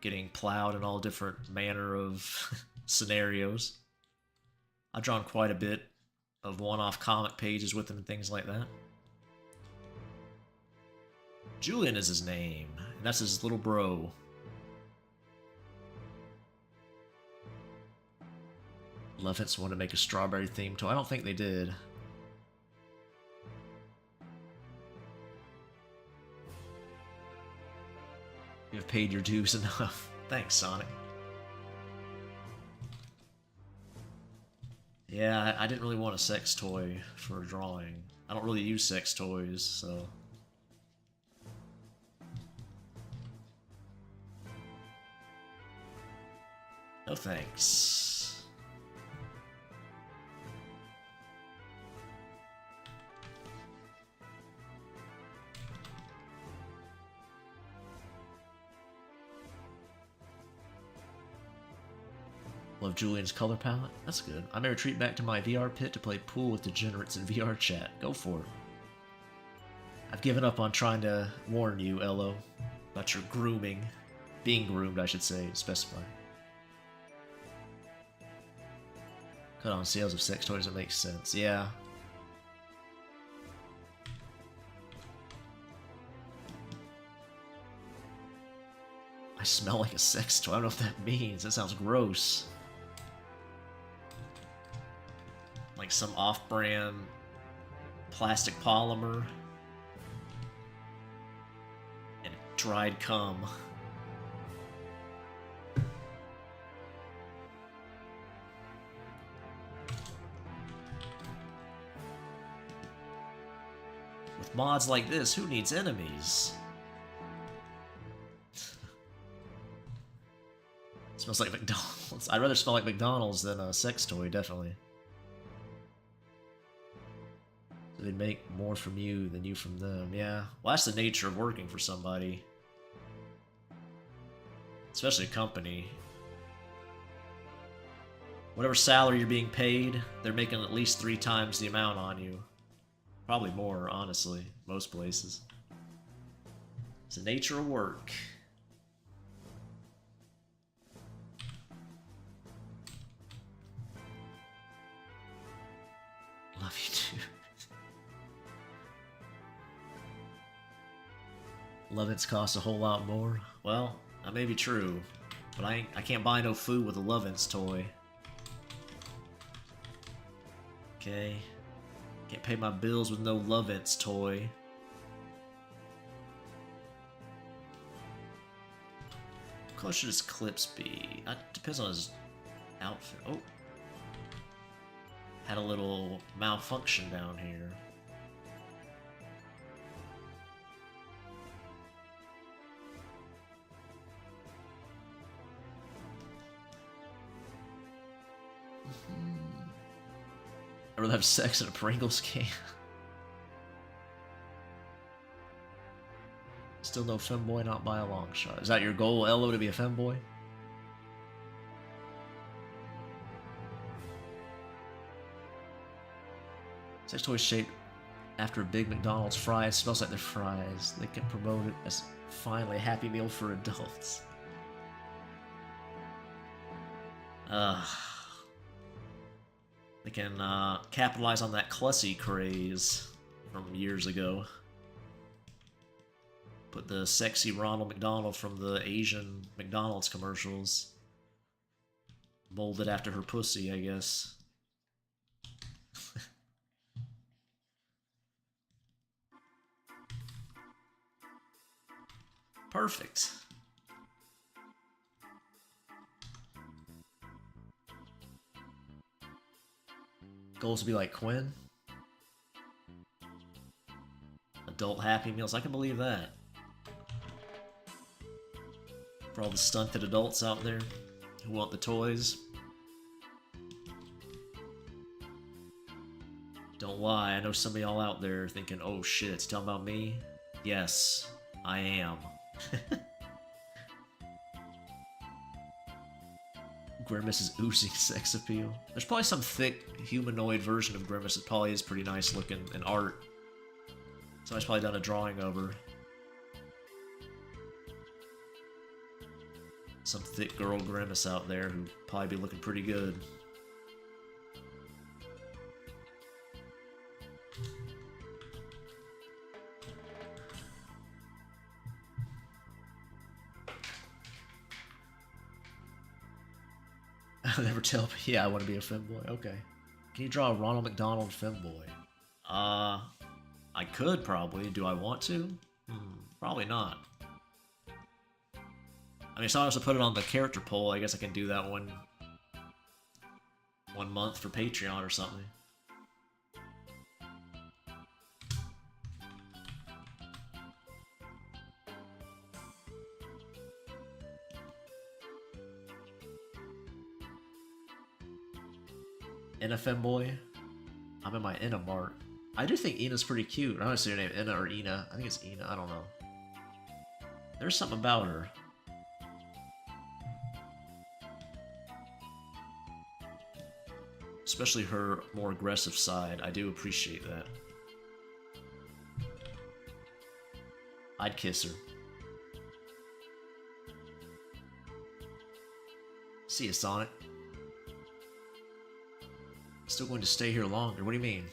getting plowed in all different manner of scenarios. I've drawn quite a bit of one-off comic pages with him and things like that. Julian is his name, and that's his little bro. Lovints wanted to make a strawberry theme toy. I don't think they did. You have paid your dues enough. Thanks, Sonic. Yeah, I didn't really want a sex toy for drawing. I don't really use sex toys, so... No thanks. Love Julian's color palette. That's good. I may retreat back to my VR pit to play pool with degenerates in VR chat. Go for it. I've given up on trying to warn you, Elo, about your grooming. Being groomed, I should say, specify. Cut on sales of sex toys, that makes sense. Yeah. I smell like a sex toy. I don't know what that means. That sounds gross. Like some off-brand plastic polymer and dried cum. With mods like this, who needs enemies? Smells like McDonald's. I'd rather smell like McDonald's than a sex toy, definitely. So they'd make more from you than you from them. Yeah. Well, that's the nature of working for somebody. Especially a company. Whatever salary you're being paid, they're making at least 3 times the amount on you. Probably more, honestly. Most places. It's the nature of work. love you too. Lovins cost a whole lot more. Well, that may be true, but I can't buy no food with a Lovins toy. Okay. Can't pay my bills with no Lovins toy. How close should his clips be? That depends on his outfit. Oh. Had a little malfunction down here. I'd rather have sex in a Pringles can. Still no femboy, not by a long shot. Is that your goal, Ello, to be a femboy? Sex toy shaped after a big McDonald's fries. Smells like they're fries. They can promote it as finally a Happy Meal for adults. They can capitalize on that Clussy craze from years ago. Put the sexy Ronald McDonald from the Asian McDonald's commercials. Molded after her pussy, I guess. Perfect. Goals to be like Quinn. Adult Happy Meals, I can believe that. For all the stunted adults out there who want the toys. Don't lie, I know some of y'all out there thinking, oh shit, it's talking about me? Yes, I am. Grimace is oozing sex appeal. There's probably some thick humanoid version of Grimace that probably is pretty nice looking in art. Somebody's probably done a drawing of her. Some thick girl Grimace out there who'd probably be looking pretty good. I'll never tell. Yeah, I want to be a femboy. Okay. Can you draw a Ronald McDonald femboy? I could probably. Do I want to? Probably not. I mean, if someone else to put it on the character poll, I guess I can do that one month for Patreon or something. Inna femboy? I'm in my Inna mart. I do think Ina's pretty cute. I don't know if it's her name Inna or Ina. I think it's Ina. I don't know. There's something about her. Especially her more aggressive side. I do appreciate that. I'd kiss her. See ya, Sonic. Still going to stay here longer. What do you mean?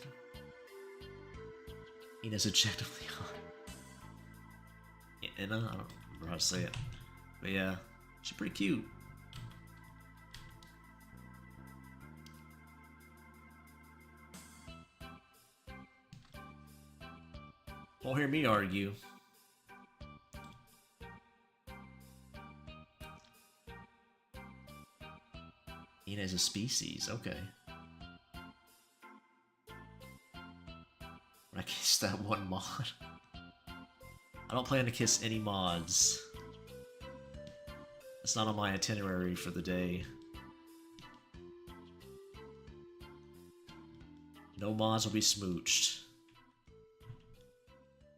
Ina's objectively hot. Inna? I don't remember how to say it. But yeah, she's pretty cute. Won't hear me argue. Ina is a species, okay. When I kiss that one mod. I don't plan to kiss any mods. It's not on my itinerary for the day. No mods will be smooched.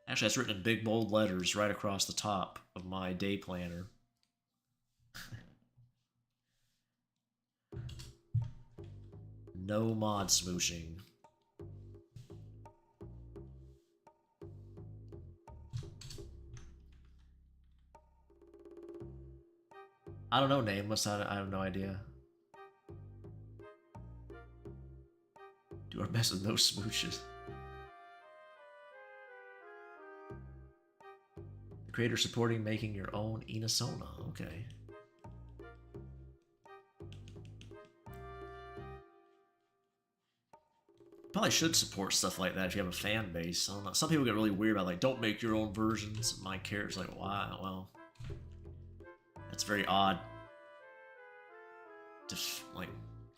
Actually, that's written in big bold letters right across the top of my day planner. No mod smooching. I don't know, Nameless. I have no idea. Do our mess with no smooches. The creator supporting making your own Inasona. Okay. Probably should support stuff like that if you have a fan base. I don't know. Some people get really weird about like, don't make your own versions of my characters. Like, why? Well, that's very odd. Just like,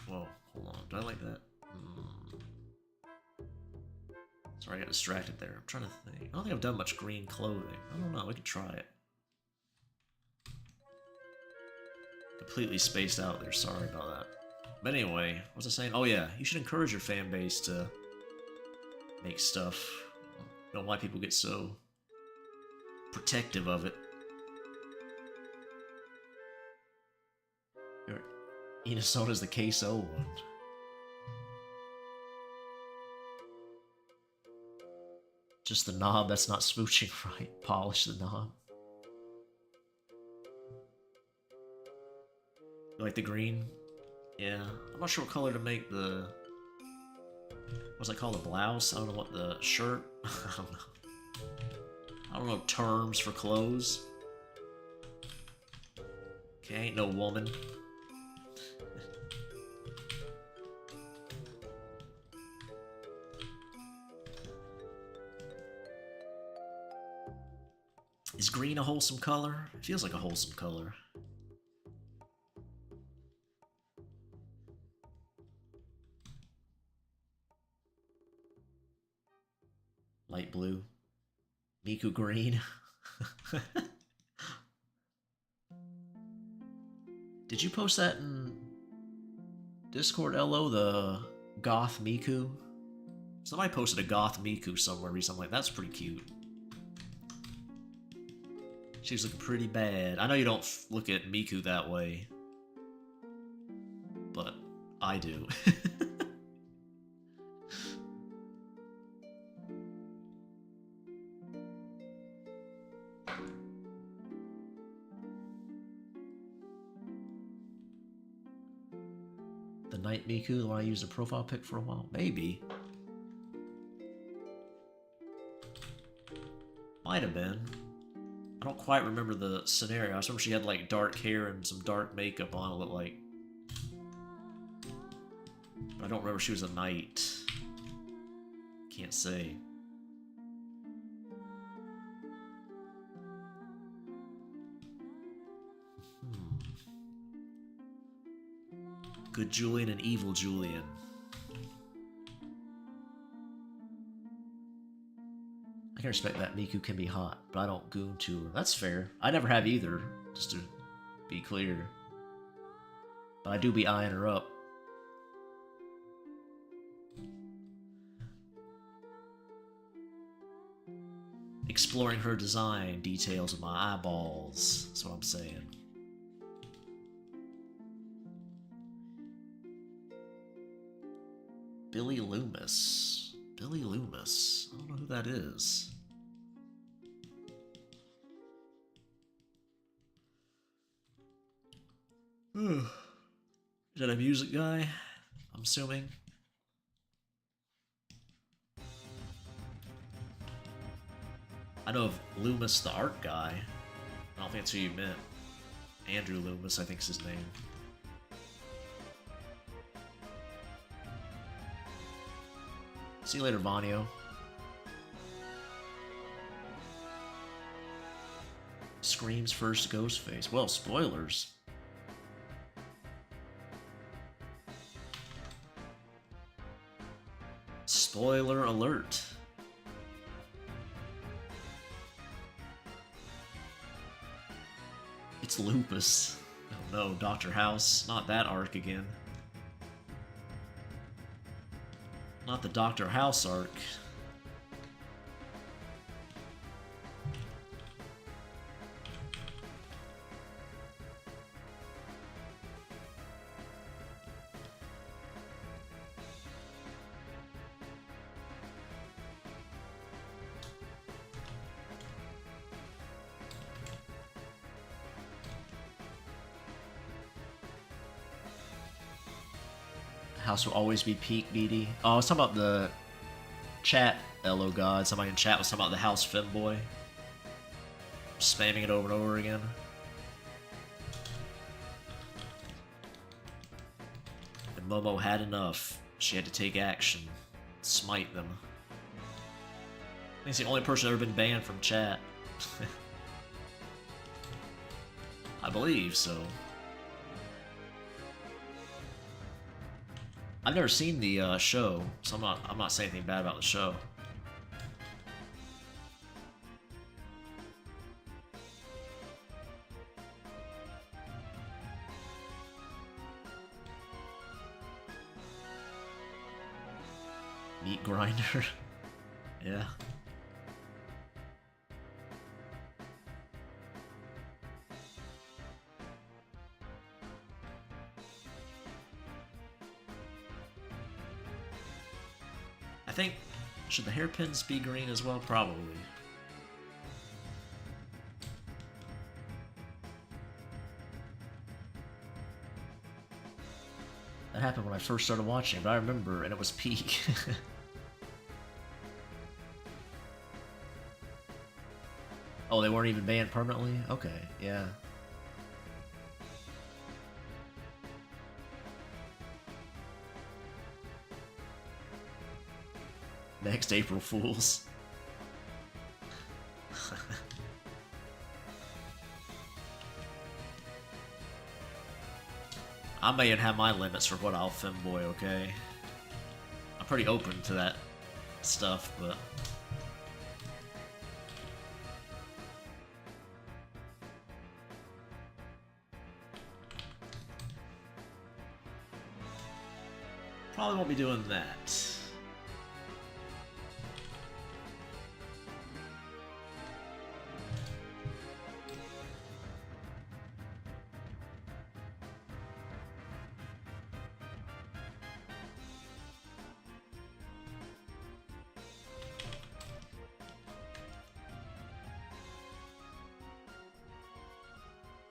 whoa, hold on. Do I like that? Sorry, I got distracted there. I'm trying to think. I don't think I've done much green clothing. I don't know. We could try it. Completely spaced out there. Sorry about that. But anyway, what was I saying? Oh yeah, you should encourage your fan base to make stuff. I don't know why people get so protective of it. Inasona's the queso one. Just the knob that's not smooching right. Polish the knob. You like the green? Yeah, I'm not sure what color to make the... What's that called? The blouse? I don't know what the shirt... I don't know. I don't know terms for clothes. Okay, ain't no woman. Is green a wholesome color? It feels like a wholesome color. Light blue. Miku green. Did you post that in Discord, LO, the goth Miku? Somebody posted a goth Miku somewhere recently. Like, that's pretty cute. She was looking pretty bad. I know you don't look at Miku that way, but I do. The Night Miku, the one I used a profile pic for a while? Maybe. Might have been. I don't quite remember the scenario. I just remember she had like dark hair and some dark makeup on, it looked like. But I don't remember she was a knight. Can't say. Good Julian and evil Julian. I can respect that Miku can be hot, but I don't goon to her. That's fair. I never have either, just to be clear. But I do be eyeing her up. Exploring her design details with my eyeballs. That's what I'm saying. Billy Loomis. Billy Loomis. I don't know who that is. Is that a music guy? I'm assuming. I know of Loomis, the art guy. I don't think that's who you meant. Andrew Loomis, I think is his name. See you later, Vanio. Scream's first Ghostface. Well, spoilers. Spoiler alert. It's Lupus. Oh no, Dr. House. Not that arc again. Not the Dr. House arc. House will always be peak, BD. Oh, I was talking about the chat, LO God. Somebody in chat was talking about the house femboy. Spamming it over and over again. And Momo had enough. She had to take action. Smite them. I think it's the only person ever been banned from chat. I believe so. I've never seen the show, so I'm not saying anything bad about the show. Meat grinder. Yeah. I think, should the hairpins be green as well? Probably. That happened when I first started watching, but I remember, and it was peak. Oh, they weren't even banned permanently? Okay, yeah. Next April Fools. I may even have my limits for what I'll femboy, okay? I'm pretty open to that stuff, but... Probably won't be doing that.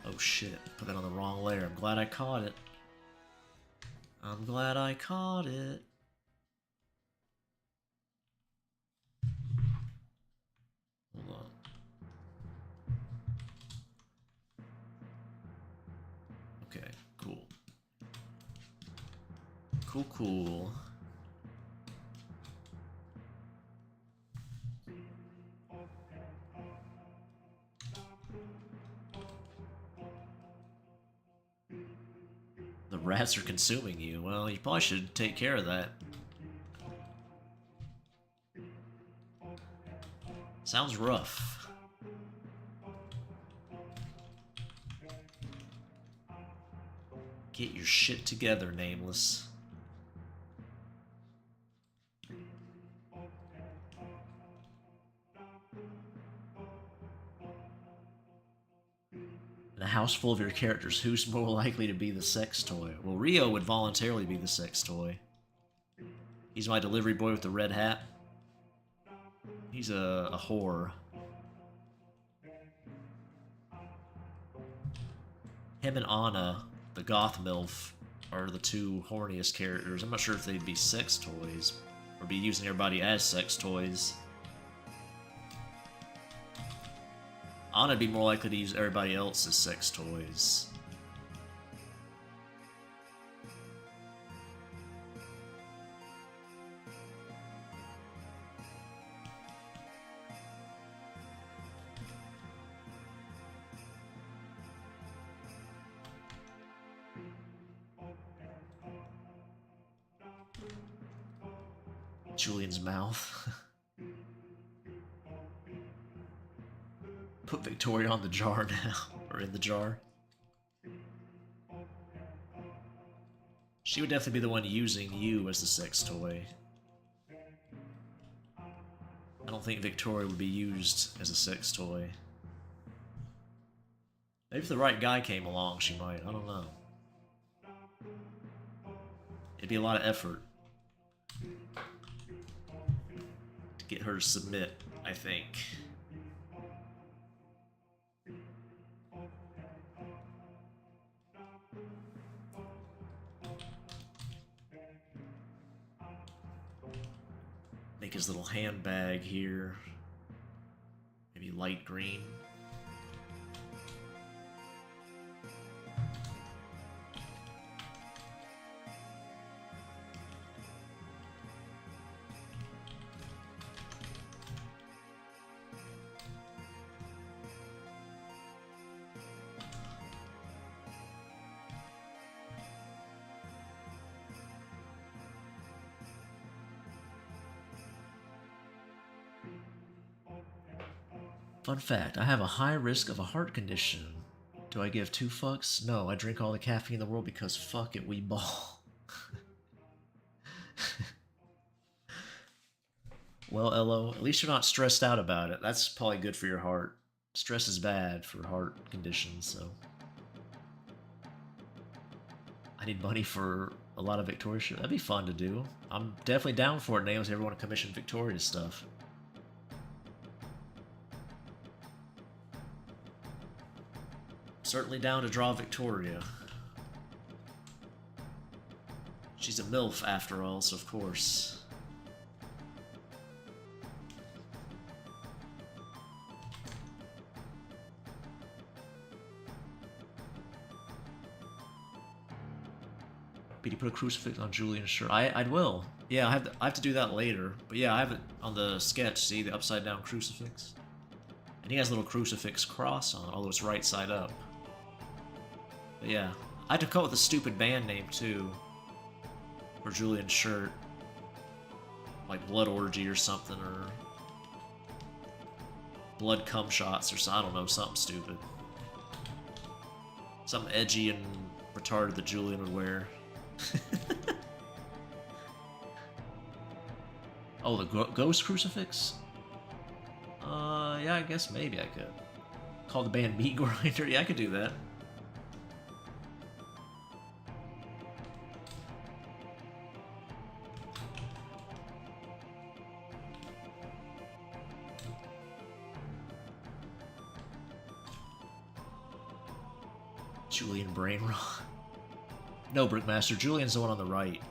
Oh shit, put that on the wrong layer. I'm glad I caught it. I'm glad I caught it. Hold on. Okay, cool. Cool. The rats are consuming you. Well, you probably should take care of that. Sounds rough. Get your shit together, Nameless. In a house full of your characters, who's more likely to be the sex toy? Well, Rio would voluntarily be the sex toy. He's my delivery boy with the red hat. He's a whore. Him and Anna, the goth milf, are the two horniest characters. I'm not sure if they'd be sex toys, or be using everybody as sex toys. Anna'd be more likely to use everybody else as sex toys. Julian's mouth. Put Victoria on the jar now, or in the jar. She would definitely be the one using you as the sex toy. I don't think Victoria would be used as a sex toy. Maybe if the right guy came along, she might. I don't know. It'd be a lot of effort to get her to submit, I think. handbag here. Maybe light green. Fun fact, I have a high risk of a heart condition. Do I give 2 fucks? No, I drink all the caffeine in the world because fuck it, we ball. Well, Elo, at least you're not stressed out about it. That's probably good for your heart. Stress is bad for heart conditions, so... I need money for a lot of Victoria shit. That'd be fun to do. I'm definitely down for it, Nails. Everyone to commission Victoria stuff. Certainly down to draw Victoria. She's a milf after all, so of course. Did you put a crucifix on Julian's shirt? I will. Yeah, I have to do that later. But yeah, I have it on the sketch. See the upside down crucifix, and he has a little crucifix cross on, although it's right side up. But yeah, I had to come up with a stupid band name too for Julian's shirt, like Blood Orgy or something, or Blood Cum Shots or something. I don't know, something stupid, something edgy and retarded that Julian would wear. Oh, the ghost crucifix? Yeah, I guess maybe I could. Call the band Meat Grinder? Yeah, I could do that. Julian Brain Rot. No, Brickmaster. Julian's the one on the right.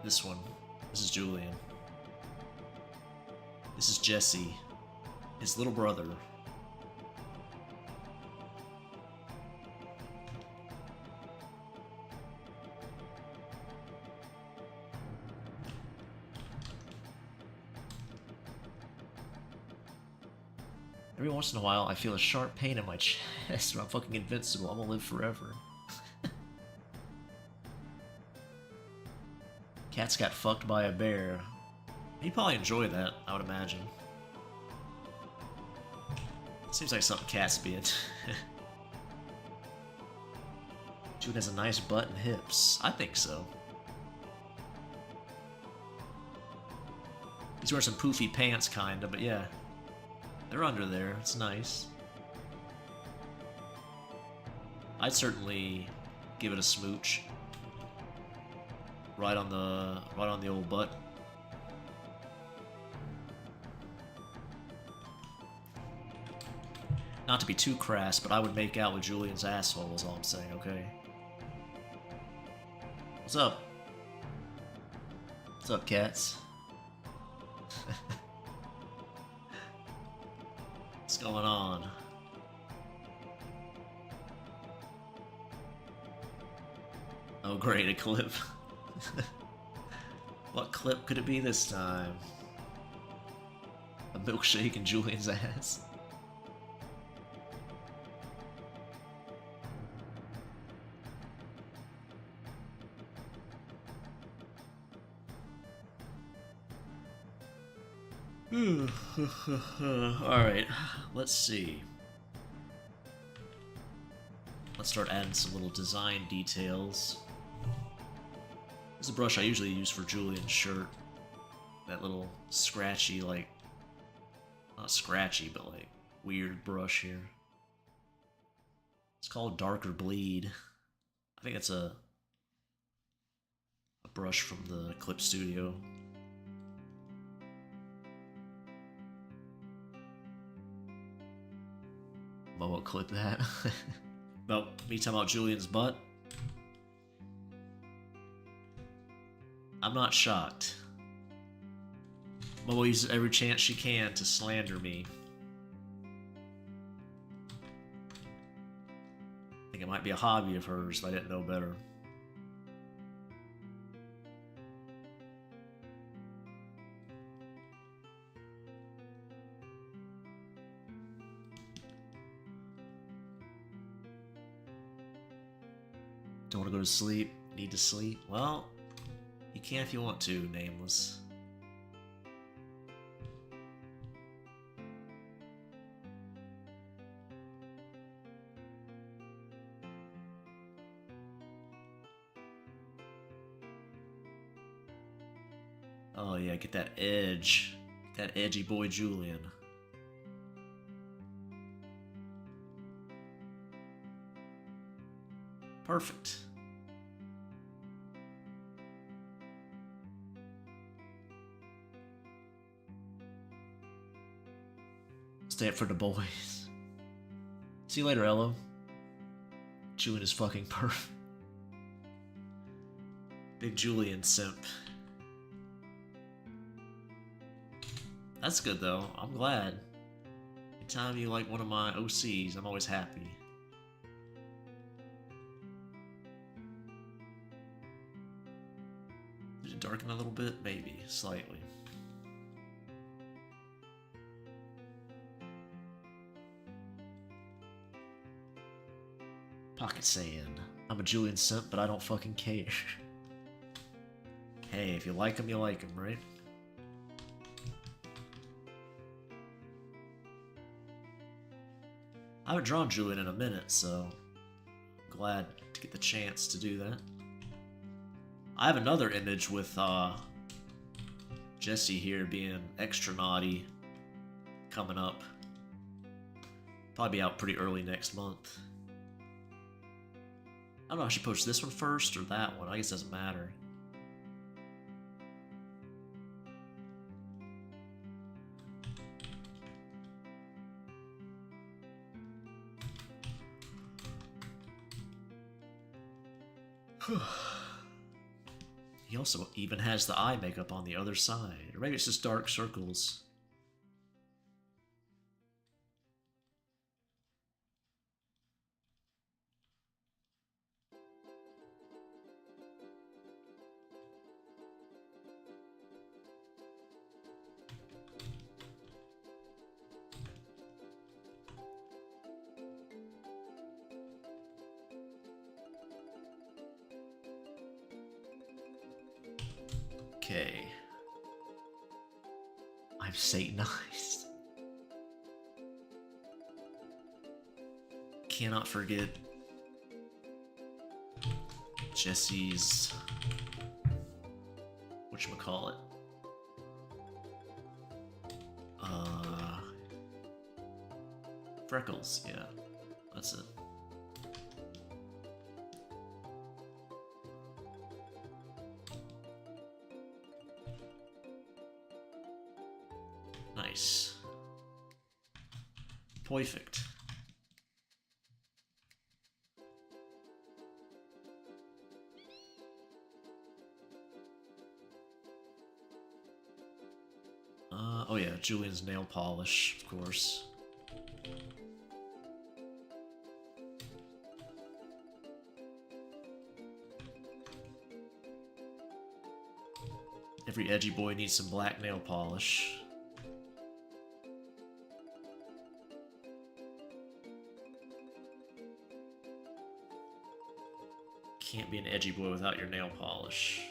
This one. This is Julian. This is Jesse. His little brother. Every once in a while, I feel a sharp pain in my chest, but I'm fucking invincible. I'm gonna live forever. Cats got fucked by a bear. He'd probably enjoy that, I would imagine. Seems like something cats be into. Jude has a nice butt and hips. I think so. He's wearing some poofy pants, kinda, but yeah. They're under there. It's nice. I'd certainly give it a smooch. Right on the old butt. Not to be too crass, but I would make out with Julian's asshole is all I'm saying, okay? What's up? What's up, cats? What's going on? Oh great, a clip. What clip could it be this time? A milkshake in Julian's ass? Alright, let's see. Let's start adding some little design details. This is a brush I usually use for Julian's shirt. That little scratchy, like... Not scratchy, but like weird brush here. It's called Darker Bleed. I think it's a brush from the Clip Studio. About what clip that? About me talking about Julian's butt? I'm not shocked. Mo uses every chance she can to slander me. I think it might be a hobby of hers if I didn't know better. Don't want to go to sleep. Need to sleep. Well, you can if you want to, Nameless. Oh yeah, get that edge. Get that edgy boy Julian. Perfect. Stay up for the boys. See you later, Elo. Julian is fucking perfect. Big Julian simp. That's good though. I'm glad. Anytime you like one of my OCs, I'm always happy. Did it darken a little bit? Maybe. Slightly. Pocket sand. I'm a Julian simp, but I don't fucking care. Hey, if you like him, you like him, right? I haven't drawn Julian in a minute, so I'm glad to get the chance to do that. I have another image with Jesse here being extra naughty coming up. Probably be out pretty early next month. I don't know if I should post this one first or that one. I guess it doesn't matter. He also even has the eye makeup on the other side. Or maybe it's just dark circles. Okay. I'm Satanized. Cannot forget Jesse's whatchamacallit? Freckles, yeah. That's it. Nice. Perfect. Oh yeah, Julian's nail polish, of course. Every edgy boy needs some black nail polish. Can't be an edgy boy without your nail polish.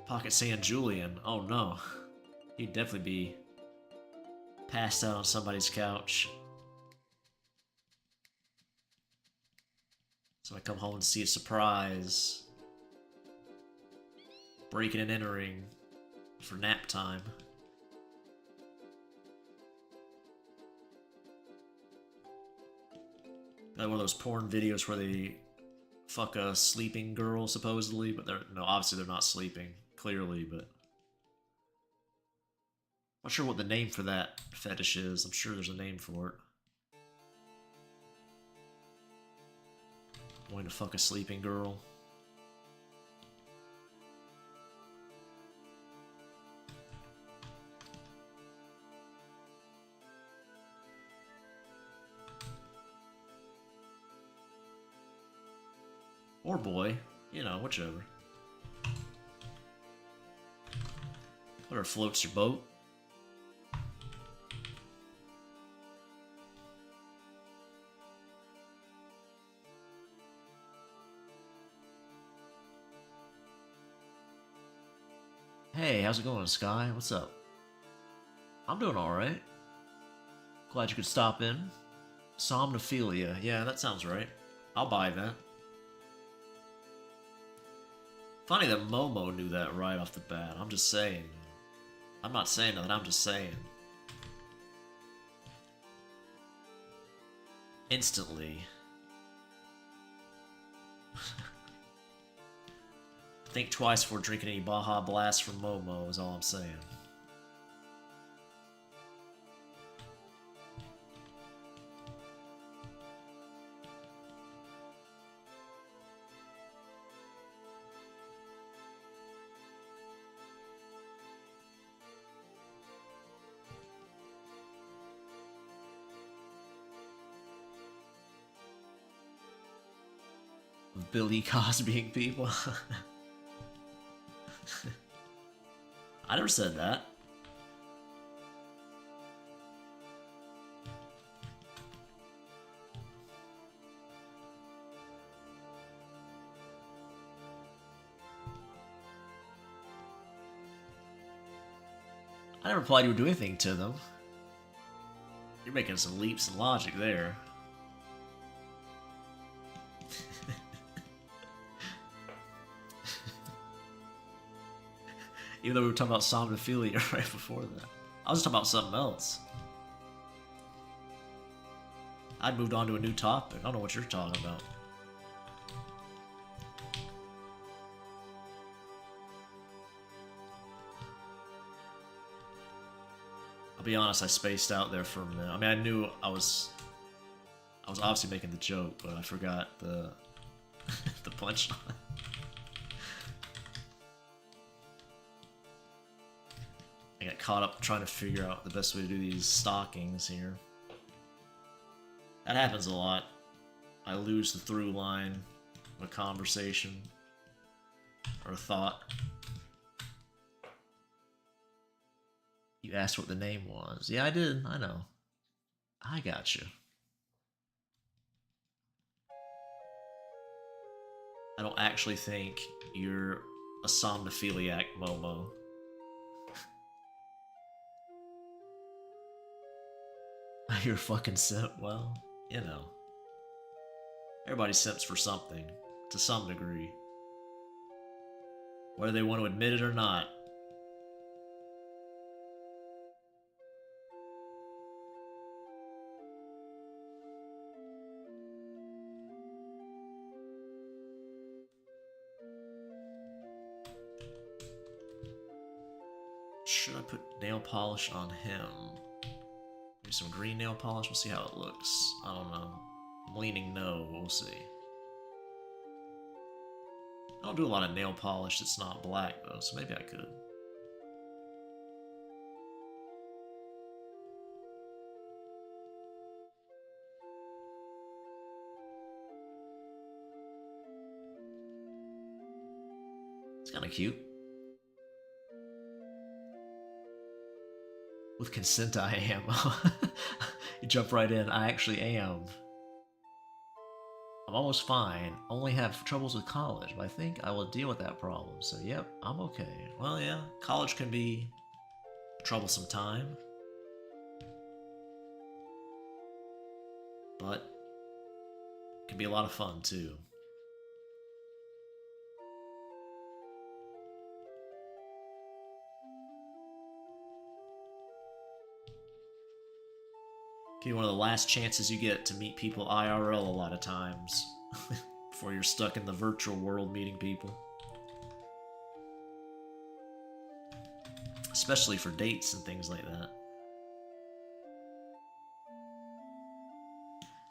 Pocket Sand Julian. Oh no. He'd definitely be passed out on somebody's couch. So I come home and see a surprise. Breaking and entering for nap time. Like one of those porn videos where they fuck a sleeping girl, supposedly, but they're no, obviously they're not sleeping, clearly, but Not sure what the name for that fetish is. I'm sure there's a name for it. Wanting to fuck a sleeping girl. Or boy, you know, whichever. Whatever floats your boat. Hey, how's it going, Sky? What's up? I'm doing alright. Glad you could stop in. Somnophilia. Yeah, that sounds right. I'll buy that. Funny that Momo knew that right off the bat. I'm just saying. I'm not saying that, I'm just saying. Instantly. Think twice before drinking any Baja Blast from Momo is all I'm saying. Billy Cosbying people. I never said that. I never implied you would do anything to them. You're making some leaps in logic there. Even though we were talking about somnophilia right before that. I was talking about something else. I'd moved on to a new topic. I don't know what you're talking about. I'll be honest, I spaced out there for a minute. I mean, I knew I was obviously making the joke, but I forgot the the punchline. I got caught up trying to figure out the best way to do these stockings here. That happens a lot. I lose the through line of a conversation or a thought. You asked what the name was. Yeah, I did. I know. I got you. I don't actually think you're a somnophiliac, Momo. You're a fucking simp. Well, you know. Everybody simps for something, to some degree. Whether they want to admit it or not. Should I put nail polish on him? Maybe some green nail polish? We'll see how it looks. I don't know. I'm leaning no. We'll see. I don't do a lot of nail polish that's not black, though, so maybe I could. It's kind of cute. With consent, I am. You jump right in. I actually am. I'm almost fine. Only have troubles with college, but I think I will deal with that problem. So, yep, I'm okay. Well, yeah, college can be a troublesome time. But it can be a lot of fun, too. Can be one of the last chances you get to meet people IRL a lot of times. Before you're stuck in the virtual world meeting people. especially for dates and things like that.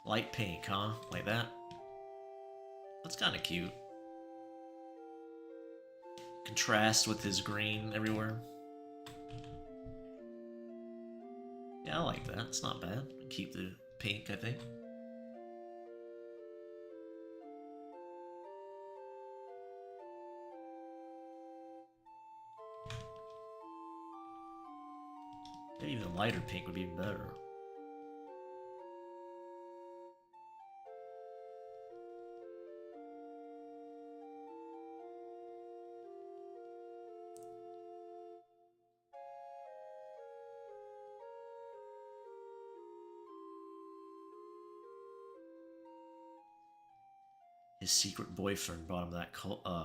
Light pink, huh? Like that? That's kind of cute. Contrast with his green everywhere. Yeah, I like that. It's not bad. Keep the pink, I think. Maybe even a lighter pink would be even better. His secret boyfriend brought him that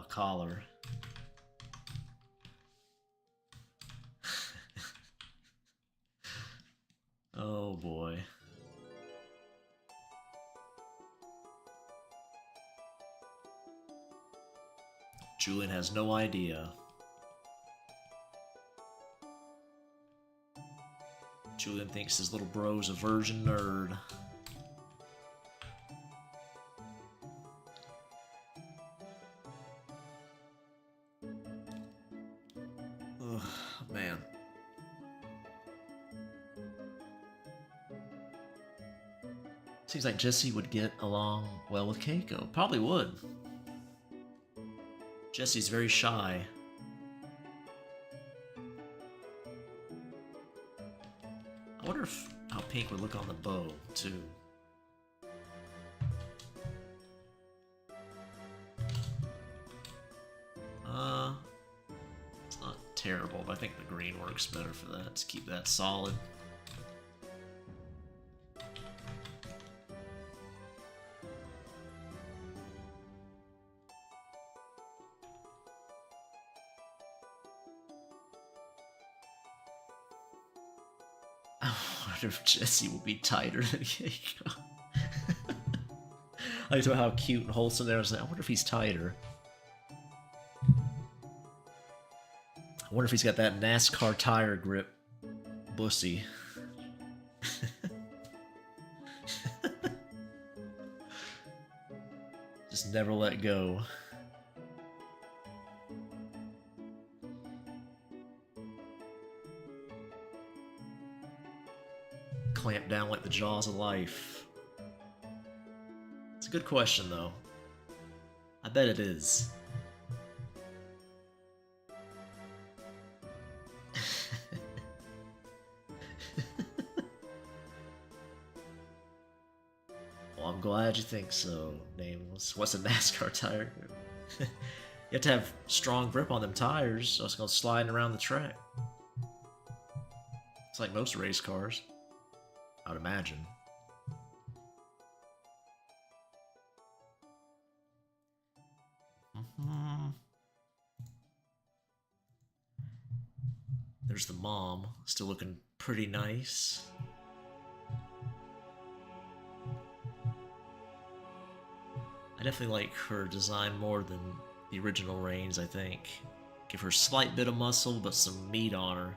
collar. Oh boy. Julian has no idea. Julian thinks his little bro's a virgin nerd. Ugh, man. Seems like Jesse would get along well with Keiko. Probably would. Jesse's very shy. I wonder how pink would look on the bow, too. It's not terrible, but I think the green works better for that. Let's keep that solid. I wonder if Jesse will be tighter than Keiko. I saw how cute and wholesome there. I was like, I wonder if he's tighter. I wonder if he's got that NASCAR tire grip. Bussy. Just never let go. Clamp down like the jaws of life. It's a good question, though. I bet it is. Well, I'm glad you think so, Nameless. What's a NASCAR tire grip? You have to have strong grip on them tires, so it's gonna slide around the track. It's like most race cars, I'd imagine. There's the mom, still looking pretty nice. I definitely like her design more than the original Reigns, I think. Give her a slight bit of muscle, but some meat on her.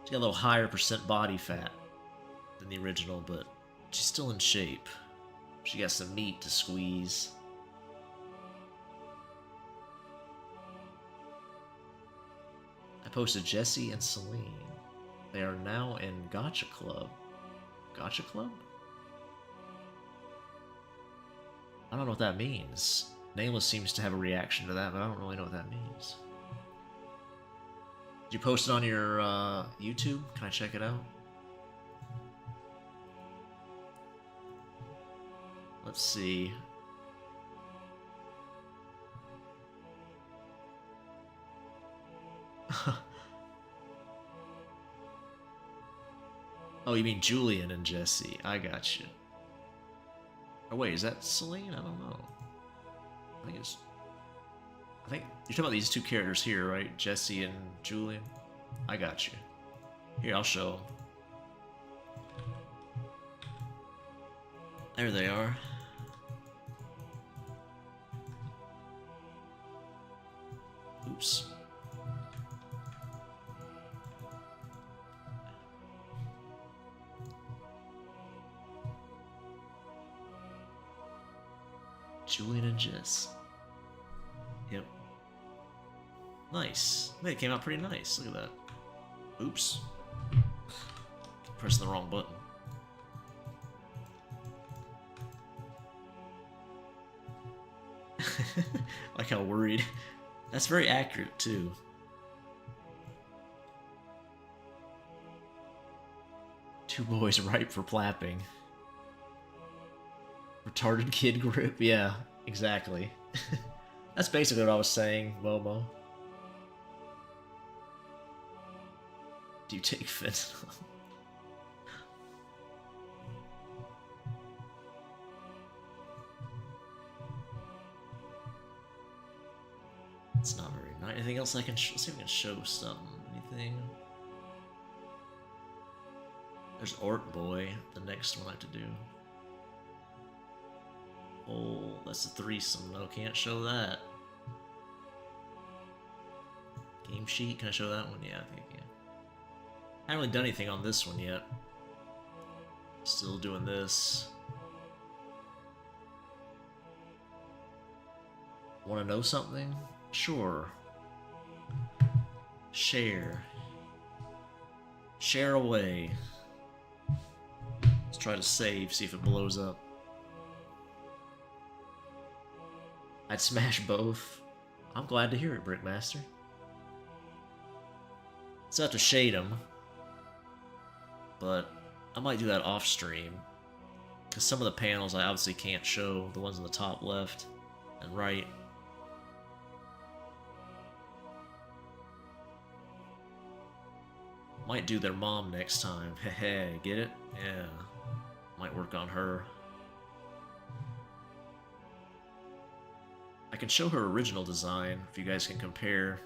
She's got a little higher percent body fat than the original, but she's still in shape. She got some meat to squeeze. I posted Jesse and Celine. They are now in Gotcha Club. Gotcha Club? I don't know what that means. Nameless seems to have a reaction to that, but I don't really know what that means. Did you post it on your YouTube? Can I check it out? Let's see. Oh, you mean Julian and Jesse. I got you. Oh wait, is that Celine? I don't know. I think you're talking about these two characters here, right? Jesse and Julian. I got you. Here, I'll show them. There they are. Oops. Julian and Jess. Yep. Nice. Man, it came out pretty nice. Look at that. Oops. Pressing the wrong button. Like how worried. That's very accurate, too. Two boys ripe for plapping. Retarded kid grip? Yeah, exactly. That's basically what I was saying, Momo. Do you take fentanyl? It's not very nice. Anything else I can let's see if I can show something. Anything? There's Art Boy, the next one I have to do. Oh, that's a threesome. No, can't show that. Game sheet, can I show that one? Yeah, I think I can. I haven't really done anything on this one yet. Still doing this. Want to know something? Sure. Share. Share away. Let's try to save, see if it blows up. I'd smash both. I'm glad to hear it, Brickmaster. So I have to shade them. But I might do that off stream. Because some of the panels I obviously can't show. The ones on the top left and right. Might do their mom next time. Heh, get it? Yeah. Might work on her. I can show her original design if you guys can compare.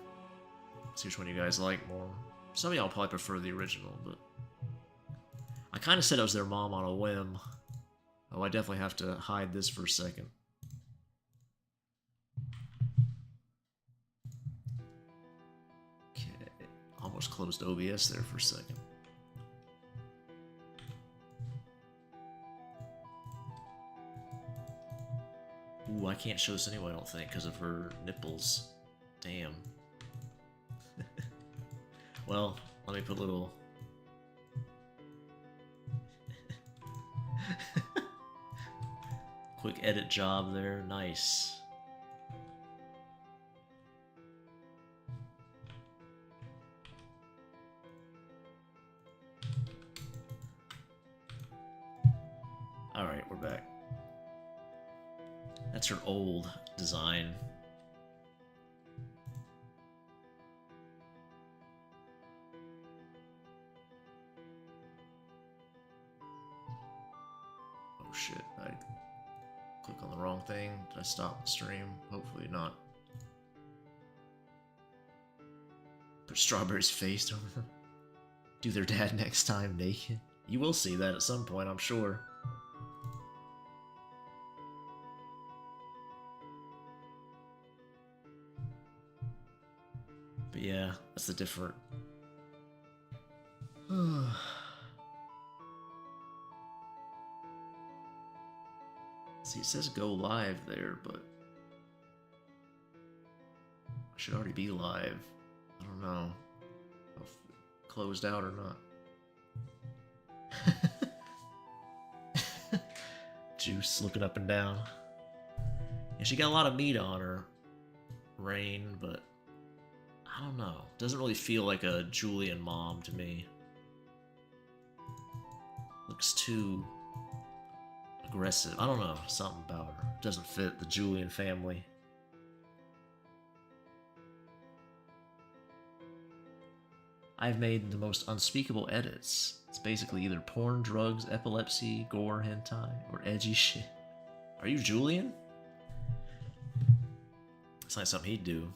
See which one you guys like more. Some of y'all probably prefer the original, but I kind of said I was their mom on a whim. Oh, I definitely have to hide this for a second. Okay, almost closed OBS there for a second. Ooh, I can't show this anyway, I don't think, because of her nipples. Damn. Well, let me put a little... quick edit job there. Nice. Alright, we're back. That's her old design. Oh shit, I click on the wrong thing. Did I stop the stream? Hopefully not. Put Strawberry's face over them. Do their dad next time naked. You will see that at some point, I'm sure. But yeah, that's the different... See, it says go live there, but... I should already be live. I don't know if it closed out or not. Juice looking up and down. Yeah, she got a lot of meat on her, Rain, but I don't know. Doesn't really feel like a Julian mom to me. Looks too aggressive. I don't know. Something about her. Doesn't fit the Julian family. I've made the most unspeakable edits. It's basically either porn, drugs, epilepsy, gore, hentai, or edgy shit. Are you Julian? It's not something he'd do.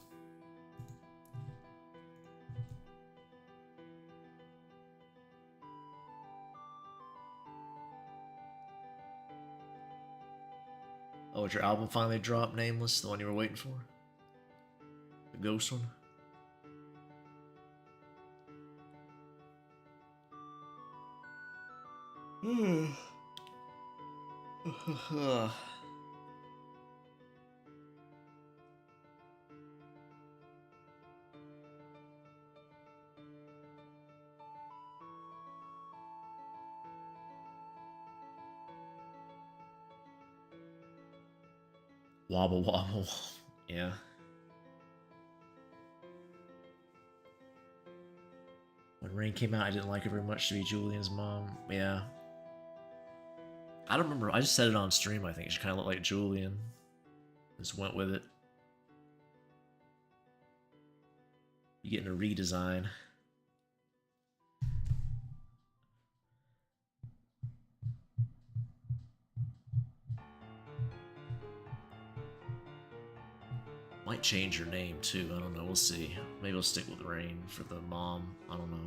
Oh, did your album finally drop, Nameless? The one you were waiting for? The ghost one? Wobble wobble. Yeah. When Rain came out, I didn't like her very much to be Julian's mom. Yeah. I don't remember. I just said it on stream, I think. She kind of looked like Julian. Just went with it. You getting a redesign. Might change her name too. I don't know. We'll see. Maybe I'll stick with Rain for the mom. I don't know.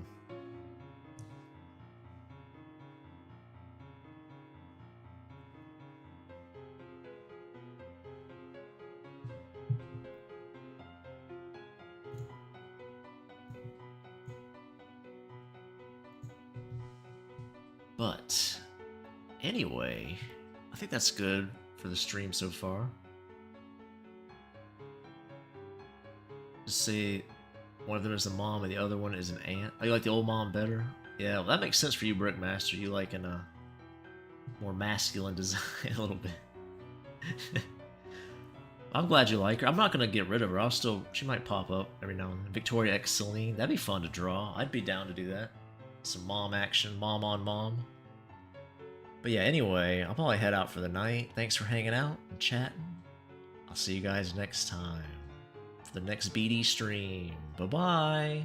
But anyway, I think that's good for the stream so far. Just say one of them is a mom and the other one is an aunt. Oh, you like the old mom better? Yeah, well, that makes sense for you, Brickmaster. You like a more masculine design a little bit. I'm glad you like her. I'm not gonna get rid of her. She might pop up every now and then. Victoria X Celine. That'd be fun to draw. I'd be down to do that. Some mom action, mom on mom. But yeah, anyway, I'll probably head out for the night. Thanks for hanging out and chatting. I'll see you guys next time for the next BD stream. Bye-bye.